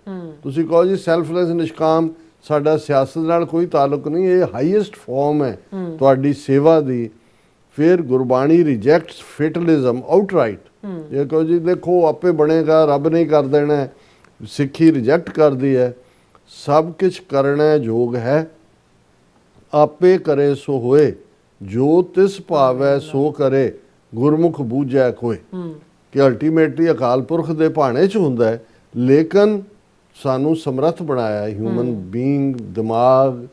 ਤੁਸੀਂ ਕਹੋ ਜੀ ਸੈਲਫਲੈਸ ਨਿਸ਼ਕਾਮ ਸਾਡਾ ਸਿਆਸਤ ਨਾਲ ਕੋਈ ਤਾਲੁਕ ਨਹੀਂ, ਇਹ ਹਾਈਐਸਟ ਫਾਰਮ ਹੈ ਤੁਹਾਡੀ ਸੇਵਾ ਦੀ। ਫਿਰ ਗੁਰਬਾਣੀ ਰਿਜੈਕਟਸ ਫੇਟਲਿਜ਼ਮ ਆਊਟਰਾਈਟ। ਇਹ ਕਹੋ ਜੀ ਦੇਖੋ ਆਪੇ ਬਣੇਗਾ, ਰੱਬ ਨਹੀਂ ਕਰ ਦੇਣਾ, ਸਿੱਖੀ ਰਿਜੈਕਟ ਕਰਦੀ ਹੈ। ਸਭ ਕੁਛ ਕਰਨਾ ਯੋਗ ਹੈ, ਆਪੇ ਕਰੇ ਸੋ ਹੋਏ, ਜੋ ਤਿਸ ਭਾਵੈ ਸੋ ਕਰੇ, ਗੁਰਮੁਖ ਬੂਝੈ ਕੋਏ। ਕਿ ਅਲਟੀਮੇਟਲੀ ਅਕਾਲ ਪੁਰਖ ਦੇ ਭਾਣੇ 'ਚ ਹੁੰਦਾ ਹੈ, ਲੇਕਿਨ ਸਾਨੂੰ ਸਮਰੱਥ ਬਣਾਇਆ ਹਿਊਮਨ ਬੀਇੰਗ, ਦਿਮਾਗ,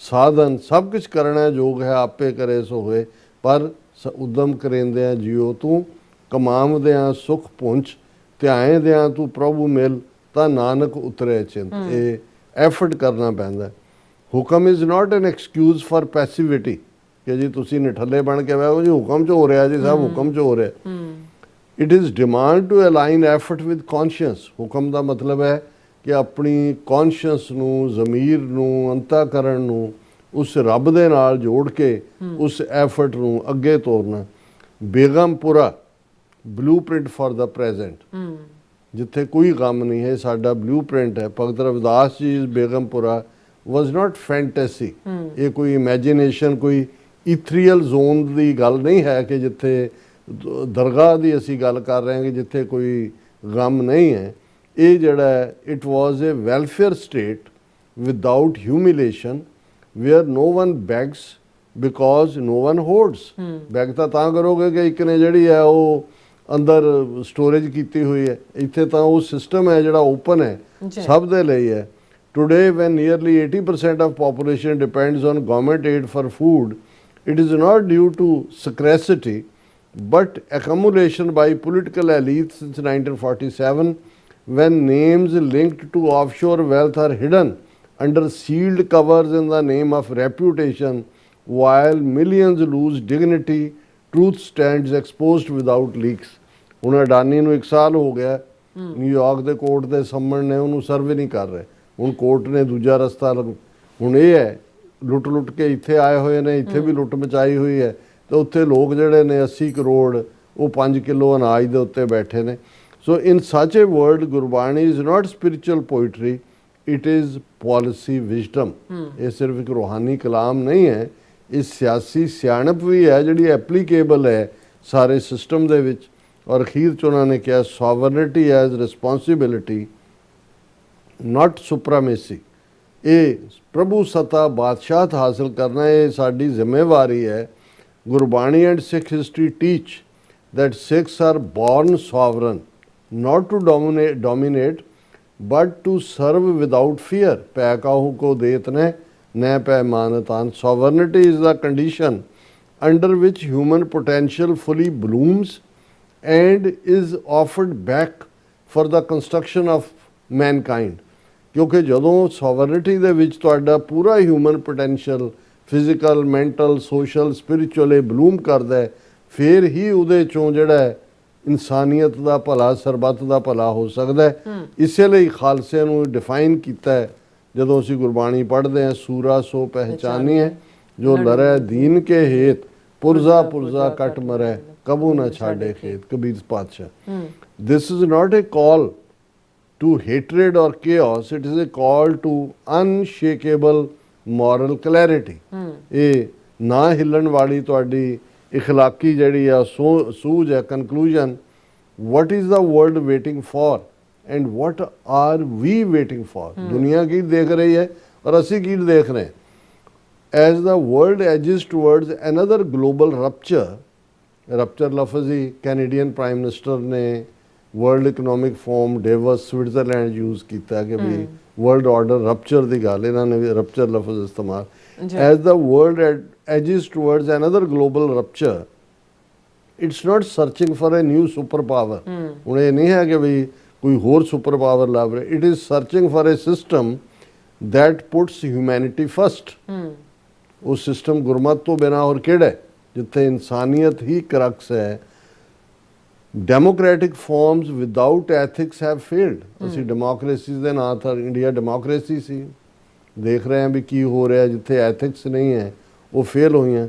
ਸਾਧਨ ਸਭ ਕੁਝ ਕਰਨਾ ਯੋਗ ਹੈ, ਆਪੇ ਕਰੇ ਸੋ ਹੋਏ। ਪਰ ਉਦਮ ਕਰੇਂਦਿਆਂ ਜਿਉ ਤੂੰ, ਕਮਾਵਦਿਆਂ ਸੁਖ ਪੁੰਚ, ਧਿਆਏਂਦਿਆਂ ਤੂੰ ਪ੍ਰਭੂ ਮਿਲ, ਤਾਂ ਨਾਨਕ ਉਤਰੇ ਚਿੰਤ। ਇਹ ਐਫਰਟ ਕਰਨਾ ਪੈਂਦਾ। Hukam is not an excuse for passivity ਕਿ ਜੀ ਤੁਸੀਂ ਨਿਠੱਲੇ ਬਣ ਕੇ ਬਹਿਓ ਜੀ, ਹੁਕਮ 'ਚ ਹੋ ਰਿਹਾ ਜੀ, ਸਭ ਹੁਕਮ 'ਚ ਹੋ ਰਿਹਾ। It is demand to align effort with conscious. ਹੁਕਮ ਦਾ ਮਤਲਬ ਹੈ ਕਿ ਆਪਣੀ ਕੌਨਸ਼ੀਅਸ ਨੂੰ, ਜ਼ਮੀਰ ਨੂੰ, ਅੰਤःਕਰਨ ਨੂੰ ਉਸ ਰੱਬ ਦੇ ਨਾਲ ਜੋੜ ਕੇ ਉਸ ਐਫਰਟ ਨੂੰ ਅੱਗੇ ਤੋਰਨਾ। Begampura blueprint for the present, ਜਿੱਥੇ ਕੋਈ ਗਮ ਨਹੀਂ ਹੈ, ਸਾਡਾ ਬਲੂਪ੍ਰਿੰਟ ਹੈ। ਭਗਤ ਰਵਿਦਾਸ ਜੀ ਬੇਗਮਪੁਰਾ ਵਾਜ਼ ਨਾਟ ਫੈਂਟੈਸੀ। ਇਹ ਕੋਈ ਇਮੈਜੀਨੇਸ਼ਨ, ਕੋਈ ਇਥਰੀਅਲ ਜ਼ੋਨ ਦੀ ਗੱਲ ਨਹੀਂ ਹੈ ਕਿ ਜਿੱਥੇ ਦਰਗਾਹ ਦੀ ਅਸੀਂ ਗੱਲ ਕਰ ਰਹੇ ਹਾਂ ਕਿ ਜਿੱਥੇ ਕੋਈ ਗਮ ਨਹੀਂ ਹੈ। ਇਹ ਜਿਹੜਾ it was a welfare state without humiliation, where no one begs because no one hoards. Beg ਤਾਂ ਕਰੋਗੇ ਕਿ ਇੱਕ ਨੇ ਜਿਹੜੀ ਹੈ ਉਹ ਅੰਦਰ ਸਟੋਰੇਜ ਕੀਤੀ ਹੋਈ ਹੈ। ਇੱਥੇ ਤਾਂ ਉਹ ਸਿਸਟਮ ਹੈ ਜਿਹੜਾ ਓਪਨ ਹੈ, ਸਭ ਦੇ ਲਈ ਹੈ। Today when nearly 80% of population depends on government aid for food, it is not due to scarcity but accumulation by political elites since 1947, when names linked to offshore wealth are hidden under sealed covers in the name of reputation, while millions lose dignity, truth stands exposed without leaks। ਹੁਣ ਅਡਾਨੀ ਨੂੰ 1 ਸਾਲ ਹੋ ਗਿਆ, New York ਦੇ court ਦੇ summons ਨੇ ਉਹਨੂੰ survey ਨਹੀਂ ਕਰ ਰਹੇ। ਹੁਣ ਕੋਰਟ ਨੇ ਦੂਜਾ ਰਸਤਾ ਹੁਣ ਇਹ ਹੈ, ਲੁੱਟ ਕੇ ਇੱਥੇ ਆਏ ਹੋਏ ਨੇ, ਇੱਥੇ ਵੀ ਲੁੱਟ ਮਚਾਈ ਹੋਈ ਹੈ, ਤੇ ਉੱਥੇ ਲੋਕ ਜਿਹੜੇ ਨੇ 80 ਕਰੋੜ ਉਹ 5 ਕਿਲੋ ਅਨਾਜ ਦੇ ਉੱਤੇ ਬੈਠੇ ਨੇ। So in such a world Gurbani is not spiritual poetry, it is policy wisdom. ਇਹ ਸਿਰਫ ਇੱਕ ਰੂਹਾਨੀ ਕਲਾਮ ਨਹੀਂ ਹੈ, ਇਹ ਸਿਆਸੀ ਸਿਆਣਪ ਵੀ ਹੈ ਜਿਹੜੀ ਐਪਲੀਕੇਬਲ ਹੈ ਸਾਰੇ ਸਿਸਟਮ ਦੇ ਵਿੱਚ। ਔਰ ਅਖੀਰ 'ਚ ਉਹਨਾਂ ਨੇ ਕਿਹਾ ਸੋਵਰਨਿਟੀ ਐਜ਼ ਰਿਸਪੌਂਸਿਬਿਲਿਟੀ ਨਾਟ ਸੁਪਰਾਮੇਸੀ। ਇਹ ਪ੍ਰਭੂ ਸੱਤਾ ਬਾਦਸ਼ਾਹਤ ਹਾਸਲ ਕਰਨਾ ਇਹ ਸਾਡੀ ਜ਼ਿੰਮੇਵਾਰੀ ਹੈ। Gurbani and Sikh history teach that Sikhs are born sovereign, not to dominate but to serve without fear। ਪੈ ਕਾਹੂ ਕੋ ਦੇਤ ਨੇ ਨੈ ਪੈ ਮਾਨਤਾਨ। Sovereignty is the condition under which human potential fully blooms and is offered back for the construction of mankind। ਕਿਉਂਕਿ ਜਦੋਂ sovereignty ਦੇ ਵਿੱਚ ਤੁਹਾਡਾ ਪੂਰਾ human potential physical, mental, social, spiritual ਇਹ ਬਲੂਮ ਕਰਦਾ, ਫਿਰ ਹੀ ਉਹਦੇ ਚੋਂ ਜਿਹੜਾ ਇਨਸਾਨੀਅਤ ਦਾ ਭਲਾ, ਸਰਬੱਤ ਦਾ ਭਲਾ ਹੋ ਸਕਦਾ ਹੈ। ਇਸੇ ਲਈ ਖਾਲਸੇ ਨੂੰ ਡਿਫਾਈਨ ਕੀਤਾ ਹੈ ਜਦੋਂ ਅਸੀਂ ਗੁਰਬਾਣੀ ਪੜ੍ਹਦੇ ਹਾਂ, ਸੂਰਾ ਸੋ ਪਹਿਚਾਨੀਏ ਜੋ ਲਰੈ ਦੀਨ ਕੇ ਹੇਤ, ਪੁਰਜ਼ਾ ਪੁਰਜ਼ਾ ਕੱਟ ਮਰੈ, ਕਬੂ ਨਾ ਛਾੜੇ ਖੇਤ। ਕਬੀਰ ਪਾਤਸ਼ਾਹ। This is not A call to hatred or chaos, it is a call to unshakable moral clarity। ਇਹ ਨਾ ਹਿੱਲਣ ਵਾਲੀ ਤੁਹਾਡੀ ਇਖਲਾਕੀ ਜਿਹੜੀ ਆ ਸੂਝ ਹੈ, conclusion। what is the world waiting for and what are we waiting for? ਦੁਨੀਆ ਕੀ ਦੇਖ ਰਹੀ ਹੈ ਔਰ ਅਸੀਂ ਕੀ ਦੇਖ ਰਹੇ ਹਾਂ। as the world edges towards another global rupture ਲਫ਼ਜ਼ ਹੀ ਕੈਨੇਡੀਅਨ ਪ੍ਰਾਈਮ ਮਿਨਿਸਟਰ ਨੇ World Economic Forum Davos Switzerland use ਕੀਤਾ ਕਿ ਵੀ ਵਰਲਡ ਆਰਡਰ ਰਪਚਰ ਦੀ ਗੱਲ, ਇਹਨਾਂ ਨੇ ਵੀ ਰਪਚਰ ਲਫ਼ਜ਼ ਇਸਤੇਮਾਲ। As the world edges towards another global rupture, it's not searching for a new super power. ਹੁਣ ਇਹ ਨਹੀਂ ਹੈ ਕਿ ਵੀ ਕੋਈ ਹੋਰ ਸੁਪਰ ਪਾਵਰ ਲੱਭ ਰਿਹਾ, it is searching for a system that puts humanity first. ਉਹ ਸਿਸਟਮ ਗੁਰਮਤ ਤੋਂ ਬਿਨਾਂ ਹੋਰ ਕਿਹੜਾ, ਜਿੱਥੇ ਇਨਸਾਨੀਅਤ ਹੀ ਕਰਕਸ ਹੈ। Democratic forms without ethics have failed. ਅਸੀਂ ਡੈਮੋਕ੍ਰੇਸੀ ਦੇ ਨਾਂ ਤਾਂ ਇੰਡੀਆ ਡੈਮੋਕ੍ਰੇਸੀ ਸੀ, ਦੇਖ ਰਹੇ ਹਾਂ ਵੀ ਕੀ ਹੋ ਰਿਹਾ, ਜਿੱਥੇ ਐਥਿਕਸ ਨਹੀਂ ਹੈ ਉਹ ਫੇਲ ਹੋਈਆਂ।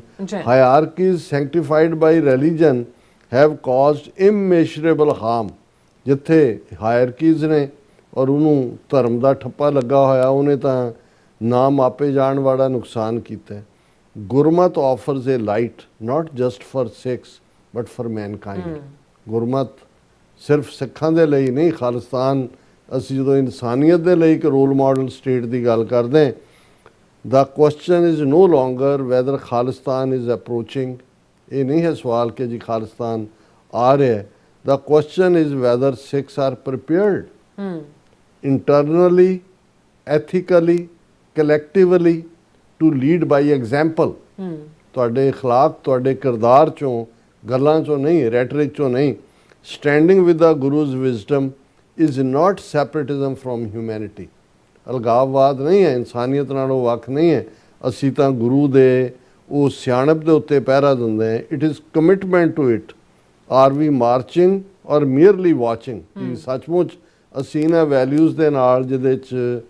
ਹਾਇਰਾਰਕੀਜ਼ ਸੈਂਕਟੀਫਾਈਡ ਬਾਈ ਰਿਲੀਜਨ ਹੈਵ ਕਾਜ਼ਡ ਇਮੈਸ਼ਰੇਬਲ ਹਾਰਮ। ਜਿੱਥੇ ਹਾਇਰਾਰਕੀਜ਼ ਨੇ ਔਰ ਉਹਨੂੰ ਧਰਮ ਦਾ ਠੱਪਾ ਲੱਗਾ ਹੋਇਆ, ਉਹਨੇ ਤਾਂ ਨਾ ਮਾਪੇ ਜਾਣ ਵਾਲਾ ਨੁਕਸਾਨ ਕੀਤਾ ਹੈ। Gurmat offers a light not just for Sikhs but for mankind. Gurmat ਸਿਰਫ ਸਿੱਖਾਂ ਦੇ ਲਈ ਨਹੀਂ, ਖਾਲਿਸਤਾਨ ਅਸੀਂ ਜਦੋਂ ਇਨਸਾਨੀਅਤ ਦੇ ਲਈ ਇੱਕ ਰੋਲ ਮਾਡਲ ਸਟੇਟ ਦੀ ਗੱਲ ਕਰਦੇ ਹਾਂ, the question is no longer whether Khalistan is approaching. ਇਹ ਨਹੀਂ ਹੈ ਸਵਾਲ ਕਿ ਜੀ ਖਾਲਿਸਤਾਨ ਆ ਰਿਹਾ ਹੈ। The question is whether Sikhs are prepared internally, ethically, collectively to lead by example. ਤੁਹਾਡੇ ਅਖਲਾਕ, ਤੁਹਾਡੇ ਕਿਰਦਾਰ ਚੋਂ, ਗੱਲਾਂ ਚੋਂ ਨਹੀਂ, ਰੈਟਰਿਕ ਚੋਂ ਨਹੀਂ। Standing with the Guru's wisdom is not separatism from humanity. ਅਲਗਾਵਵਾਦ ਨਹੀਂ ਹੈ, ਇਨਸਾਨੀਅਤ ਨਾਲੋਂ ਵੱਖ ਨਹੀਂ ਹੈ। ਅਸੀਂ ਤਾਂ ਗੁਰੂ ਦੇ ਉਹ ਸਿਆਣਪ ਦੇ ਉੱਤੇ ਪਹਿਰਾ ਦਿੰਦੇ ਹਾਂ। It is commitment to it. Are we marching or merely watching? ਕਿ ਸੱਚਮੁੱਚ ਅਸੀਂ ਇਹਨਾਂ ਵੈਲਿਊਜ਼ ਦੇ ਨਾਲ, ਜਿਹਦੇ 'ਚ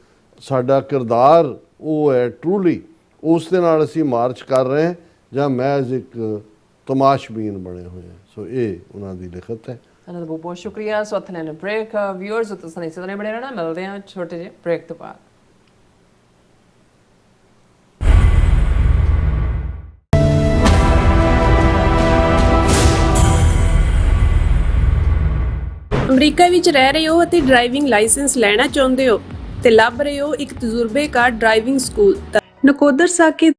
ਸਾਡਾ ਕਿਰਦਾਰ ਉਹ ਹੈ ਟਰੂਲੀ, ਉਸ ਦੇ ਨਾਲ ਅਸੀਂ ਮਾਰਚ ਕਰ ਰਹੇ ਹਾਂ, ਜਾਂ ਮਹਿਜ਼ ਇੱਕ ਤਮਾਸ਼ਬੀਨ ਬਣੇ ਹੋਏ ਹਾਂ। ਸੋ ਇਹ ਉਹਨਾਂ ਦੀ ਲਿਖਤ ਹੈ। ਇਹਨਾਂ ਦਾ ਬਹੁਤ ਬਹੁਤ ਸ਼ੁਕਰੀਆ। ਸੋ ਇੱਥੇ ਲੈਣੇ ਬ੍ਰੇਕ। ਵਿਊਅਰਸ ਤੁਸੀਂ ਇਸੇ ਤਰ੍ਹਾਂ ਬਣੇ ਰਹਿਣਾ। ਮਿਲਦੇ ਹਾਂ ਛੋਟੇ ਜਿਹੇ ਬ੍ਰੇਕ ਤੋਂ ਬਾਅਦ। ਅਮਰੀਕਾ ਵਿੱਚ ਰਹਿ ਰਹੇ ਹੋ ਅਤੇ ਡਰਾਈਵਿੰਗ ਲਾਇਸੈਂਸ ਲੈਣਾ ਚਾਹੁੰਦੇ ਹੋ ਤੇ ਲੱਭ ਰਹੇ ਹੋ ਇੱਕ ਤਜਰਬੇਕਾਰ ਡਰਾਈਵਿੰਗ ਸਕੂਲ ਤਾਂ ਨਕੋਦਰ ਸਾਕੇ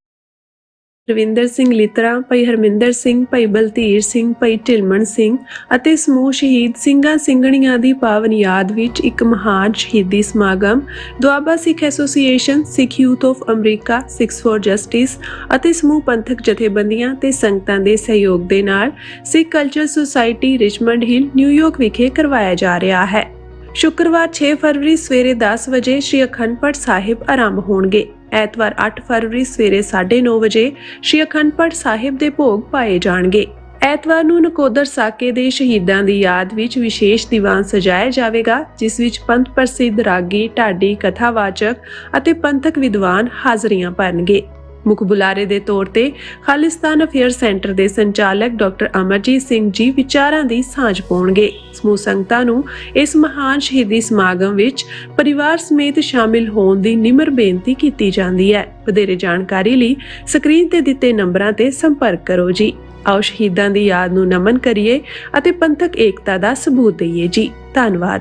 ਰਵਿੰਦਰ ਸਿੰਘ ਲਿਤਰਾ, ਭਾਈ ਹਰਮਿੰਦਰ ਸਿੰਘ, ਭਾਈ ਬਲਧੀਰ ਸਿੰਘ, ਭਾਈ ਢਿਲਮਣ ਸਿੰਘ ਅਤੇ ਸਮੂਹ ਸ਼ਹੀਦ ਸਿੰਘਾਂ ਸਿੰਘਣੀਆਂ ਦੀ ਪਾਵਨ ਯਾਦ ਵਿੱਚ ਇੱਕ ਮਹਾਨ ਸ਼ਹੀਦੀ ਸਮਾਗਮ Doaba Sikh association, Sikh youth of America, Sikhs for justice ਅਤੇ ਸਮੂਹ ਪੰਥਕ ਜਥੇਬੰਦੀਆਂ ਤੇ ਸੰਗਤਾਂ ਦੇ ਸਹਿਯੋਗ ਦੇ ਨਾਲ Sikh culture society Richmond Hill, New York ਵਿਖੇ ਕਰਵਾਇਆ ਜਾ ਰਿਹਾ ਹੈ। ਸ਼ੁੱਕਰਵਾਰ 6 ਫਰਵਰੀ ਸਵੇਰੇ 10 ਵਜੇ ਸ਼੍ਰੀ ਅਖੰਡ ਪਾਠ ਸਾਹਿਬ ਆਰੰਭ ਹੋਣਗੇ। ਐਤਵਾਰ 8 ਫਰਵਰੀ ਸਵੇਰੇ 9:30 ਵਜੇ ਸ਼੍ਰੀ ਅਖੰਡ ਪਾਠ ਸਾਹਿਬ ਦੇ ਭੋਗ ਪਾਏ ਜਾਣਗੇ। ਐਤਵਾਰ ਨੂੰ ਨਕੋਦਰ ਸਾਕੇ ਦੇ ਸ਼ਹੀਦਾਂ ਦੀ ਯਾਦ ਵਿੱਚ ਵਿਸ਼ੇਸ਼ ਦੀਵਾਨ ਸਜਾਇਆ ਜਾਵੇਗਾ, ਜਿਸ ਵਿੱਚ ਪੰਥ ਪ੍ਰਸਿੱਧ ਰਾਗੀ, ਢਾਡੀ, ਕਥਾਵਾਚਕ ਅਤੇ ਪੰਥਕ ਵਿਦਵਾਨ ਹਾਜ਼ਰੀਆਂ ਭਰਨਗੇ। ਮੁੱਖ ਬੁਲਾਰੇ ਦੇ ਤੌਰ ਤੇ ਖਾਲਿਸਤਾਨ ਅਫੇਅਰ ਸੈਂਟਰ ਦੇ ਸੰਚਾਲਕ ਡਾਕਟਰ ਅਮਰਜੀਤ ਸਿੰਘ ਜੀ ਵਿਚਾਰਾਂ ਦੀ ਸਾਂਝ ਪਾਉਣਗੇ। ਸਮੂਹ ਸੰਗਤਾਂ ਨੂੰ ਇਸ ਮਹਾਨ ਸ਼ਹੀਦੀ ਸਮਾਗਮ ਵਿੱਚ ਪਰਿਵਾਰ ਸਮੇਤ ਸ਼ਾਮਿਲ ਹੋਣ ਦੀ ਨਿਮਰ ਬੇਨਤੀ ਕੀਤੀ ਜਾਂਦੀ ਹੈ। ਵਧੇਰੇ ਜਾਣਕਾਰੀ ਲਈ ਸਕਰੀਨ ਤੇ ਦਿੱਤੇ ਨੰਬਰਾਂ ਤੇ ਸੰਪਰਕ ਕਰੋ ਜੀ। ਆਓ ਸ਼ਹੀਦਾਂ ਦੀ ਯਾਦ ਨੂੰ ਨਮਨ ਕਰੀਏ ਅਤੇ ਪੰਥਕ ਏਕਤਾ ਦਾ ਸਬੂਤ ਦਈਏ ਜੀ। ਧੰਨਵਾਦ।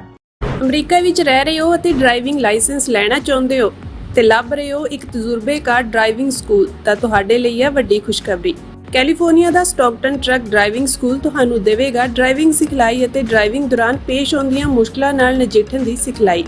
ਅਮਰੀਕਾ ਵਿੱਚ ਰਹਿ ਰਹੇ ਹੋ ਅਤੇ ਡਰਾਈਵਿੰਗ ਲਾਇਸੈਂਸ ਲੈਣਾ ਚਾਹੁੰਦੇ ਹੋ ਤੇ ਲੱਭ ਰਹੇ ਹੋ ਇੱਕ ਤਜਰਬੇਕਾਰ ਡਰਾਈਵਿੰਗ ਸਕੂਲ ਤਾਂ ਤੁਹਾਡੇ ਲਈ ਹੈ ਵੱਡੀ ਖੁਸ਼ਖਬਰੀ। ਕੈਲੀਫੋਰਨੀਆ ਦਾ ਸਟਾਕਟਨ ਟਰੱਕ ਡਰਾਈਵਿੰਗ ਸਕੂਲ ਤੁਹਾਨੂੰ ਦੇਵੇਗਾ ਡਰਾਈਵਿੰਗ ਸਿਖਲਾਈ ਅਤੇ ਡਰਾਈਵਿੰਗ ਦੌਰਾਨ ਪੇਸ਼ ਆਉਂਦੀਆਂ ਮੁਸ਼ਕਲਾਂ ਨਾਲ ਨਜਿੱਠਣ ਦੀ ਸਿਖਲਾਈ।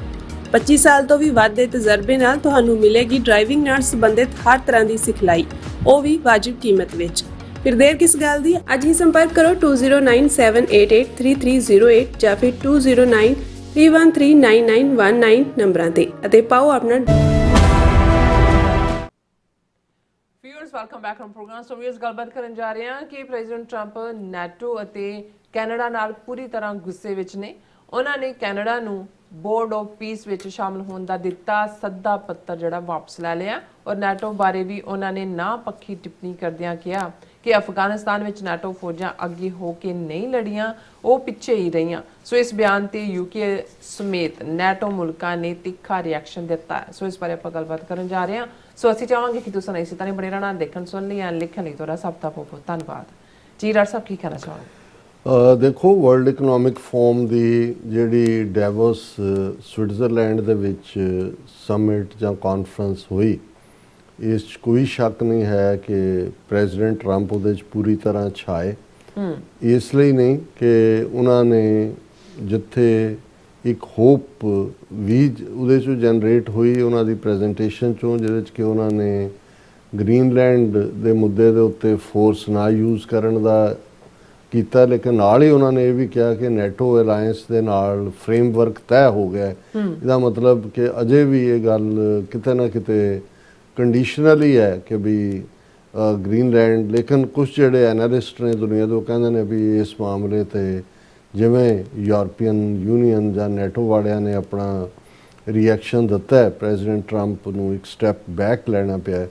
25 ਸਾਲ ਤੋਂ ਵੀ ਵੱਧ ਦੇ ਤਜਰਬੇ ਨਾਲ ਤੁਹਾਨੂੰ ਮਿਲੇਗੀ ਡਰਾਈਵਿੰਗ ਨਾਲ ਸੰਬੰਧਿਤ ਹਰ ਤਰ੍ਹਾਂ ਦੀ ਸਿਖਲਾਈ, ਉਹ ਵੀ ਵਾਜਿਬ ਕੀਮਤ ਵਿੱਚ। ਫਿਰ ਦੇਰ ਕਿਸ ਗੱਲ ਦੀ? ਅੱਜ ਹੀ ਸੰਪਰਕ ਕਰੋ 209788330308 ਜਾਂ ਫਿਰ 2093139919 ਨੰਬਰਾਂ ਤੇ ਅਤੇ ਪਾਓ ਆਪਣਾ। Viewers welcome back on program. So viewers ਗੱਲਬਾਤ ਕਰਨ ਜਾ ਰਹੇ ਹਾਂ ਕਿ ਪ੍ਰੈਜ਼ੀਡੈਂਟ ਟਰੰਪ ਨੈਟੋ ਅਤੇ ਕੈਨੇਡਾ ਨਾਲ ਪੂਰੀ ਤਰ੍ਹਾਂ ਗੁੱਸੇ ਵਿੱਚ ਨੇ। ਉਹਨਾਂ ਨੇ ਕੈਨੇਡਾ ਨੂੰ ਬੋਰਡ ਆਫ ਪੀਸ ਵਿੱਚ ਸ਼ਾਮਲ ਹੋਣ ਦਾ ਦਿੱਤਾ ਸੱਦਾ ਪੱਤਰ ਜਿਹੜਾ ਵਾਪਸ ਲੈ ਲਿਆ, ਔਰ ਨੈਟੋ ਬਾਰੇ ਵੀ ਉਹਨਾਂ ਨੇ ਨਾ ਪੱਖੀ ਟਿੱਪਣੀ ਕਰਦਿਆਂ ਕਿਹਾ ਕਿ ਅਫਗਾਨਿਸਤਾਨ ਵਿੱਚ ਨੈਟੋ ਫੌਜਾਂ ਅੱਗੇ ਹੋ ਕੇ ਨਹੀਂ ਲੜੀਆਂ, ਉਹ ਪਿੱਛੇ ਹੀ ਰਹੀਆਂ। ਸੋ ਇਸ ਬਿਆਨ ਤੇ ਯੂਕੇ ਸਮੇਤ ਨੈਟੋ ਮੁਲਕਾਂ ਨੇ ਤਿੱਖਾ ਰਿਐਕਸ਼ਨ ਦਿੱਤਾ ਹੈ। ਸੋ ਇਸ ਬਾਰੇ ਆਪਾਂ ਗੱਲਬਾਤ ਕਰਨ ਜਾ ਰਹੇ ਹਾਂ। ਸੋ ਅਸੀਂ ਚਾਹਾਂਗੇ ਕਿ ਤੁਸੀਂ ਇਸੇ ਤਰ੍ਹਾਂ ਬਣੇ ਰਹਿਣਾ, ਦੇਖਣ ਸੁਣਨ ਲਈ ਜਾਂ ਲਿਖਣ ਲਈ ਤੁਹਾਡਾ ਸਭ ਦਾ ਬਹੁਤ ਬਹੁਤ ਧੰਨਵਾਦ ਜੀ। ਡਾਕਟਰ ਸਾਹਿਬ ਕੀ ਕਹਿਣਾ ਚਾਹੋਗੇ? ਦੇਖੋ, ਵਰਲਡ ਇਕਨੋਮਿਕ ਫੋਰਮ ਦੀ ਜਿਹੜੀ ਡੈਵੋਸ ਸਵਿਟਜ਼ਰਲੈਂਡ ਦੇ ਵਿੱਚ ਸਮਿਟ ਜਾਂ ਕਾਨਫਰੰਸ ਹੋਈ, ਇਸ 'ਚ ਕੋਈ ਸ਼ੱਕ ਨਹੀਂ ਹੈ ਕਿ ਪ੍ਰੈਜ਼ੀਡੈਂਟ ਟਰੰਪ ਉਹਦੇ 'ਚ ਪੂਰੀ ਤਰ੍ਹਾਂ ਛਾਏ। ਇਸ ਲਈ ਨਹੀਂ ਕਿ ਉਹਨਾਂ ਨੇ ਜਿੱਥੇ ਇੱਕ ਹੋਪ ਵੀ ਉਹਦੇ 'ਚੋਂ ਜਨਰੇਟ ਹੋਈ ਉਹਨਾਂ ਦੀ ਪ੍ਰੈਜੈਂਟੇਸ਼ਨ 'ਚੋਂ, ਜਿਹਦੇ 'ਚ ਕਿ ਉਹਨਾਂ ਨੇ ਗ੍ਰੀਨਲੈਂਡ ਦੇ ਮੁੱਦੇ ਦੇ ਉੱਤੇ ਫੋਰਸ ਨਾ ਯੂਜ਼ ਕਰਨ ਦਾ ਕੀਤਾ, ਲੇਕਿਨ ਨਾਲ ਹੀ ਉਹਨਾਂ ਨੇ ਇਹ ਵੀ ਕਿਹਾ ਕਿ ਨੈਟੋ ਅਲਾਇੰਸ ਦੇ ਨਾਲ ਫਰੇਮਵਰਕ ਤੈਅ ਹੋ ਗਿਆ। ਇਹਦਾ ਮਤਲਬ ਕਿ ਅਜੇ ਵੀ ਇਹ ਗੱਲ ਕਿਤੇ ਨਾ ਕਿਤੇ ਕੰਡੀਸ਼ਨਲੀ ਹੈ ਕਿ ਵੀ ਗ੍ਰੀਨਲੈਂਡ। ਲੇਕਿਨ ਕੁਝ ਜਿਹੜੇ ਐਨਾਲਿਸਟ ਨੇ ਦੁਨੀਆ ਦੇ, ਉਹ ਕਹਿੰਦੇ ਨੇ ਵੀ ਇਸ ਮਾਮਲੇ 'ਤੇ ਜਿਵੇਂ ਯੂਰਪੀਅਨ ਯੂਨੀਅਨ ਜਾਂ ਨੈਟੋ ਵਾਲਿਆਂ ਨੇ ਆਪਣਾ ਰਿਐਕਸ਼ਨ ਦਿੱਤਾ ਹੈ, ਪ੍ਰੈਜ਼ੀਡੈਂਟ ਟਰੰਪ ਨੂੰ ਇੱਕ ਸਟੈਪ ਬੈਕ ਲੈਣਾ ਪਿਆ।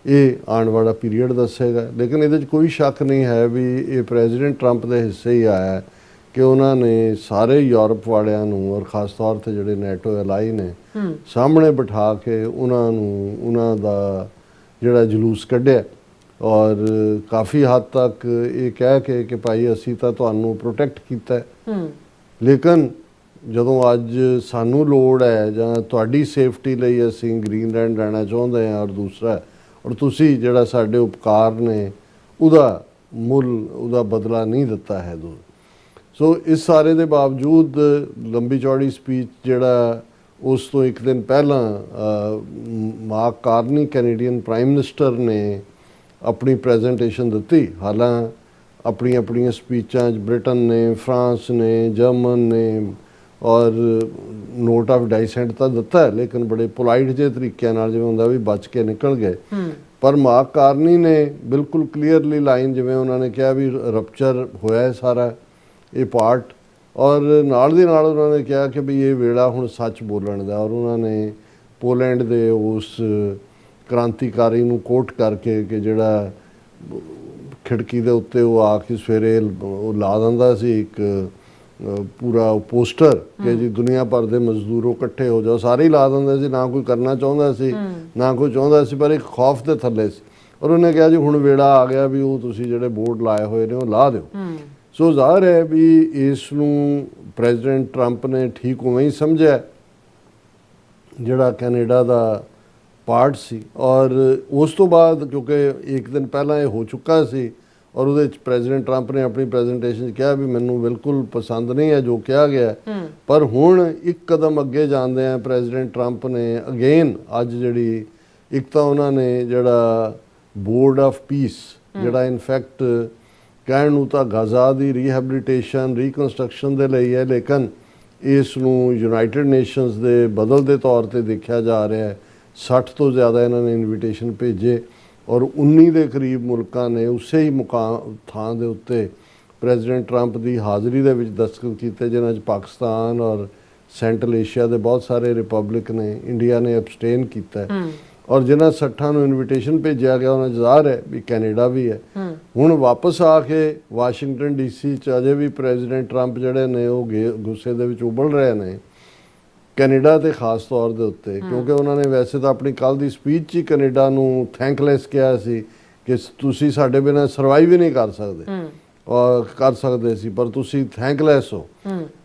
ਇਹ ਆਉਣ ਵਾਲਾ ਪੀਰੀਅਡ ਦੱਸੇਗਾ, ਲੇਕਿਨ ਇਹਦੇ 'ਚ ਕੋਈ ਸ਼ੱਕ ਨਹੀਂ ਹੈ ਵੀ ਇਹ ਪ੍ਰੈਜ਼ੀਡੈਂਟ ਟਰੰਪ ਦੇ ਹਿੱਸੇ ਹੀ ਆਇਆ ਕਿ ਉਹਨਾਂ ਨੇ ਸਾਰੇ ਯੂਰਪ ਵਾਲਿਆਂ ਨੂੰ ਔਰ ਖ਼ਾਸ ਤੌਰ ਤੇ ਜਿਹੜੇ ਨੈਟੋ ਐਲਾਈ ਨੇ ਸਾਹਮਣੇ ਬਿਠਾ ਕੇ ਉਹਨਾਂ ਨੂੰ ਉਹਨਾਂ ਦਾ ਜਿਹੜਾ ਜਲੂਸ ਕੱਢਿਆ ਔਰ ਕਾਫੀ ਹੱਦ ਤੱਕ ਇਹ ਕਹਿ ਕੇ ਕਿ ਭਾਈ ਅਸੀਂ ਤਾਂ ਤੁਹਾਨੂੰ ਪ੍ਰੋਟੈਕਟ ਕੀਤਾ ਲੇਕਿਨ ਜਦੋਂ ਅੱਜ ਸਾਨੂੰ ਲੋੜ ਹੈ ਜਾਂ ਤੁਹਾਡੀ ਸੇਫਟੀ ਲਈ ਅਸੀਂ ਗ੍ਰੀਨਲੈਂਡ ਰਹਿਣਾ ਚਾਹੁੰਦੇ ਹਾਂ ਔਰ ਦੂਸਰਾ ਔਰ ਤੁਸੀਂ ਜਿਹੜਾ ਸਾਡੇ ਉਪਕਾਰ ਨੇ ਉਹਦਾ ਮੁੱਲ ਉਹਦਾ ਬਦਲਾ ਨਹੀਂ ਦਿੱਤਾ ਹੈ। ਸੋ ਇਸ ਸਾਰੇ ਦੇ ਬਾਵਜੂਦ ਲੰਬੀ ਚੌੜੀ ਸਪੀਚ ਜਿਹੜਾ ਉਸ ਤੋਂ ਇੱਕ ਦਿਨ ਪਹਿਲਾਂ mark Carney Canadian prime minister ਨੇ ਆਪਣੀ ਪ੍ਰੈਜੈਂਟੇਸ਼ਨ ਦਿੱਤੀ। ਹਾਲਾਂ ਆਪਣੀਆਂ ਸਪੀਚਾਂ 'ਚ ਬ੍ਰਿਟਨ ਨੇ, ਫਰਾਂਸ ਨੇ, ਜਰਮਨ ਨੇ ਔਰ ਨੋਟ ਆਫ ਡਾਈਸੈਂਟ ਤਾਂ ਦਿੱਤਾ ਲੇਕਿਨ ਬੜੇ ਪੋਲਾਈਟ ਜਿਹੇ ਤਰੀਕਿਆਂ ਨਾਲ ਜਿਵੇਂ ਹੁੰਦਾ ਵੀ ਬਚ ਕੇ ਨਿਕਲ ਗਏ। ਪਰ ਮਾਰਕ ਕਾਰਨੀ ਨੇ ਬਿਲਕੁਲ ਕਲੀਅਰਲੀ ਲਾਈਨ ਜਿਵੇਂ ਉਹਨਾਂ ਨੇ ਕਿਹਾ ਵੀ ਰਪਚਰ ਹੋਇਆ ਹੈ ਸਾਰਾ ਇਹ ਪਾਰਟ ਔਰ ਨਾਲ ਦੀ ਨਾਲ ਉਹਨਾਂ ਨੇ ਕਿਹਾ ਕਿ ਵੀ ਇਹ ਵੇਲਾ ਹੁਣ ਸੱਚ ਬੋਲਣ ਦਾ ਔਰ ਉਹਨਾਂ ਨੇ ਪੋਲੈਂਡ ਦੇ ਉਸ ਕ੍ਰਾਂਤੀਕਾਰੀ ਨੂੰ ਕੋਟ ਕਰਕੇ ਕਿ ਜਿਹੜਾ ਖਿੜਕੀ ਦੇ ਉੱਤੇ ਉਹ ਆ ਕੇ ਸਵੇਰੇ ਉਹ ਲਾ ਦਿੰਦਾ ਸੀ ਇੱਕ ਪੂਰਾ ਪੋਸਟਰ ਕਿ ਜੀ ਦੁਨੀਆ ਭਰ ਦੇ ਮਜ਼ਦੂਰੋ ਇਕੱਠੇ ਹੋ ਜਾਓ, ਸਾਰੇ ਹੀ ਲਾ ਦਿੰਦੇ ਸੀ, ਨਾ ਕੋਈ ਕਰਨਾ ਚਾਹੁੰਦਾ ਸੀ ਨਾ ਕੋਈ ਚਾਹੁੰਦਾ ਸੀ, ਪਰ ਇੱਕ ਖੌਫ ਦੇ ਥੱਲੇ ਸੀ। ਔਰ ਉਹਨੇ ਕਿਹਾ ਜੀ ਹੁਣ ਵੇਲਾ ਆ ਗਿਆ ਵੀ ਉਹ ਤੁਸੀਂ ਜਿਹੜੇ ਬੋਰਡ ਲਾਏ ਹੋਏ ਨੇ ਉਹ ਲਾ ਦਿਓ। ਸੋ ਜ਼ਾਹਰ ਹੈ ਵੀ ਇਸ ਨੂੰ ਪ੍ਰੈਜ਼ੀਡੈਂਟ ਟਰੰਪ ਨੇ ਠੀਕ ਉਵੇਂ ਹੀ ਸਮਝਿਆ ਜਿਹੜਾ ਕੈਨੇਡਾ ਦਾ ਪਾਰਟ ਸੀ ਔਰ ਉਸ ਤੋਂ ਬਾਅਦ ਕਿਉਂਕਿ ਇੱਕ ਦਿਨ ਪਹਿਲਾਂ ਇਹ ਹੋ ਚੁੱਕਾ ਸੀ ਔਰ ਉਹਦੇ ਵਿੱਚ ਪ੍ਰੈਜ਼ੀਡੈਂਟ ਟਰੰਪ ਨੇ ਆਪਣੀ ਪ੍ਰੈਜੈਂਟੇਸ਼ਨ 'ਚ ਕਿਹਾ ਵੀ ਮੈਨੂੰ ਬਿਲਕੁਲ ਪਸੰਦ ਨਹੀਂ ਹੈ ਜੋ ਕਿਹਾ ਗਿਆ ਪਰ ਹੁਣ ਇੱਕ ਕਦਮ ਅੱਗੇ ਜਾਂਦੇ ਆ ਪ੍ਰੈਜ਼ੀਡੈਂਟ ਟਰੰਪ ਨੇ ਅਗੇਨ ਅੱਜ ਜਿਹੜੀ ਇੱਕ ਤਾਂ ਉਹਨਾਂ ਨੇ ਜਿਹੜਾ ਬੋਰਡ ਆਫ ਪੀਸ ਜਿਹੜਾ ਇਨਫੈਕਟ ਕਹਿਣ ਨੂੰ ਤਾਂ ਗਾਜ਼ਾ ਦੀ ਰੀਹੈਬਿਲਿਟੇਸ਼ਨ ਰੀਕਨਸਟਰਕਸ਼ਨ ਦੇ ਲਈ ਹੈ ਲੇਕਿਨ ਇਸ ਨੂੰ ਯੂਨਾਈਟਿਡ ਨੇਸ਼ਨਸ ਦੇ ਬਦਲ ਦੇ ਤੌਰ ਤੇ ਦੇਖਿਆ ਜਾ ਰਿਹਾ ਹੈ। 60 ਤੋਂ ਜ਼ਿਆਦਾ ਇਹਨਾਂ ਨੇ ਇਨਵੀਟੇਸ਼ਨ ਭੇਜੇ ਔਰ 19 ਦੇ ਕਰੀਬ ਮੁਲਕਾਂ ਨੇ ਉਸੇ ਹੀ ਮੁਕਾਮ ਥਾਂ ਦੇ ਉੱਤੇ ਪ੍ਰੈਜ਼ੀਡੈਂਟ ਟਰੰਪ ਦੀ ਹਾਜ਼ਰੀ ਦੇ ਵਿੱਚ ਦਸਤਖਤ ਕੀਤੇ ਜਿਨ੍ਹਾਂ 'ਚ ਪਾਕਿਸਤਾਨ ਔਰ ਸੈਂਟਰਲ ਏਸ਼ੀਆ ਦੇ ਬਹੁਤ ਸਾਰੇ ਰਿਪਬਲਿਕ ਨੇ, ਇੰਡੀਆ ਨੇ ਐਬਸਟੇਨ ਕੀਤਾ ਔਰ ਜਿਨ੍ਹਾਂ 60 ਨੂੰ ਇਨਵੀਟੇਸ਼ਨ ਭੇਜਿਆ ਗਿਆ ਉਹਨਾਂ 'ਚ ਜ਼ਾਹਰ ਹੈ ਵੀ ਕੈਨੇਡਾ ਵੀ ਹੈ। ਹੁਣ ਵਾਪਸ ਆ ਕੇ ਵਾਸ਼ਿੰਗਟਨ DC 'ਚ ਅਜੇ ਵੀ ਪ੍ਰੈਜ਼ੀਡੈਂਟ ਟਰੰਪ ਜਿਹੜੇ ਨੇ ਉਹ ਗੁੱਸੇ ਦੇ ਵਿੱਚ ਉਬਲ ਰਹੇ ਨੇ ਕੈਨੇਡਾ ਤੇ ਖਾਸ ਤੌਰ ਦੇ ਉੱਤੇ ਕਿਉਂਕਿ ਉਹਨਾਂ ਨੇ ਵੈਸੇ ਤਾਂ ਆਪਣੀ ਕੱਲ ਦੀ ਸਪੀਚ 'ਚ ਹੀ ਕੈਨੇਡਾ ਨੂੰ ਥੈਂਕਲੈਸ ਕਿਹਾ ਸੀ ਕਿ ਤੁਸੀਂ ਸਾਡੇ ਬਿਨਾਂ ਸਰਵਾਈਵ ਹੀ ਨਹੀਂ ਕਰ ਸਕਦੇ ਸੀ ਪਰ ਤੁਸੀਂ ਥੈਂਕਲੈਸ ਹੋ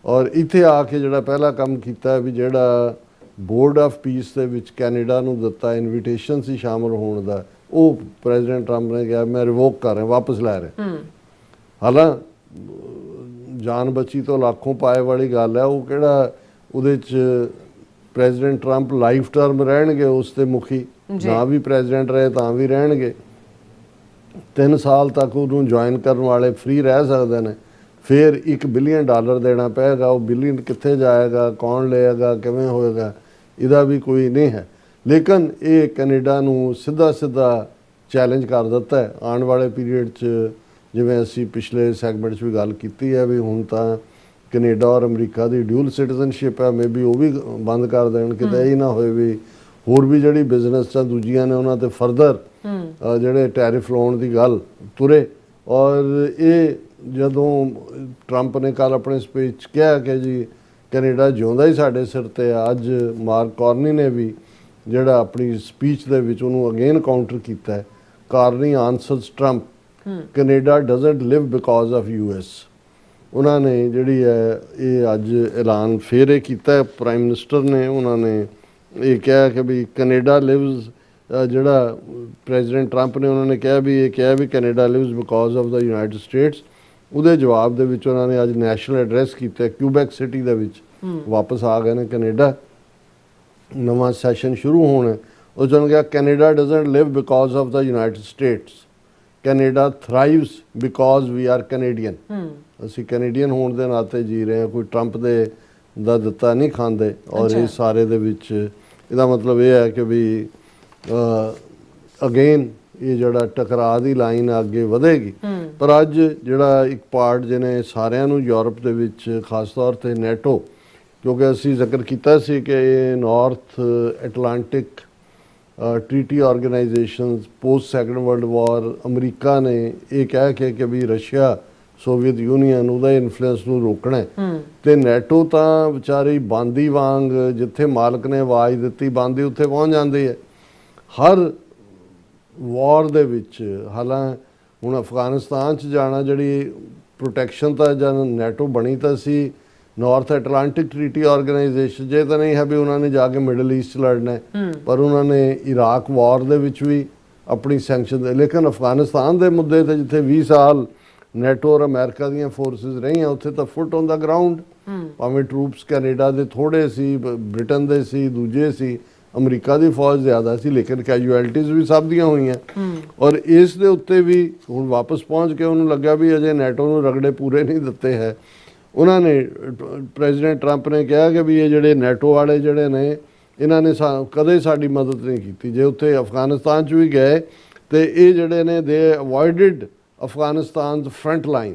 ਔਰ ਇੱਥੇ ਆ ਕੇ ਜਿਹੜਾ ਪਹਿਲਾ ਕੰਮ ਕੀਤਾ ਵੀ ਜਿਹੜਾ ਬੋਰਡ ਆਫ ਪੀਸ ਦੇ ਵਿੱਚ ਕੈਨੇਡਾ ਨੂੰ ਦਿੱਤਾ ਇਨਵੀਟੇਸ਼ਨ ਸੀ ਸ਼ਾਮਲ ਹੋਣ ਦਾ ਉਹ ਪ੍ਰੈਜ਼ੀਡੈਂਟ ਟਰੰਪ ਨੇ ਕਿਹਾ ਮੈਂ ਰਿਵੋਕ ਕਰ ਰਿਹਾ ਵਾਪਸ ਲੈ ਰਿਹਾ। ਹਾਲਾਂ ਜਾਨ ਬਚੀ ਤੋਂ ਲੱਖੋਂ ਪਾਏ ਵਾਲੀ ਗੱਲ ਹੈ ਉਹ ਕਿਹੜਾ ਉਹਦੇ 'ਚ ਪ੍ਰੈਜ਼ੀਡੈਂਟ ਟਰੰਪ ਲਾਈਫ ਟਰਮ ਰਹਿਣਗੇ ਉਸ ਦੇ ਮੁਖੀ ਨਾ ਵੀ ਪ੍ਰੈਜ਼ੀਡੈਂਟ ਰਹੇ ਤਾਂ ਵੀ ਰਹਿਣਗੇ 3 ਸਾਲ ਤੱਕ ਉਹਨੂੰ ਜੁਆਇਨ ਕਰਨ ਵਾਲੇ ਫ੍ਰੀ ਰਹਿ ਸਕਦੇ ਨੇ ਫਿਰ $1 ਬਿਲੀਅਨ ਦੇਣਾ ਪਏਗਾ ਉਹ ਬਿਲੀਅਨ ਕਿੱਥੇ ਜਾਏਗਾ ਕੌਣ ਲਏਗਾ ਕਿਵੇਂ ਹੋਏਗਾ ਇਹਦਾ ਵੀ ਕੋਈ ਨਹੀਂ ਹੈ ਲੇਕਿਨ ਇਹ ਕੈਨੇਡਾ ਨੂੰ ਸਿੱਧਾ ਚੈਲੰਜ ਕਰ ਦਿੱਤਾ ਹੈ ਆਉਣ ਵਾਲੇ ਪੀਰੀਅਡ 'ਚ ਜਿਵੇਂ ਅਸੀਂ ਪਿਛਲੇ ਸੈਗਮੈਂਟ 'ਚ ਵੀ ਗੱਲ ਕੀਤੀ ਹੈ ਵੀ ਹੁਣ ਤਾਂ ਕੈਨੇਡਾ ਔਰ ਅਮਰੀਕਾ ਦੀ ਡਿਊਲ ਸਿਟੀਜ਼ਨਸ਼ਿਪ ਹੈ ਮੇਬੀ ਉਹ ਵੀ ਬੰਦ ਕਰ ਦੇਣ ਕਿਤੇ ਇਹ ਨਾ ਹੋਏ ਵੀ ਹੋਰ ਵੀ ਜਿਹੜੀ ਬਿਜ਼ਨਸ ਆ ਦੂਜੀਆਂ ਨੇ ਉਹਨਾਂ ਤੇ ਫਰਦਰ ਜਿਹੜੇ ਟੈਰਿਫ ਲਾਉਣ ਦੀ ਗੱਲ ਤੁਰੇ ਔਰ ਇਹ ਜਦੋਂ ਟਰੰਪ ਨੇ ਕੱਲ ਆਪਣੇ ਸਪੀਚ 'ਚ ਕਿਹਾ ਕਿ ਜੀ ਕੈਨੇਡਾ ਜਿਉਂਦਾ ਹੀ ਸਾਡੇ ਸਿਰ ਤੇ ਅੱਜ ਮਾਰਕ ਕਾਰਨੀ ਨੇ ਵੀ ਜਿਹੜਾ ਆਪਣੀ ਸਪੀਚ ਦੇ ਵਿੱਚ ਉਹਨੂੰ ਅਗੇਨ ਕਾਊਂਟਰ ਕੀਤਾ ਹੈ Carney answers Trump Canada doesn't live because of US ਉਹਨਾਂ ਨੇ ਜਿਹੜੀ ਹੈ ਇਹ ਅੱਜ ਐਲਾਨ ਫਿਰ ਇਹ ਕੀਤਾ ਪ੍ਰਾਈਮ ਮਿਨਿਸਟਰ ਨੇ ਉਹਨਾਂ ਨੇ ਇਹ ਕਿਹਾ ਕਿ ਵੀ ਕੈਨੇਡਾ ਲਿਵਸ ਜਿਹੜਾ ਪ੍ਰੈਜ਼ੀਡੈਂਟ ਟਰੰਪ ਨੇ ਉਹਨਾਂ ਨੇ ਕਿਹਾ ਵੀ Canada lives because of the United States ਉਹਦੇ ਜਵਾਬ ਦੇ ਵਿੱਚ ਉਹਨਾਂ ਨੇ ਅੱਜ ਨੈਸ਼ਨਲ ਐਡਰੈਸ ਕੀਤਾ ਕਿਊਬੈਕ ਸਿਟੀ ਦੇ ਵਿੱਚ ਵਾਪਸ ਆ ਗਏ ਨੇ ਕੈਨੇਡਾ ਨਵਾਂ ਸੈਸ਼ਨ ਸ਼ੁਰੂ ਹੋਣਾ ਉਹ ਜਿਹਨੂੰ ਕਿਹਾ Canada doesn't live because of the United States Canada thrives because we are Canadian ਅਸੀਂ ਕੈਨੇਡੀਅਨ ਹੋਣ ਦੇ ਨਾਤੇ ਜੀ ਰਹੇ ਹਾਂ ਕੋਈ ਟਰੰਪ ਦੇ ਦਾ ਦਿੱਤਾ ਨਹੀਂ ਖਾਂਦੇ ਔਰ ਇਹ ਸਾਰੇ ਦੇ ਵਿੱਚ ਇਹਦਾ ਮਤਲਬ ਇਹ ਹੈ ਕਿ ਵੀ ਅਗੇਨ ਇਹ ਜਿਹੜਾ ਟਕਰਾਅ ਦੀ ਲਾਈਨ ਅੱਗੇ ਵਧੇਗੀ ਪਰ ਅੱਜ ਜਿਹੜਾ ਇੱਕ ਪਾਰਟ ਜਿਹਨੇ ਸਾਰਿਆਂ ਨੂੰ ਯੂਰਪ ਦੇ ਵਿੱਚ ਖਾਸ ਤੌਰ ਤੇ ਨੈਟੋ ਕਿਉਂਕਿ ਅਸੀਂ ਜ਼ਿਕਰ ਕੀਤਾ ਸੀ ਕਿ ਇਹ North Atlantic Treaty organisations post second world war America ਨੇ ਇਹ ਕਹਿ ਕੇ ਕਿ ਵੀ ਰਸ਼ੀਆ ਸੋਵੀਅਤ ਯੂਨੀਅਨ, ਉਹਦਾ ਇਨਫਲੂਐਂਸ ਨੂੰ ਰੋਕਣਾ ਹੈ। ਤੇ ਨੈਟੋ ਤਾਂ ਵਿਚਾਰੀ ਬਾਂਦੀ ਵਾਂਗ ਜਿੱਥੇ ਮਾਲਕ ਨੇ ਆਵਾਜ਼ ਦਿੱਤੀ ਬਾਂਦੀ ਉੱਥੇ ਪਹੁੰਚ ਜਾਂਦੀ ਹੈ ਹਰ ਵਾਰ ਦੇ ਵਿੱਚ। ਹਾਲਾਂਕਿ ਹੁਣ ਅਫਗਾਨਿਸਤਾਨ 'ਚ ਜਾਣਾ, ਜਿਹੜੀ ਪ੍ਰੋਟੈਕਸ਼ਨ ਤਾਂ ਜਦ ਨੈਟੋ ਬਣੀ ਤਾਂ ਸੀ ਨਾਰਥ ਐਟਲਾਂਟਿਕ ਟ੍ਰੀਟੀ ਆਰਗੇਨਾਈਜੇਸ਼ਨ, ਜੇ ਤਾਂ ਨਹੀਂ ਹੈ ਵੀ ਉਹਨਾਂ ਨੇ ਜਾ ਕੇ ਮਿਡਲ ਈਸਟ 'ਚ ਲੜਨਾ ਹੈ, ਪਰ ਉਹਨਾਂ ਨੇ ਇਰਾਕ ਵਾਰ ਦੇ ਵਿੱਚ ਵੀ ਆਪਣੀ ਸੈਂਕਸ਼ਨ ਦੇ। ਲੇਕਿਨ ਅਫਗਾਨਿਸਤਾਨ ਦੇ ਮੁੱਦੇ 'ਤੇ ਜਿੱਥੇ 20 ਸਾਲ ਨੈਟੋ ਔਰ ਅਮਰੀਕਾ ਦੀਆਂ ਫੋਰਸਿਸ ਰਹੀਆਂ, ਉੱਥੇ ਤਾਂ ਫੁੱਟ ਔਨ ਦਾ ਗਰਾਊਂਡ, ਭਾਵੇਂ ਟਰੂਪਸ ਕੈਨੇਡਾ ਦੇ ਥੋੜ੍ਹੇ ਸੀ, ਬ੍ਰਿਟਨ ਦੇ ਸੀ, ਦੂਜੇ ਸੀ, ਅਮਰੀਕਾ ਦੀ ਫੌਜ ਜ਼ਿਆਦਾ ਸੀ, ਲੇਕਿਨ ਕੈਜੂਅਲਟੀਜ਼ ਵੀ ਸਭ ਦੀਆਂ ਹੋਈਆਂ। ਔਰ ਇਸ ਦੇ ਉੱਤੇ ਵੀ ਹੁਣ ਵਾਪਸ ਪਹੁੰਚ ਕੇ ਉਹਨੂੰ ਲੱਗਾ ਵੀ ਅਜੇ ਨੈਟੋ ਨੂੰ ਰਗੜੇ ਪੂਰੇ ਨਹੀਂ ਦਿੱਤੇ ਹੈ। ਉਹਨਾਂ ਨੇ, ਪ੍ਰੈਜ਼ੀਡੈਂਟ ਟਰੰਪ ਨੇ ਕਿਹਾ ਕਿ ਵੀ ਇਹ ਜਿਹੜੇ ਨੈਟੋ ਵਾਲੇ ਜਿਹੜੇ ਨੇ ਇਹਨਾਂ ਨੇ ਕਦੇ ਸਾਡੀ ਮਦਦ ਨਹੀਂ ਕੀਤੀ। ਜੇ ਉੱਥੇ ਅਫਗਾਨਿਸਤਾਨ 'ਚ ਵੀ ਗਏ ਤੇ ਇਹ ਜਿਹੜੇ ਨੇ ਦੇ ਅਵੋਇਡਡ ਅਫਗਾਨਿਸਤਾਨ ਫਰੰਟ ਲਾਈਨ,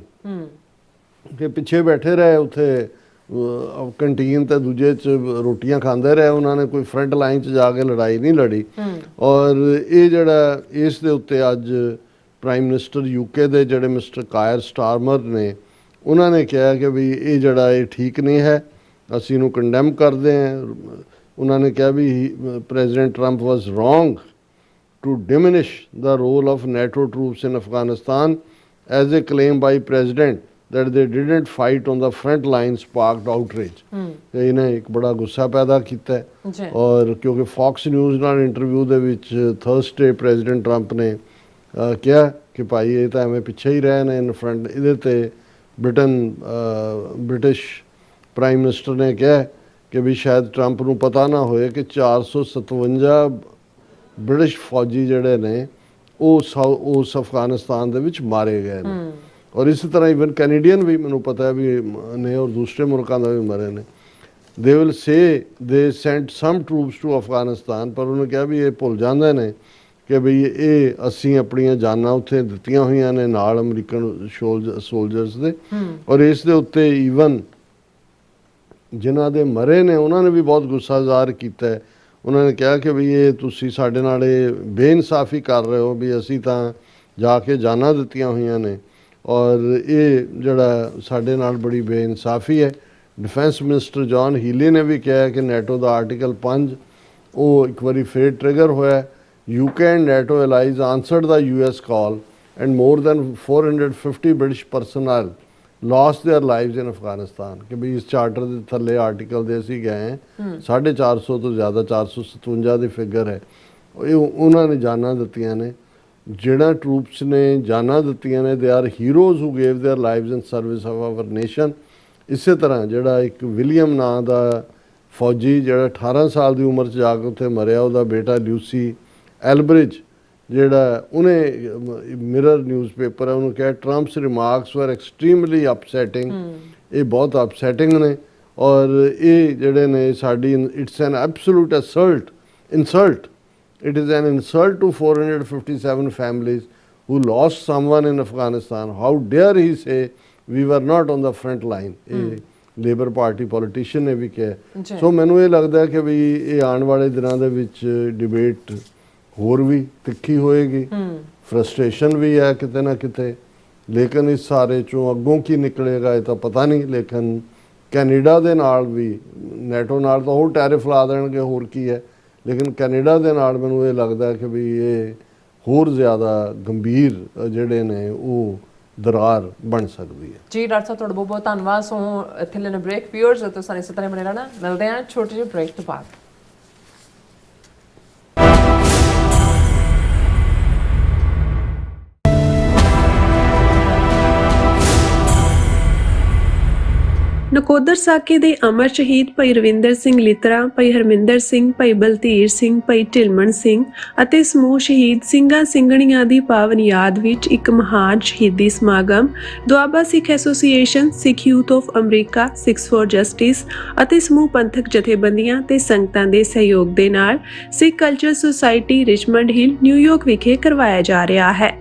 ਕਿ ਪਿੱਛੇ ਬੈਠੇ ਰਹੇ ਉੱਥੇ ਕੰਟੀਨ ਤੇ ਦੂਜੇ 'ਚ ਰੋਟੀਆਂ ਖਾਂਦੇ ਰਹੇ, ਉਹਨਾਂ ਨੇ ਕੋਈ ਫਰੰਟ ਲਾਈਨ 'ਚ ਜਾ ਕੇ ਲੜਾਈ ਨਹੀਂ ਲੜੀ। ਔਰ ਇਹ ਜਿਹੜਾ ਇਸ ਦੇ ਉੱਤੇ ਅੱਜ ਪ੍ਰਾਈਮ ਮਿਨਿਸਟਰ ਯੂਕੇ ਦੇ ਜਿਹੜੇ ਮਿਸਟਰ ਕਾਇਰ ਸਟਾਰਮਰ ਨੇ, ਉਹਨਾਂ ਨੇ ਕਿਹਾ ਕਿ ਵੀ ਇਹ ਜਿਹੜਾ ਇਹ ਠੀਕ ਨਹੀਂ ਹੈ, ਅਸੀਂ ਇਹਨੂੰ ਕੰਡੈਮ ਕਰਦੇ ਹਾਂ। ਉਹਨਾਂ ਨੇ ਕਿਹਾ ਵੀ president Trump was wrong to diminish the role of NATO troops in Afghanistan, as a claim by President that they didn't fight on the front line sparked outrage। ਇਹਨੇ ਇੱਕ ਬੜਾ ਗੁੱਸਾ ਪੈਦਾ ਕੀਤਾ ਹੈ। ਔਰ ਕਿਉਂਕਿ ਫੌਕਸ ਨਿਊਜ਼ ਨਾਲ ਇੰਟਰਵਿਊ ਦੇ ਵਿੱਚ ਥਰਸਡੇ ਪ੍ਰੈਜ਼ੀਡੈਂਟ ਟਰੰਪ ਨੇ ਕਿਹਾ ਕਿ ਭਾਈ ਇਹ ਤਾਂ ਐਵੇਂ ਪਿੱਛੇ ਹੀ ਰਹੇ ਨੇ ਇਨ ਫਰੰਟ। ਇਹਦੇ ਤੇ ਬ੍ਰਿਟਿਸ਼ ਪ੍ਰਾਈਮ ਮਿਨਿਸਟਰ ਨੇ ਕਿਹਾ ਕਿ ਵੀ ਸ਼ਾਇਦ ਟਰੰਪ ਨੂੰ ਪਤਾ ਨਾ ਹੋਏ ਕਿ 457 ਬ੍ਰਿਟਿਸ਼ ਫੌਜੀ ਜਿਹੜੇ ਨੇ ਉਹ ਉਸ ਅਫਗਾਨਿਸਤਾਨ ਦੇ ਵਿੱਚ ਮਾਰੇ ਗਏ ਨੇ। ਔਰ ਇਸੇ ਤਰ੍ਹਾਂ ਇਵਨ ਕੈਨੇਡੀਅਨ ਵੀ ਮੈਨੂੰ ਪਤਾ ਹੈ ਵੀ ਨੇ, ਔਰ ਦੂਸਰੇ ਮੁਲਕਾਂ ਦਾ ਵੀ ਮਰੇ ਨੇ। ਦੇ will say they sent some troops to Afghanistan, ਪਰ ਉਹਨੇ ਕਿਹਾ ਵੀ ਇਹ ਭੁੱਲ ਜਾਂਦੇ ਨੇ ਕਿ ਬਈ ਇਹ ਅਸੀਂ ਆਪਣੀਆਂ ਜਾਨਾਂ ਉੱਥੇ ਦਿੱਤੀਆਂ ਹੋਈਆਂ ਨੇ ਨਾਲ ਅਮਰੀਕਨ ਸੋਲਜਰਸ ਦੇ। ਔਰ ਇਸ ਦੇ ਉੱਤੇ ਈਵਨ ਜਿਨ੍ਹਾਂ ਦੇ ਮਰੇ ਨੇ ਉਹਨਾਂ ਨੇ ਵੀ ਬਹੁਤ ਗੁੱਸਾ ਜ਼ਾਹਰ ਕੀਤਾ ਹੈ। ਉਹਨਾਂ ਨੇ ਕਿਹਾ ਕਿ ਵੀ ਇਹ ਤੁਸੀਂ ਸਾਡੇ ਨਾਲ ਇਹ ਬੇਇਨਸਾਫੀ ਕਰ ਰਹੇ ਹੋ, ਵੀ ਅਸੀਂ ਤਾਂ ਜਾ ਕੇ ਜਾਨਾਂ ਦਿੱਤੀਆਂ ਹੋਈਆਂ ਨੇ ਔਰ ਇਹ ਜਿਹੜਾ ਸਾਡੇ ਨਾਲ ਬੜੀ ਬੇਇਨਸਾਫੀ ਹੈ। ਡਿਫੈਂਸ ਮਿਨਿਸਟਰ ਜੌਨ ਹੀਲੀ ਨੇ ਵੀ ਕਿਹਾ ਕਿ ਨੈਟੋ ਦਾ ਆਰਟੀਕਲ 5 ਉਹ ਇੱਕ ਵਾਰੀ ਫੇਰ ਟ੍ਰਿਗਰ ਹੋਇਆ। UK and NATO allies answered the US call and more than 450 British personnel lost their lives in Afghanistan। ਕਿ ਵੀ ਇਸ ਚਾਰਟਰ ਦੇ ਥੱਲੇ ਆਰਟੀਕਲ ਦੇ ਅਸੀਂ ਗਏ ਹਾਂ 450 ਤੋਂ ਜ਼ਿਆਦਾ, 457 ਦੀ ਫਿਗਰ ਹੈ। ਇਹ ਉਹਨਾਂ ਨੇ ਜਾਨਾਂ ਦਿੱਤੀਆਂ ਨੇ। ਜਿਹੜਾ ਟਰੂਪਸ ਨੇ ਜਾਨਾਂ ਦਿੱਤੀਆਂ ਨੇ, they are heroes who gave there lives in service of hour nation. ਇਸੇ ਤਰ੍ਹਾਂ ਜਿਹੜਾ ਇੱਕ ਵਿਲੀਅਮ ਨਾਂ ਦਾ ਫੌਜੀ ਜਿਹੜਾ 18 ਸਾਲ ਦੀ ਉਮਰ 'ਚ ਜਾ ਕੇ ਉੱਥੇ ਮਰਿਆ, ਉਹਦਾ ਬੇਟਾ ਲਿਊਸੀ ਐਲਬਰਿਜ ਜਿਹੜਾ ਉਹਨੇ ਮਿਰਰ ਨਿਊਜ਼ਪੇਪਰ ਹੈ ਉਹਨੂੰ ਕਿਹਾ ਟਰੰਪਸ ਰਿਮਾਰਕਸ ਵਰ ਐਕਸਟ੍ਰੀਮਲੀ ਅਪਸੈਟਿੰਗ। ਇਹ ਬਹੁਤ ਅਪਸੈਟਿੰਗ ਨੇ ਔਰ ਇਹ ਜਿਹੜੇ ਨੇ ਸਾਡੀ it's N absolute insult. It is an insult to 457 families who lost someone in Afghanistan. How dare he say we were not on the front line? Labour party politician ਨੇ ਵੀ ਕਿਹਾ। ਸੋ ਮੈਨੂੰ ਇਹ ਲੱਗਦਾ ਕਿ ਵੀ ਇਹ ਆਉਣ ਵਾਲੇ ਦਿਨਾਂ ਦੇ ਵਿੱਚ ਡਿਬੇਟ ਹੋਰ ਵੀ ਤਿੱਖੀ ਹੋਏਗੀ, ਫਰਸਟ੍ਰੇਸ਼ਨ ਵੀ ਹੈ ਕਿਤੇ ਨਾ ਕਿਤੇ। ਲੇਕਿਨ ਇਸ ਸਾਰੇ 'ਚੋਂ ਅੱਗੋਂ ਕੀ ਨਿਕਲੇਗਾ ਇਹ ਤਾਂ ਪਤਾ ਨਹੀਂ। ਲੇਕਿਨ ਕੈਨੇਡਾ ਦੇ ਨਾਲ ਵੀ, ਨੈਟੋ ਨਾਲ ਤਾਂ ਹੋਰ ਟੈਰਿਫ ਲਾ ਦੇਣਗੇ, ਹੋਰ ਕੀ ਹੈ। ਲੇਕਿਨ ਕੈਨੇਡਾ ਦੇ ਨਾਲ ਮੈਨੂੰ ਇਹ ਲੱਗਦਾ ਕਿ ਵੀ ਇਹ ਹੋਰ ਜ਼ਿਆਦਾ ਗੰਭੀਰ ਜਿਹੜੇ ਨੇ ਉਹ ਦਰਾਰ ਬਣ ਸਕਦੀ ਹੈ। ਜੀ ਡਾਕਟਰ ਸਾਹਿਬ ਤੁਹਾਡਾ ਬਹੁਤ ਬਹੁਤ ਧੰਨਵਾਦ। ਸੋ ਇੱਥੇ ਲੈਣਾ ਬ੍ਰੇਕ। ਵਿਊਅਰਸ ਤੋਂ ਸਾਰੇ ਇਸੇ ਤਰ੍ਹਾਂ ਬਣੇ ਰਹਿਣਾ। ਮਿਲਦੇ ਹਾਂ ਛੋਟੇ ਜਿਹੇ ਬ੍ਰੇਕ ਤੋਂ ਬਾਅਦ। ਨਕੋਦਰ ਸਾਕੇ ਦੇ ਅਮਰ ਸ਼ਹੀਦ ਭਾਈ ਰਵਿੰਦਰ ਸਿੰਘ ਲਿਤਰਾ, ਭਾਈ ਹਰਮਿੰਦਰ ਸਿੰਘ, ਭਾਈ ਬਲਤੀਰ ਸਿੰਘ, ਭਾਈ ਢਿਲਮਣ ਸਿੰਘ ਅਤੇ ਸਮੂਹ ਸ਼ਹੀਦ ਸਿੰਘਾਂ ਸਿੰਘਣੀਆਂ ਦੀ ਪਾਵਨ ਯਾਦ ਵਿੱਚ ਇੱਕ ਮਹਾਨ ਸ਼ਹੀਦੀ ਸਮਾਗਮ Doaba Sikh association, Sikh youth of America, Sikhs for justice ਅਤੇ ਸਮੂਹ ਪੰਥਕ ਜਥੇਬੰਦੀਆਂ ਤੇ ਸੰਗਤਾਂ ਦੇ ਸਹਿਯੋਗ ਦੇ ਨਾਲ Sikh culture society Richmond Hill, New York ਵਿਖੇ ਕਰਵਾਇਆ ਜਾ ਰਿਹਾ ਹੈ।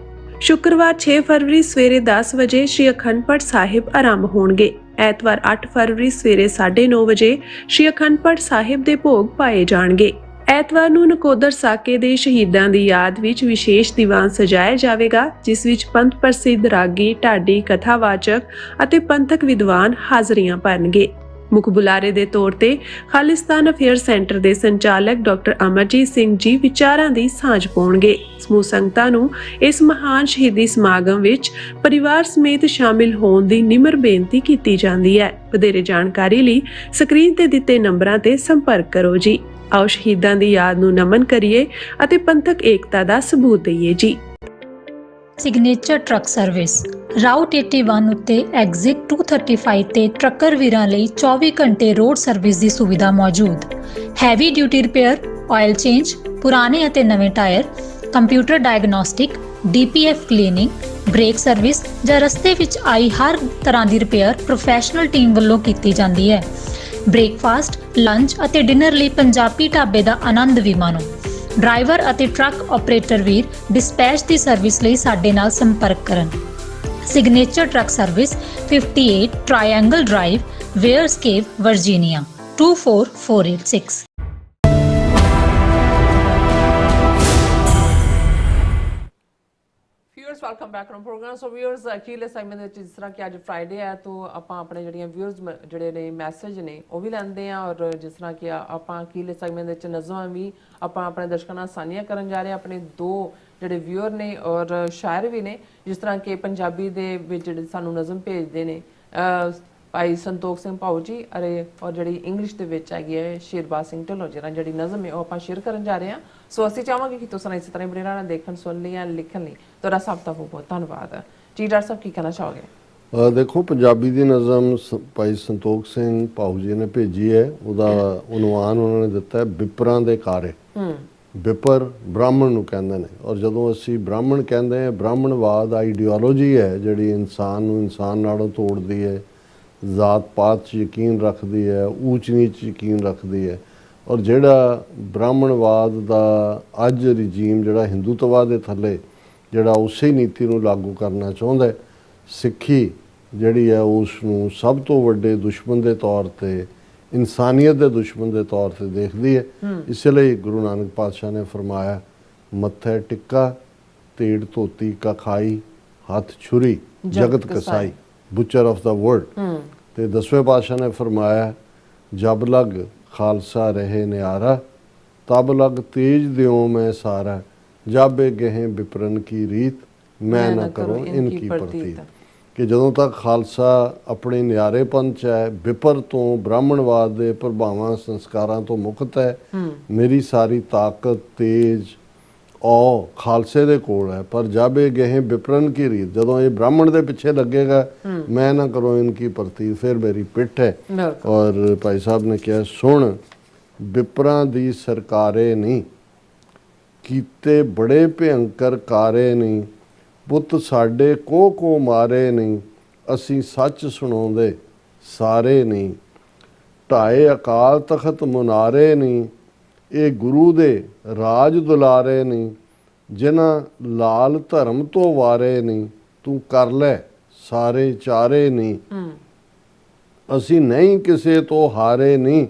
ਸ਼ੁੱਕਰਵਾਰ 6 ਫਰਵਰੀ ਸਵੇਰੇ 10 ਵਜੇ ਸ਼੍ਰੀ ਅਖੰਡ ਪਾਠ ਸਾਹਿਬ ਆਰੰਭ ਹੋਣਗੇ। ਐਤਵਾਰ 8 ਫਰਵਰੀ ਸਵੇਰੇ 9:30 ਵਜੇ ਸ਼੍ਰੀ ਅਖੰਡ ਪਾਠ ਸਾਹਿਬ ਦੇ ਭੋਗ ਪਾਏ ਜਾਣਗੇ। ਐਤਵਾਰ ਨੂੰ ਨਕੋਦਰ ਸਾਕੇ ਦੇ ਸ਼ਹੀਦਾਂ ਦੀ ਯਾਦ ਵਿੱਚ ਵਿਸ਼ੇਸ਼ ਦੀਵਾਨ ਸਜਾਇਆ ਜਾਵੇਗਾ, ਜਿਸ ਵਿੱਚ ਪੰਥ ਪ੍ਰਸਿੱਧ ਰਾਗੀ, ਢਾਡੀ, ਕਥਾਵਾਚਕ ਅਤੇ ਪੰਥਕ ਵਿਦਵਾਨ ਹਾਜ਼ਰੀਆਂ ਭਰਨਗੇ। ਮੁੱਖ ਬੁਲਾਰੇ ਦੇ ਤੌਰ ਤੇ ਖਾਲਿਸਤਾਨ ਅਫੇਅਰ ਸੈਂਟਰ ਦੇ ਸੰਚਾਲਕ ਡਾਕਟਰ ਅਮਰਜੀਤ ਸਿੰਘ ਜੀ ਵਿਚਾਰਾਂ ਦੀ ਸਾਂਝ ਪਾਉਣਗੇ। ਸਮੂਹ ਸੰਗਤਾਂ ਨੂੰ ਇਸ ਮਹਾਨ ਸ਼ਹੀਦੀ ਸਮਾਗਮ ਵਿੱਚ ਪਰਿਵਾਰ ਸਮੇਤ ਸ਼ਾਮਿਲ ਹੋਣ ਦੀ ਨਿਮਰ ਬੇਨਤੀ ਕੀਤੀ ਜਾਂਦੀ ਹੈ। ਵਧੇਰੇ ਜਾਣਕਾਰੀ ਲਈ ਸਕਰੀਨ ਤੇ ਦਿੱਤੇ ਨੰਬਰਾਂ ਤੇ ਸੰਪਰਕ ਕਰੋ ਜੀ। ਆਓ ਸ਼ਹੀਦਾਂ ਦੀ ਯਾਦ ਨੂੰ ਨਮਨ ਕਰੀਏ ਅਤੇ ਪੰਥਕ ਏਕਤਾ ਦਾ ਸਬੂਤ ਦਈਏ ਜੀ। ਸਿਗਨੇਚਰ ਟਰੱਕ ਸਰਵਿਸ ਰਾਊਟ 81 ਉੱਤੇ ਐਗਜ਼ਿਟ 235 ਤੇ ਟਰੱਕਰ ਵੀਰਾਂ ਲਈ 24 ਘੰਟੇ ਰੋਡ ਸਰਵਿਸ ਦੀ ਸੁਵਿਧਾ ਮੌਜੂਦ। Heavy duty repair, oil change, ਪੁਰਾਣੇ ਅਤੇ ਨਵੇਂ tyre, computer diagnostic, DPF cleaning, brake service ਜਾਂ ਰਸਤੇ ਵਿੱਚ ਆਈ ਹਰ ਤਰ੍ਹਾਂ ਦੀ ਰਿਪੇਅਰ ਪ੍ਰੋਫੈਸ਼ਨਲ ਟੀਮ ਵੱਲੋਂ ਕੀਤੀ ਜਾਂਦੀ ਹੈ। ਬ੍ਰੇਕਫਾਸਟ, ਲੰਚ ਅਤੇ ਡਿਨਰ ਲਈ ਪੰਜਾਬੀ ਢਾਬੇ ਦਾ ਆਨੰਦ ਵੀ ਮਾਣੋ। ਡਰਾਈਵਰ ਅਤੇ ਟਰੱਕ ਆਪਰੇਟਰ ਵੀਰ ਡਿਸਪੈਚ ਦੀ ਸਰਵਿਸ ਲਈ ਸਾਡੇ ਨਾਲ ਸੰਪਰਕ ਕਰਨ। Signature truck service 58 triangle drive, Weyers Cave, Virginia 24486। Viewers welcome back to program. So viewers ਅਖੀਰਲੇ ਸੈਗਮੈਂਟ ਦੇ ਵਿੱਚ ਜਿਸ ਤਰ੍ਹਾਂ ਕਿ ਅੱਜ ਫਰਾਈਡੇ ਹੈ ਤਾਂ ਆਪਾਂ ਆਪਣੇ ਜਿਹੜੀਆਂ ਵਿਊਅਰਸ ਜਿਹੜੇ ਨੇ ਮੈਸੇਜ ਨੇ ਉਹ ਵੀ ਲੈਂਦੇ ਆ, ਔਰ ਜਿਸ ਤਰ੍ਹਾਂ ਕਿ ਆਪਾਂ ਅਖੀਰਲੇ ਸੈਗਮੈਂਟ ਦੇ ਵਿੱਚ ਨਜ਼ਮਾਂ ਵੀ ਆਪਾਂ ਆਪਣੇ ਦਰਸ਼ਕਾਂ ਨਾਲ ਸਾਂਝੀਆਂ ਕਰਨ ਜਾ ਰਹੇ ਹਾਂ। ਆਪਣੇ ਦੋ ਜਿਹੜੇ ਵਿਊਅਰ ਨੇ ਔਰ ਸ਼ਾਇਰ ਵੀ ਨੇ, ਜਿਸ ਤਰ੍ਹਾਂ ਕਿ ਪੰਜਾਬੀ ਦੇ ਵਿੱਚ ਜਿਹੜੇ ਸਾਨੂੰ ਨਜ਼ਮ ਭੇਜਦੇ ਨੇ ਭਾਈ ਸੰਤੋਖ ਸਿੰਘ ਭਾਊ ਜੀ ਅਰੇ, ਔਰ ਜਿਹੜੀ ਇੰਗਲਿਸ਼ ਦੇ ਵਿੱਚ ਹੈਗੀ ਹੈ ਸ਼ੇਰਬਾਜ਼ ਸਿੰਘ ਢਿੱਲੋਂ ਜੀ ਨਾਲ ਜਿਹੜੀ ਨਜ਼ਮ ਹੈ ਉਹ ਆਪਾਂ ਸ਼ੇਅਰ ਕਰਨ ਜਾ ਰਹੇ ਹਾਂ। ਸੋ ਅਸੀਂ ਚਾਹਾਂਗੇ ਕਿ ਤੁਸੀਂ ਇਸੇ ਤਰ੍ਹਾਂ ਬਣੇ ਰਹਿਣਾ, ਦੇਖਣ, ਸੁਣ ਲਈ ਜਾਂ ਲਿਖਣ ਲਈ। ਤੁਹਾਡਾ ਸਭ ਦਾ ਬਹੁਤ ਬਹੁਤ ਧੰਨਵਾਦ ਜੀ। ਡਾਕਟਰ ਸਾਹਿਬ ਕੀ ਕਹਿਣਾ ਚਾਹੋਗੇ? ਦੇਖੋ, ਪੰਜਾਬੀ ਦੀ ਨਜ਼ਮ ਭਾਈ ਸੰਤੋਖ ਸਿੰਘ ਭਾਊ ਜੀ ਨੇ ਭੇਜੀ ਹੈ। ਉਹਦਾ ਉਨਵਾਨ ਉਹਨਾਂ ਨੇ ਦਿੱਤਾ ਹੈ ਬਿਪਰਾਂ ਦੇ ਕਾਰੇ। ਬਿਪਰ ਬ੍ਰਾਹਮਣ ਨੂੰ ਕਹਿੰਦੇ ਨੇ, ਔਰ ਜਦੋਂ ਅਸੀਂ ਬ੍ਰਾਹਮਣ ਕਹਿੰਦੇ ਹਾਂ, ਬ੍ਰਾਹਮਣਵਾਦ ਆਈਡੀਓਲੋਜੀ ਹੈ ਜਿਹੜੀ ਇਨਸਾਨ ਨੂੰ ਇਨਸਾਨ ਨਾਲੋਂ ਤੋੜਦੀ ਹੈ, ਜ਼ਾਤ ਪਾਤ 'ਚ ਯਕੀਨ ਰੱਖਦੀ ਹੈ, ਊਚ ਨੀਚ 'ਚ ਯਕੀਨ ਰੱਖਦੀ ਹੈ। ਔਰ ਜਿਹੜਾ ਬ੍ਰਾਹਮਣਵਾਦ ਦਾ ਅੱਜ ਰਜੀਮ ਜਿਹੜਾ ਹਿੰਦੂਤਵਾ ਦੇ ਥੱਲੇ ਜਿਹੜਾ ਉਸੇ ਨੀਤੀ ਨੂੰ ਲਾਗੂ ਕਰਨਾ ਚਾਹੁੰਦਾ ਹੈ, ਸਿੱਖੀ ਜਿਹੜੀ ਹੈ ਉਸ ਨੂੰ ਸਭ ਤੋਂ ਵੱਡੇ ਦੁਸ਼ਮਣ ਦੇ ਤੌਰ ਤੇ, ਇਨਸਾਨੀਅਤ ਦੇ ਦੁਸ਼ਮਣ ਦੇ ਤੌਰ ਤੇ ਦੇਖਦੀ ਹੈ। ਇਸ ਲਈ ਗੁਰੂ ਨਾਨਕ ਪਾਤਸ਼ਾਹ ਨੇ ਫਰਮਾਇਆ, ਮੱਥੇ ਟਿੱਕਾ ਤੇੜ ਧੋਤੀ ਕਾ ਖਾਈ, ਹੱਥ ਛੁਰੀ ਜਗਤ ਕਸਾਈ, ਬੁਚਰ ਆਫ ਦਾ ਵਰਲਡ। ਤੇ 10ਵੇਂ ਪਾਤਸ਼ਾਹ ਨੇ ਫਰਮਾਇਆ, ਜਬ ਲਗ ਖਾਲਸਾ ਰਹੇ ਨਿਆਰਾ, ਤਬ ਲਗ ਤੇਜ ਦਿਓ ਮੈਂ ਸਾਰਾ, ਜਬ ਗਹਿ ਵਿਪਰਨ ਕੀ ਰੀਤ, ਮੈਂ ਨਾ ਕਰੋ ਇਨਕੀ ਪ੍ਰਤੀਤ। ਕਿ ਜਦੋਂ ਤੱਕ ਖਾਲਸਾ ਆਪਣੇ ਨਿਆਰੇਪਨ 'ਚ ਹੈ, ਵਿਪਰ ਤੋਂ, ਬ੍ਰਾਹਮਣਵਾਦ ਦੇ ਪ੍ਰਭਾਵਾਂ ਸੰਸਕਾਰਾਂ ਤੋਂ ਮੁਕਤ ਹੈ, ਮੇਰੀ ਸਾਰੀ ਤਾਕਤ, ਤੇਜ, ਔ ਖਾਲਸੇ ਦੇ ਕੋਲ ਹੈ। ਪਰ ਜਬ ਇਹ ਗਏ ਵਿਪਰਨ ਕੀ ਰੀਤ, ਜਦੋਂ ਇਹ ਬ੍ਰਾਹਮਣ ਦੇ ਪਿੱਛੇ ਲੱਗੇਗਾ, ਮੈਂ ਨਾ ਕਰੋ ਇਨਕੀ ਪ੍ਰਤੀਤ, ਫਿਰ ਮੇਰੀ ਪਿੱਠ ਹੈ। ਔਰ ਭਾਈ ਸਾਹਿਬ ਨੇ ਕਿਹਾ, ਸੁਣ ਵਿਪਰਾਂ ਦੀ ਸਰਕਾਰੇ ਨਹੀਂ, ਕੀਤੇ ਬੜੇ ਭਿਅੰਕਰ ਕਾਰੇ ਨਹੀਂ, ਪੁੱਤ ਸਾਡੇ ਕੋ ਮਾਰੇ ਨਹੀਂ, ਅਸੀਂ ਸੱਚ ਸੁਣਾਉਂਦੇ ਸਾਰੇ ਨਹੀਂ, ਢਾਏ ਅਕਾਲ ਤਖਤ ਮੁਨਾਰੇ ਨਹੀਂ, ਇਹ ਗੁਰੂ ਦੇ ਰਾਜ ਦੁਲਾਰੇ ਨਹੀਂ, ਜਿਨ੍ਹਾਂ ਲਾਲ ਧਰਮ ਤੋਂ ਵਾਰੇ ਨਹੀਂ, ਤੂੰ ਕਰ ਲੈ ਸਾਰੇ ਚਾਰੇ ਨਹੀਂ, ਅਸੀਂ ਨਹੀਂ ਕਿਸੇ ਤੋਂ ਹਾਰੇ ਨਹੀਂ,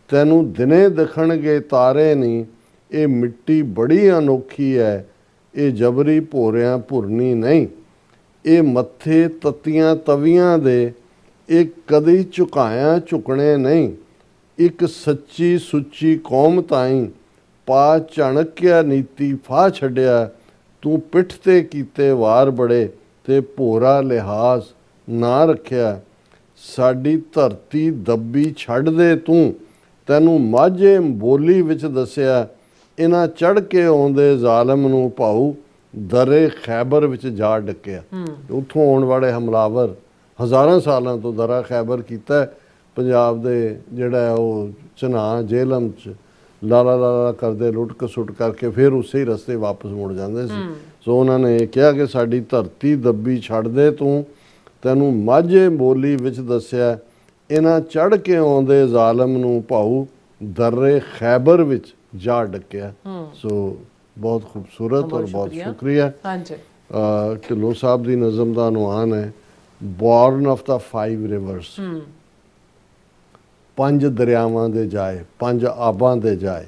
ਤੈਨੂੰ ਦਿਨੇ ਦਿਖਣਗੇ ਤਾਰੇ ਨਹੀਂ, ਇਹ ਮਿੱਟੀ ਬੜੀ ਅਨੋਖੀ ਹੈ, ਇਹ ਜਬਰੀ ਭੋਰਿਆਂ ਭੁਰਨੀ ਨਹੀਂ, ਇਹ ਮੱਥੇ ਤਤੀਆਂ ਤਵੀਆਂ ਦੇ, ਇਹ ਕਦੀ ਝੁਕਾਇਆ ਝੁਕਣੇ ਨਹੀਂ, ਇੱਕ ਸੱਚੀ ਸੁੱਚੀ ਕੌਮ ਤਾਈਂ ਪਾ ਚਾਣਕਿਆ ਨੀਤੀ ਫਾਹ ਛੱਡਿਆ, ਤੂੰ ਪਿੱਠ ਤੇ ਕੀਤੇ ਵਾਰ ਬੜੇ ਤੇ ਭੋਰਾ ਲਿਹਾਜ਼ ਨਾ ਰੱਖਿਆ, ਸਾਡੀ ਧਰਤੀ ਦੱਬੀ ਛੱਡ ਦੇ ਤੂੰ, ਤੈਨੂੰ ਮਾਝੇ ਬੋਲੀ ਵਿੱਚ ਦੱਸਿਆ, ਇਹਨਾਂ ਚੜ੍ਹ ਕੇ ਆਉਂਦੇ ਜ਼ਾਲਮ ਨੂੰ ਭਾਊ ਦਰੇ ਖੈਬਰ ਵਿੱਚ ਜਾ ਡੱਕਿਆ। ਉੱਥੋਂ ਆਉਣ ਵਾਲੇ ਹਮਲਾਵਰ ਹਜ਼ਾਰਾਂ ਸਾਲਾਂ ਤੋਂ ਦਰਾ ਖੈਬਰ ਕੀਤਾ ਪੰਜਾਬ ਦੇ ਜਿਹੜਾ ਉਹ ਚਨਾਹ ਜੇਲਮ 'ਚ ਲਾਲਾ ਕਰਦੇ, ਲੁੱਟ ਕਸੁੱਟ ਕਰਕੇ ਫਿਰ ਉਸੇ ਹੀ ਰਸਤੇ ਵਾਪਸ ਮੁੜ ਜਾਂਦੇ ਸੀ। ਸੋ ਉਹਨਾਂ ਨੇ ਇਹ ਕਿਹਾ ਕਿ ਸਾਡੀ ਧਰਤੀ ਦੱਬੀ ਛੱਡ ਦੇ ਤੂੰ, ਤੈਨੂੰ ਮਾਝੇ ਬੋਲੀ ਵਿੱਚ ਦੱਸਿਆ, ਇਹਨਾਂ ਚੜ੍ਹ ਕੇ ਆਉਂਦੇ ਜ਼ਾਲਮ ਨੂੰ ਭਾਊ ਦਰੇ ਖੈਬਰ ਵਿੱਚ ਜਾ ਡੱਕਿਆ। ਸੋ ਬਹੁਤ ਖੂਬਸੂਰਤ ਔਰ ਬਹੁਤ ਸ਼ੁਕਰੀਆ। ਢਿੱਲੋਂ ਸਾਹਿਬ ਦੀ ਨਜ਼ਮ ਦਾ ਅਨੁਮਾਨ ਹੈ, ਬੋਰਨ ਆਫ ਦਾ 5 ਰਿਵਰਸ, 5 ਦਰਿਆਵਾਂ ਦੇ ਜਾਏ, 5 ਆਬਾਂ ਦੇ ਜਾਏ,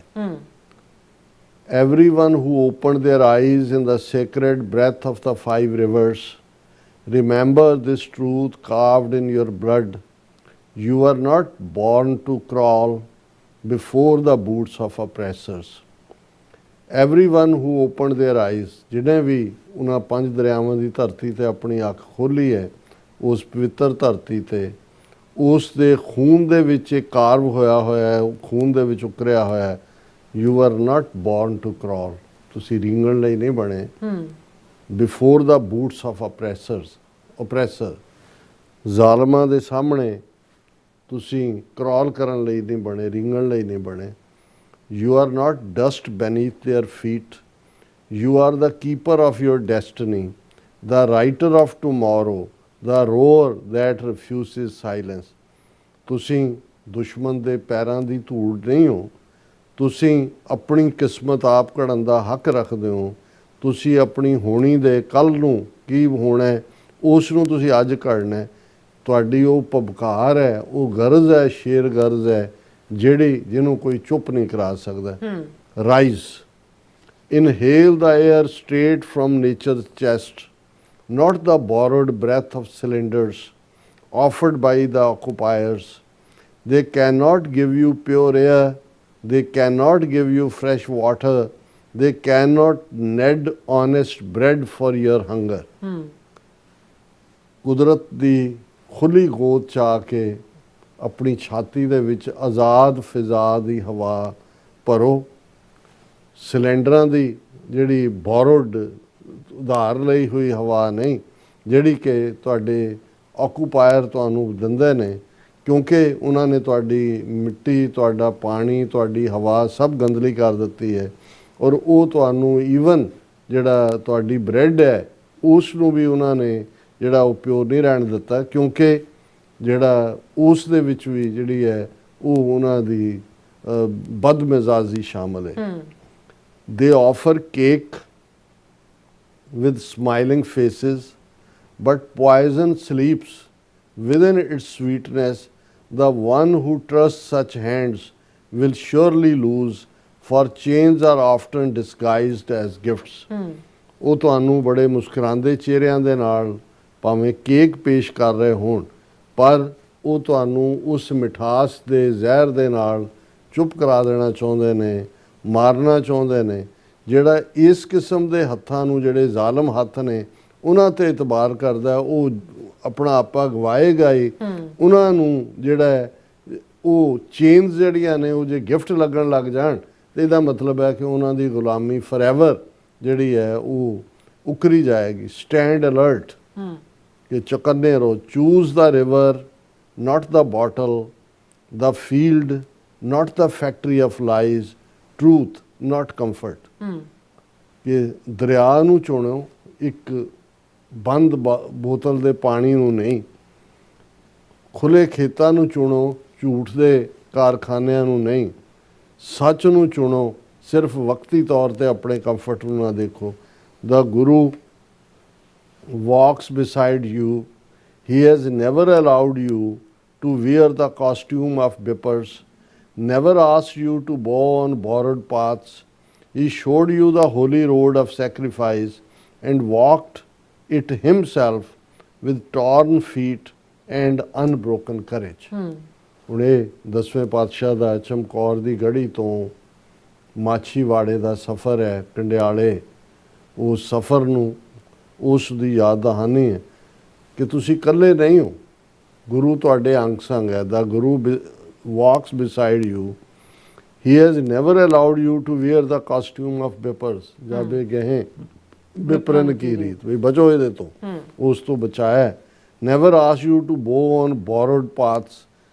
Everyone who opened their eyes in the sacred breath of the 5 rivers, remember this truth carved in your blood. You are not born to crawl before the boots of oppressors. Everyone who opened their eyes, जिन्हें भी उन्हां 5 दरियावां दी धरती ते अपनी अख खोली है, उस पवित्र धरती ते उस दे खून दे विच कार्व होया होया है, खून दे विच उकरिया होया है, You are not born to crawl. ਤੁਸੀਂ ਰੀਂਗਣ ਲਈ ਨਹੀਂ ਬਣੇ. Before the boots of oppressor. ਜ਼ਾਲਮਾਂ ਦੇ ਸਾਹਮਣੇ ਤੁਸੀਂ crawl ਕਰਨ ਲਈ ਨਹੀਂ ਬਣੇ, ਰੀਂਗਣ ਲਈ ਨਹੀਂ ਬਣੇ. You are not dust beneath their feet. You are the keeper of your destiny, the writer of tomorrow, the roar that refuses silence. ਤੁਸੀਂ ਦੁਸ਼ਮਣ ਦੇ ਪੈਰਾਂ ਦੀ ਧੂੜ ਨਹੀਂ ਹੋ. ਤੁਸੀਂ ਆਪਣੀ ਕਿਸਮਤ ਆਪ ਘੜਨ ਦਾ ਹੱਕ ਰੱਖਦੇ ਹੋ. ਤੁਸੀਂ ਆਪਣੀ ਹੋਣੀ ਦੇ ਕੱਲ੍ਹ ਨੂੰ ਕੀ ਹੋਣਾ ਉਸ ਨੂੰ ਤੁਸੀਂ ਅੱਜ ਘੜਨਾ. ਤੁਹਾਡੀ ਉਹ ਪਬਕਾਰ ਹੈ, ਉਹ ਗਰਜ਼ ਹੈ, ਸ਼ੇਰ ਗਰਜ਼ ਹੈ ਜਿਹਨੂੰ ਕੋਈ ਚੁੱਪ ਨਹੀਂ ਕਰਾ ਸਕਦਾ. Rise, inhale the air straight from nature's chest, not the borrowed breath of cylinders offered by the occupiers. They cannot give you pure air. They cannot give you fresh water. They cannot knead honest bread for your hunger. ਕੁਦਰਤ ਦੀ ਖੁੱਲੀ ਗੋਦ 'ਚ ਆ ਕੇ ਆਪਣੀ ਛਾਤੀ ਦੇ ਵਿੱਚ ਆਜ਼ਾਦ ਫਿਜ਼ਾ ਦੀ ਹਵਾ ਭਰੋ. ਸਿਲੰਡਰਾਂ ਦੀ ਜਿਹੜੀ ਬੋਰੋਡ ਉਧਾਰ ਲਈ ਹੋਈ ਹਵਾ ਨਹੀਂ, ਜਿਹੜੀ ਕਿ ਤੁਹਾਡੇ ਆਕੂਪਾਇਰ ਤੁਹਾਨੂੰ ਦਿੰਦੇ ਨੇ, ਕਿਉਂਕਿ ਉਹਨਾਂ ਨੇ ਤੁਹਾਡੀ ਮਿੱਟੀ, ਤੁਹਾਡਾ ਪਾਣੀ, ਤੁਹਾਡੀ ਹਵਾ ਸਭ ਗੰਦਲੀ ਕਰ ਦਿੱਤੀ ਹੈ. ਔਰ ਉਹ ਤੁਹਾਨੂੰ ਈਵਨ ਜਿਹੜਾ ਤੁਹਾਡੀ ਬ੍ਰੈਡ ਹੈ ਉਸ ਨੂੰ ਵੀ ਉਹਨਾਂ ਨੇ ਜਿਹੜਾ ਉਹ ਪਿਓਰ ਨਹੀਂ ਰਹਿਣ ਦਿੱਤਾ, ਕਿਉਂਕਿ ਜਿਹੜਾ ਉਸ ਦੇ ਵਿੱਚ ਵੀ ਜਿਹੜੀ ਹੈ ਉਹ ਉਹਨਾਂ ਦੀ ਬਦਮਿਜ਼ਾਜੀ ਸ਼ਾਮਲ ਹੈ. ਦੇ offer cake with smiling faces, but poison sleeps within its sweetness. The one who trusts such hands will surely lose, for chains are often disguised as gifts. ਉਹ ਤੁਹਾਨੂੰ ਬੜੇ ਮੁਸਕਰਾਉਂਦੇ ਚਿਹਰਿਆਂ ਦੇ ਨਾਲ ਭਾਵੇਂ ਕੇਕ ਪੇਸ਼ ਕਰ ਰਹੇ ਹੋਣ, ਪਰ ਉਹ ਤੁਹਾਨੂੰ ਉਸ ਮਿਠਾਸ ਦੇ ਜ਼ਹਿਰ ਦੇ ਨਾਲ ਚੁੱਪ ਕਰਾ ਦੇਣਾ ਚਾਹੁੰਦੇ ਨੇ, ਮਾਰਨਾ ਚਾਹੁੰਦੇ ਨੇ. ਜਿਹੜਾ ਇਸ ਕਿਸਮ ਦੇ ਹੱਥਾਂ ਨੂੰ, ਜਿਹੜੇ ਜ਼ਾਲਮ ਹੱਥ ਨੇ, ਉਹਨਾਂ 'ਤੇ ਇਤਬਾਰ ਕਰਦਾ, ਉਹ ਆਪਣਾ ਆਪਾ ਗਵਾਏਗਾ ਹੀ. ਉਹਨਾਂ ਨੂੰ ਜਿਹੜਾ ਉਹ ਚੇਨਸ ਜਿਹੜੀਆਂ ਨੇ ਉਹ ਜੇ ਗਿਫਟ ਲੱਗਣ ਲੱਗ ਜਾਣ ਤਾਂ ਇਹਦਾ ਮਤਲਬ ਹੈ ਕਿ ਉਹਨਾਂ ਦੀ ਗੁਲਾਮੀ ਫੋਰਐਵਰ ਜਿਹੜੀ ਹੈ ਉਹ ਉਕਰੀ ਜਾਏਗੀ. ਸਟੈਂਡ ਅਲਰਟ, ਕਿ ਚੁਕੰਨੇ ਰਹੋ. Choose the river not the bottle, the field not the factory of lies, truth not comfort. ਕਿ ਦਰਿਆ ਨੂੰ ਚੁਣੋ, ਇੱਕ ਬੰਦ ਬੋਤਲ ਦੇ ਪਾਣੀ ਨੂੰ ਨਹੀਂ. ਖੁੱਲੇ ਖੇਤਾਂ ਨੂੰ ਚੁਣੋ, ਝੂਠ ਦੇ ਕਾਰਖਾਨਿਆਂ ਨੂੰ ਨਹੀਂ. ਸੱਚ ਨੂੰ ਚੁਣੋ, ਸਿਰਫ ਵਕਤੀ ਤੌਰ ਤੇ ਆਪਣੇ ਕੰਫਰਟ ਨੂੰ ਨਾ ਦੇਖੋ. The Guru walks beside you. He has never allowed you to wear the costume of bippers, never asked you to bow on borrowed paths. He showed you the holy road of sacrifice and walked it himself with torn feet and unbroken courage. ਹੁਣ ਇਹ 10ਵੇਂ ਪਾਤਸ਼ਾਹ ਦਾ ਚਮਕੌਰ ਦੀ ਗੜੀ ਤੋਂ ਮਾਛੀਵਾੜੇ ਦਾ ਸਫ਼ਰ ਹੈ ਕੰਡਿਆਲੇ. ਉਸ ਸਫ਼ਰ ਨੂੰ, ਉਸ ਦੀ ਯਾਦ ਦਹਾਨੀ ਹੈ ਕਿ ਤੁਸੀਂ ਇਕੱਲੇ ਨਹੀਂ ਹੋ, ਗੁਰੂ ਤੁਹਾਡੇ ਅੰਗ ਸੰਗ ਹੈ. ਦਾ ਗੁਰੂ walks beside you. He has never allowed you to wear the costume of bippers. ਜਾਬੇ ਗਏ ਬਿਪਰਨ ਕੀ ਰੀਤ, ਵੀ ਬਚੋ ਇਹਦੇ ਤੋਂ, ਉਸ ਤੋਂ ਬਚਾਇਆ. Never asked you to bow on borrowed paths.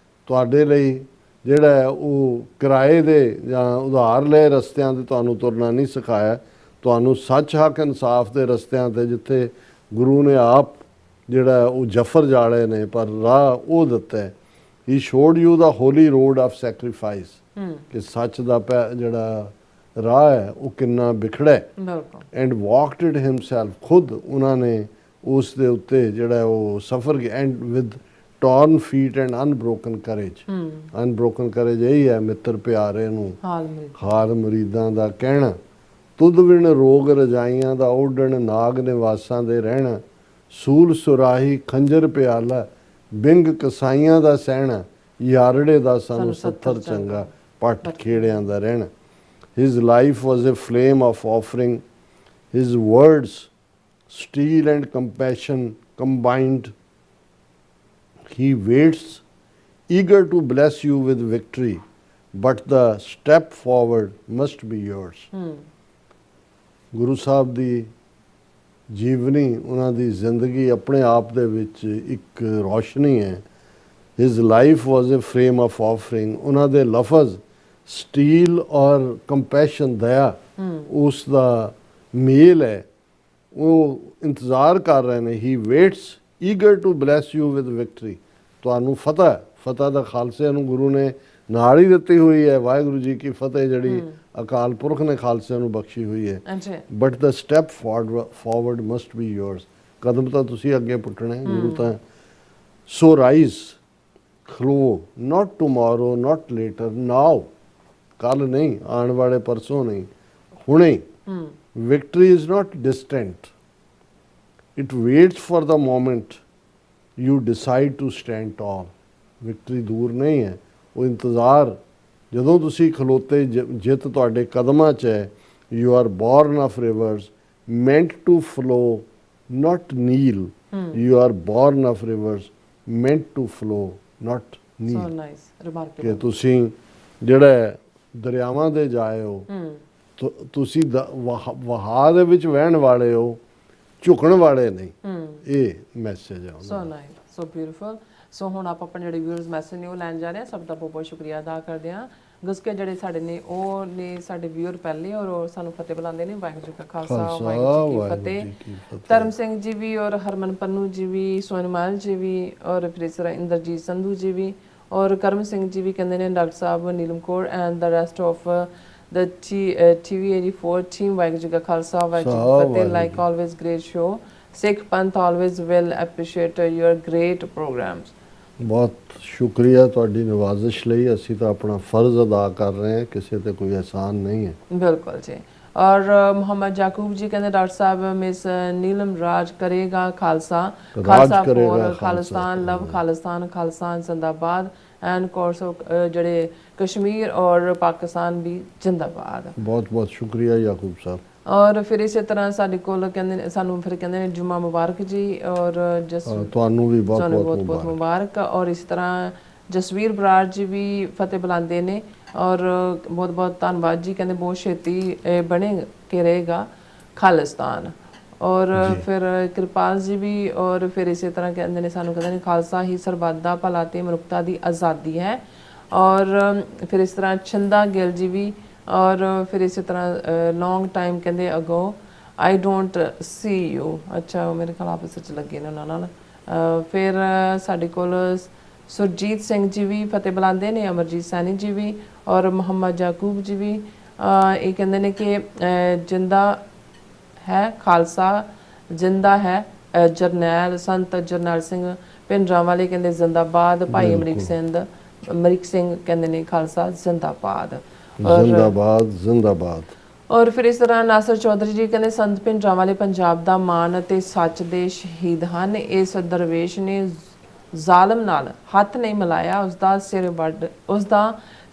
ਤੁਹਾਡੇ ਲਈ ਜਿਹੜਾ ਹੈ ਉਹ ਕਿਰਾਏ ਦੇ ਜਾਂ ਉਧਾਰ ਲਏ ਰਸਤਿਆਂ 'ਤੇ ਤੁਹਾਨੂੰ ਤੁਰਨਾ ਨਹੀਂ ਸਿਖਾਇਆ. ਤੁਹਾਨੂੰ ਸੱਚ, ਹੱਕ, ਇਨਸਾਫ ਦੇ ਰਸਤਿਆਂ 'ਤੇ, ਜਿੱਥੇ ਗੁਰੂ ਨੇ ਆਪ ਜਿਹੜਾ ਉਹ ਜਫਰ ਜਾੜੇ ਨੇ, ਪਰ ਰਾਹ ਉਹ ਦਿੱਤਾ ਹੈ. He showed you the holy road of sacrifice. ਕਿ ਸੱਚ ਦਾ ਜਿਹੜਾ ਰਾਹ ਹੈ ਉਹ ਕਿੰਨਾ ਵਿਖੜਾ ਹੈ. And walked it himself. ਖੁਦ ਉਹਨਾਂ ਨੇ ਉਸ ਦੇ ਉੱਤੇ ਜਿਹੜਾ ਉਹ ਸਫ਼ਰ ਕੀਤਾ. And with torn feet and unbroken courage. Unbroken courage ਇਹੀ ਹੈ ਮਿੱਤਰ ਪਿਆਰੇ ਨੂੰ ਹਾਲ ਮੁਰੀਦਾਂ ਦਾ ਕਹਿਣਾ. ਤੁਧ ਵਿਣ ਰੋਗ ਰਜਾਈਆਂ ਦਾ ਓਢਣ ਨਾਗ ਨਿਵਾਸਾਂ ਦੇ ਰਹਿਣਾ ਸੂਲ ਸੁਰਾਹੀ ਖੰਜਰ ਪਿਆਲਾ ਬਿੰਗ ਕਸਾਈਆਂ ਦਾ ਸਹਿਣਾ ਯਾਰੜੇ ਦਾ ਸਾਨੂੰ ਸੱਥਰ ਚੰਗਾ ਪੱਟ ਖੇੜਿਆਂ ਦਾ ਰਹਿਣਾ His life was a flame of offering. His words, steel and compassion combined. He waits, eager to bless you with victory, but the step forward must be yours. Guru Sahib ਦੀ ਜੀਵਨੀ, ਉਹਨਾਂ ਦੀ ਜ਼ਿੰਦਗੀ ਆਪਣੇ ਆਪ ਦੇ ਵਿੱਚ ਇੱਕ ਰੌਸ਼ਨੀ ਹੈ। His life was a frame of offering. ਉਹਨਾਂ ਦੇ ਲਫ਼ਜ਼ ਸਟੀਲ ਔਰ ਕੰਪੈਸ਼ਨ, ਦਇਆ, ਉਸ ਦਾ ਮੇਲ ਹੈ। ਉਹ ਇੰਤਜ਼ਾਰ ਕਰ ਰਹੇ ਨੇ। He waits eager to bless you with victory. ਤੁਹਾਨੂੰ ਫਤਿਹ ਦਾ ਖਾਲਸੇ ਨੂੰ ਗੁਰੂ ਨੇ ਨਾਲ ਹੀ ਦਿੱਤੀ ਹੋਈ ਹੈ। ਵਾਹਿਗੁਰੂ ਜੀ ਕੀ ਫਤਿਹ ਜਿਹੜੀ ਅਕਾਲ ਪੁਰਖ ਨੇ ਖਾਲਸੇ ਨੂੰ ਬਖਸ਼ੀ ਹੋਈ ਹੈ। But the step forward must B yours. ਕਦਮ ਤਾਂ ਤੁਸੀਂ ਅੱਗੇ ਪੁੱਟਣੇ ਗੁਰੂ ਤਾਂ। ਸੋ ਰਾਈਜ਼, ਖਲੋ, ਨਾਟ ਟੁਮਾਰੋ, ਨਾਟ ਲੇਟਰ, ਨਾਓ। ਕੱਲ ਨਹੀਂ, ਆਉਣ ਵਾਲੇ ਪਰਸੋਂ ਨਹੀਂ, ਹੁਣੇ। Victory is not distant, it waits for the moment you decide to stand tall. Victory ਦੂਰ ਨਹੀਂ ਹੈ, ਉਹ ਇੰਤਜ਼ਾਰ। ਜਦੋਂ ਤੁਸੀਂ ਖਲੋਤੇ, ਜਿੱਤ ਤੁਹਾਡੇ ਕਦਮਾਂ 'ਚ ਹੈ। You are born of rivers meant to flow, not kneel. You are born of rivers meant to flow, not kneel. So nice, remarkable. ਕਿ ਤੁਸੀਂ ਜਿਹੜਾ ਦਰਿਆਵਾਂ ਦੇ ਜਾਏ ਹੋ, ਤੁਸੀਂ ਵਹਾਅ ਦੇ ਵਿੱਚ ਵਹਿਣ ਵਾਲੇ ਹੋ, ਝੁਕਣ ਵਾਲੇ ਨਹੀਂ। ਇਹ ਮੈਸੇਜ ਹੈ ਉਹਨਾਂ ਦਾ। So nice, so beautiful. ਸੋ ਹੁਣ ਆਪਾਂ ਆਪਣੇ ਜਿਹੜੇ ਵਿਊਅਰਸ ਮੈਸੇਜ ਨੇ ਉਹ ਲੈਣ ਜਾ ਰਹੇ ਹਾਂ। ਸਭ ਦਾ ਬਹੁਤ ਬਹੁਤ ਸ਼ੁਕਰੀਆ ਅਦਾ ਕਰਦੇ ਹਾਂ। ਗੁਸਕੇ ਜਿਹੜੇ ਸਾਡੇ ਨੇ ਉਹ ਨੇ ਸਾਡੇ ਵਿਊਅਰ ਪਹਿਲੇ, ਔਰ ਉਹ ਸਾਨੂੰ ਫਤਿਹ ਬੁਲਾਉਂਦੇ ਨੇ। ਵਾਹਿਗੁਰੂ ਜੀ ਕਾ ਖਾਲਸਾ, ਵਾਹਿਗੁਰੂ ਜੀ ਕੀ ਫਤਿਹ। ਧਰਮ ਸਿੰਘ ਜੀ ਵੀ, ਔਰ ਹਰਮਨ ਪੰਨੂ ਜੀ ਵੀ, ਸੋਨਮਾਲ ਜੀ ਵੀ, ਔਰ ਫਿਰ ਇਸ ਤਰ੍ਹਾਂ ਇੰਦਰਜੀਤ ਸੰਧੂ ਜੀ ਵੀ, ਔਰ ਕਰਮ ਸਿੰਘ ਜੀ ਵੀ ਕਹਿੰਦੇ ਨੇ, doctor Sahib, Neelam Kaur and the rest of the TV84 team. Waheguru ji ਕਾ ਖਾਲਸਾ, ਵਾਹਿਗੁਰੂ ਜੀ ਕੀ ਫਤਿਹ। Like always great show. Sikh Panth always will appreciate your great programs. ਬਹੁਤ ਸ਼ੁਕਰੀਆ ਤੁਹਾਡੀ ਨਵਾਜ਼ਿਸ਼ ਲਈ। ਅਸੀਂ ਤਾਂ ਆਪਣਾ ਫਰਜ਼ ਅਦਾ ਕਰ ਰਹੇ ਹਾਂ, ਕਿਸੇ ਤੇ ਕੋਈ ਅਹਿਸਾਨ ਨਹੀਂ ਹੈ। ਬਿਲਕੁਲ ਜੀ। ਔਰ ਮੁਹੰਮਦ ਯਾਕੂਬ ਜੀ ਕਹਿੰਦੇ, ਡਾਕਟਰ ਸਾਹਿਬ, ਮਿਸ ਨੀਲਮ ਰਾਜ ਕਰੇਗਾ ਖਾਲਸਾ, ਖਾਲਸਾ ਫੋਰ ਖਾਲਿਸਤਾਨ, ਲਵ ਖਾਲਿਸਤਾਨ, ਖਾਲਿਸਤਾਨ ਜ਼ਿੰਦਾਬਾਦ ਐਂਡ ਕੋਰਸ ਜਿਹੜੇ ਕਸ਼ਮੀਰ ਔਰ ਪਾਕਿਸਤਾਨ ਵੀ ਜ਼ਿੰਦਾਬਾਦ। ਬਹੁਤ ਬਹੁਤ ਸ਼ੁਕਰੀਆ ਯਾਕੂਬ ਸਾਹਿਬ। ਔਰ ਫਿਰ ਇਸੇ ਤਰ੍ਹਾਂ ਸਾਡੇ ਕੋਲ ਕਹਿੰਦੇ ਨੇ, ਸਾਨੂੰ ਫਿਰ ਕਹਿੰਦੇ ਨੇ ਜੁਮਾ ਮੁਬਾਰਕ ਜੀ, ਔਰ ਤੁਹਾਨੂੰ ਵੀ ਬਹੁਤ ਬਹੁਤ ਮੁਬਾਰਕ। ਔਰ ਇਸ ਤਰ੍ਹਾਂ ਜਸਵੀਰ ਬਰਾੜ ਜੀ ਵੀ ਫਤਿਹ ਬੁਲਾਉਂਦੇ ਨੇ, ਔਰ ਬਹੁਤ ਬਹੁਤ ਧੰਨਵਾਦ ਜੀ। ਕਹਿੰਦੇ ਬਹੁਤ ਛੇਤੀ ਬਣੇ ਕੇ ਰਹੇਗਾ ਖਾਲਿਸਤਾਨ। ਔਰ ਫਿਰ ਕਿਰਪਾਲ ਜੀ ਵੀ, ਔਰ ਫਿਰ ਇਸੇ ਤਰ੍ਹਾਂ ਕਹਿੰਦੇ ਨੇ, ਸਾਨੂੰ ਕਹਿੰਦੇ ਨੇ, ਖਾਲਸਾ ਹੀ ਸਰਬੱਤ ਦਾ ਭਲਾ ਤੇ ਮਨੁੱਖਤਾ ਦੀ ਆਜ਼ਾਦੀ ਹੈ। ਔਰ ਫਿਰ ਇਸ ਤਰ੍ਹਾਂ ਛੰਦਾ ਗਿੱਲ ਜੀ ਵੀ, ਔਰ ਫਿਰ ਇਸੇ ਤਰ੍ਹਾਂ ਲੌਂਗ ਟਾਈਮ ਕਹਿੰਦੇ ਅਗੋ ਆਈ ਡੋਂਟ ਸੀ ਯੂ। ਅੱਛਾ, ਉਹ ਮੇਰੇ ਖਿਆਲ ਆਪਸ ਵਿੱਚ ਲੱਗੇ ਨੇ ਉਹਨਾਂ ਨਾਲ। ਫਿਰ ਸਾਡੇ ਕੋਲ ਸੁਰਜੀਤ ਸਿੰਘ ਜੀ ਵੀ ਫਤਿਹ ਬੁਲਾਉਂਦੇ ਨੇ, ਅਮਰਜੀਤ ਸੈਣੀ ਜੀ ਵੀ, ਔਰ ਮੁਹੰਮਦ ਯਾਕੂਬ ਜੀ ਵੀ। ਇਹ ਕਹਿੰਦੇ ਨੇ ਕਿ ਜਿੰਦਾ ਹੈ ਖਾਲਸਾ, ਜਿੰਦਾ ਹੈ। ਜਰਨੈਲ ਸੰਤ ਜਰਨੈਲ ਸਿੰਘ ਪਿੰਡਰਾਂ ਵਾਲੇ ਕਹਿੰਦੇ ਜ਼ਿੰਦਾਬਾਦ। ਭਾਈ ਅਮਰੀਕ ਸਿੰਘ ਕਹਿੰਦੇ ਨੇ ਖਾਲਸਾ ਜ਼ਿੰਦਾਬਾਦ, ਜ਼ਿੰਦਾਬਾਦ, ਜ਼ਿੰਦਾਬਾਦ। ਔਰ ਫਿਰ ਇਸ ਤਰ੍ਹਾਂ ਨਾਸਰ ਚੌਧਰੀ ਜੀ ਕਹਿੰਦੇ, ਸੰਤ ਪਿੰਡਰਾਂ ਵਾਲੇ ਪੰਜਾਬ ਦਾ ਮਾਣ ਅਤੇ ਸੱਚ ਦੇ ਸ਼ਹੀਦ ਹਨ। ਇਸ ਦਰਵੇਸ਼ ਨੇ ਜ਼ਾਲਮ ਨਾਲ ਹੱਥ ਨਹੀਂ ਮਿਲਾਇਆ, ਉਸਦਾ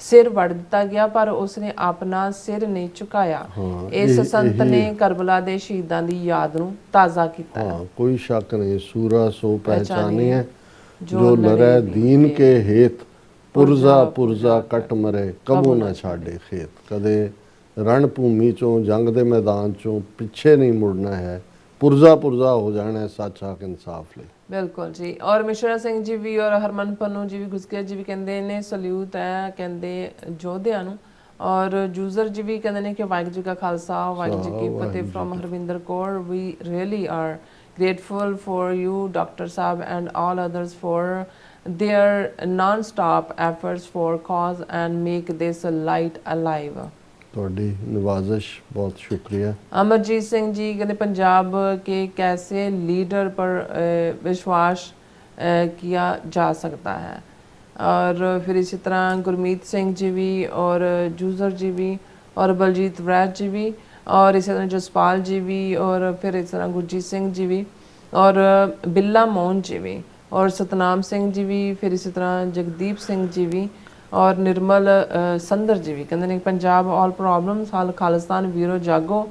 ਸਿਰ ਵੱਢ ਦਿੱਤਾ ਗਿਆ, ਪਰ ਉਸਨੇ ਆਪਣਾ ਸਿਰ ਨਹੀਂ ਝੁਕਾਇਆ। ਇਸ ਸੰਤ ਨੇ ਕਰਬਲਾ ਦੇ ਸ਼ਹੀਦਾਂ ਦੀ ਯਾਦ ਨੂੰ ਤਾਜ਼ਾ ਕੀਤਾ। ਕੋਈ ਸ਼ੱਕ ਨਹੀਂ। ਸੂਰਾ ਸੋ ਪਹਿਚਾਨੀਐ ਜੋ ਲੜੈ ਦੀਨ ਕੇ ਹੇਤ, ਪੁਰਜ਼ਾ ਪੁਰਜ਼ਾ ਕੱਟ ਮਰੇ ਕਬੂ ਨਾ ਛਾੜੇ ਖੇਤ। ਕਦੇ ਰਣ ਭੂਮੀ ਚੋਂ, ਜੰਗ ਦੇ ਮੈਦਾਨ ਚੋਂ ਪਿੱਛੇ ਨਹੀਂ ਮੁੜਨਾ ਹੈ, ਪੁਰਜ਼ਾ ਪੁਰਜ਼ਾ ਹੋ ਜਾਣਾ ਸੱਚ ਹੱਕ ਇਨਸਾਫ ਲਈ। ਬਿਲਕੁਲ ਜੀ। ਔਰ ਮਿਸ਼ਰਾ ਸਿੰਘ ਜੀ ਵੀ, ਔਰ ਹਰਮਨ ਪੰਨੂ ਜੀ ਵੀ, ਗੁਸਕਿਆ ਜੀ ਵੀ ਕਹਿੰਦੇ ਨੇ ਸਲੂਟ ਹੈ ਕਹਿੰਦੇ ਯੋਧਿਆਂ ਨੂੰ। ਔਰ ਜੂਜ਼ਰ ਜੀ ਵੀ ਕਹਿੰਦੇ ਨੇ ਕਿ ਵਾਹਿਗੁਰੂ ਜੀ ਕਾ ਖਾਲਸਾ, ਵਾਹਿਗੁਰੂ ਜੀ ਕੀ ਫਤਿਹ। From Harvinder Kaur, we really are grateful for you, Dr. Saab, and all others for their non-stop efforts for cause and make this light alive. ਤੁਹਾਡੀ ਨਵਾਜ਼ਿਸ਼, ਬਹੁਤ ਸ਼ੁਕਰੀਆ। अमरजीत सिंह जी कहते पंजाब के कैसे लीडर पर विश्वास किया जा सकता है। और फिर इसी तरह गुरमीत सिंह जी भी, और जूजर जी भी, और बलजीत वैद जी भी, और इसी तरह जसपाल जी भी, और फिर इस तरह गुरजीत सिंह जी भी, और बिल्ला मोहन जी भी, और सतनाम सिंह जी भी, फिर इसी तरह जगदीप सिंह जी भी, और निर्मल संदर जी भी। कहते हैं पंजाब ऑल प्रॉब्लम्स हल, खालिस्तान वीरो जागो,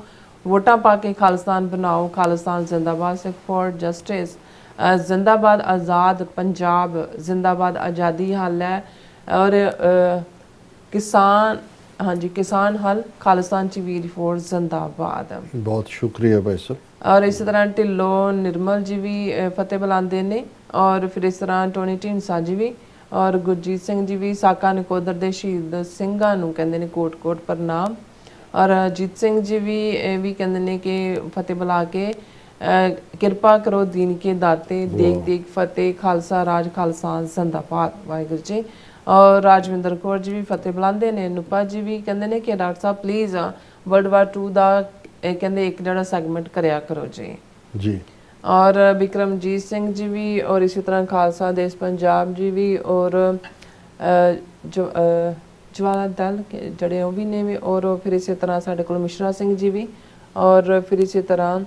वोटां पा के खालिस्तान बनाओ, खालिस्तान जिंदाबाद, सिख फॉर जस्टिस जिंदाबाद, आज़ाद पंजाब जिंदाबाद, आज़ादी हल है, और किसान, हाँ जी किसान हल, खालिस्तान च वीर फौज जिंदाबाद। बहुत शुक्रिया भाई साहब। और इस तरह ढिल्लो निर्मल जी भी फतेह बुलाते ने, और फिर इस तरह टोनी ढींडसा जी भी, और गुरजीत सिंह जी भी, साका नकोदर दे शहीद ਸਿੰਘਾਂ ਨੂੰ ਕਹਿੰਦੇ ਨੇ ਕੋਟ ਕੋਟ ਪ੍ਰਣਾਮ, और जीत सिंह जी भी कहते हैं कि फतेह बुला के किरपा करो दीन के दाते, देख देख फतेह, खालसा राज खालसा जिंदाबाद, वाहिगुरू जी। और राजविंदर कौर जी भी फतेह बुलाते हैं। नुपा जी भी कहते हैं कि डॉक्टर साहब प्लीज़ वर्ल्ड वार 2 का कहते एक जड़ा सैगमेंट करया करो जी जी। और बिक्रमजीत सिंह जी भी, और इसी तरह खालसा देश पंजाब जी भी, और जो ज्वाला दल जड़े वो भी ने भी, और फिर इसी तरह साढ़े को मिश्रा सिंह जी भी, और फिर इसी तरह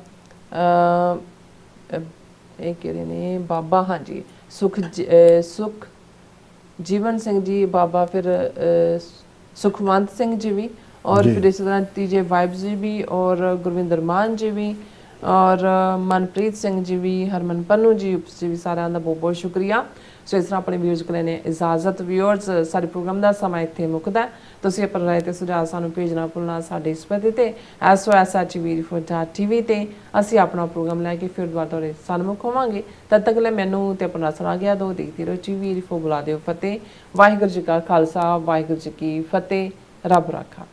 एक कहते ने बाबा, हाँ जी सुख जीवन सिंह जी बाबा, फिर सुखवंत सिंह जी भी, और फिर इसी तरह तीजे वाइब्स जी भी, और गुरविंदर मान जी भी, और मनप्रीत सिंह जी भी, हरमन पन्नू जी भी, साਰਿਆਂ ਦਾ बहुत बहुत शुक्रिया। सो इस तरह अपने व्यूअर्स को लेने इजाजत। व्यूअर्स सारे प्रोग्राम का समा इत्थे मुकदा। तुसीं अपने राय ते सुझाव सानूं भेजना भुलना साडे इस पते ते SOS@TV ते असीं अपना प्रोग्राम लैके फिर दुबारा सन्मुख होवांगे। तद तक ले मैनूं ते अपना सुना गया दो देखती रहो TV बुला दिओ फतेह। वाहिगुरू जी का खालसा, वाहिगुरू जी की फतेह। रब राखा।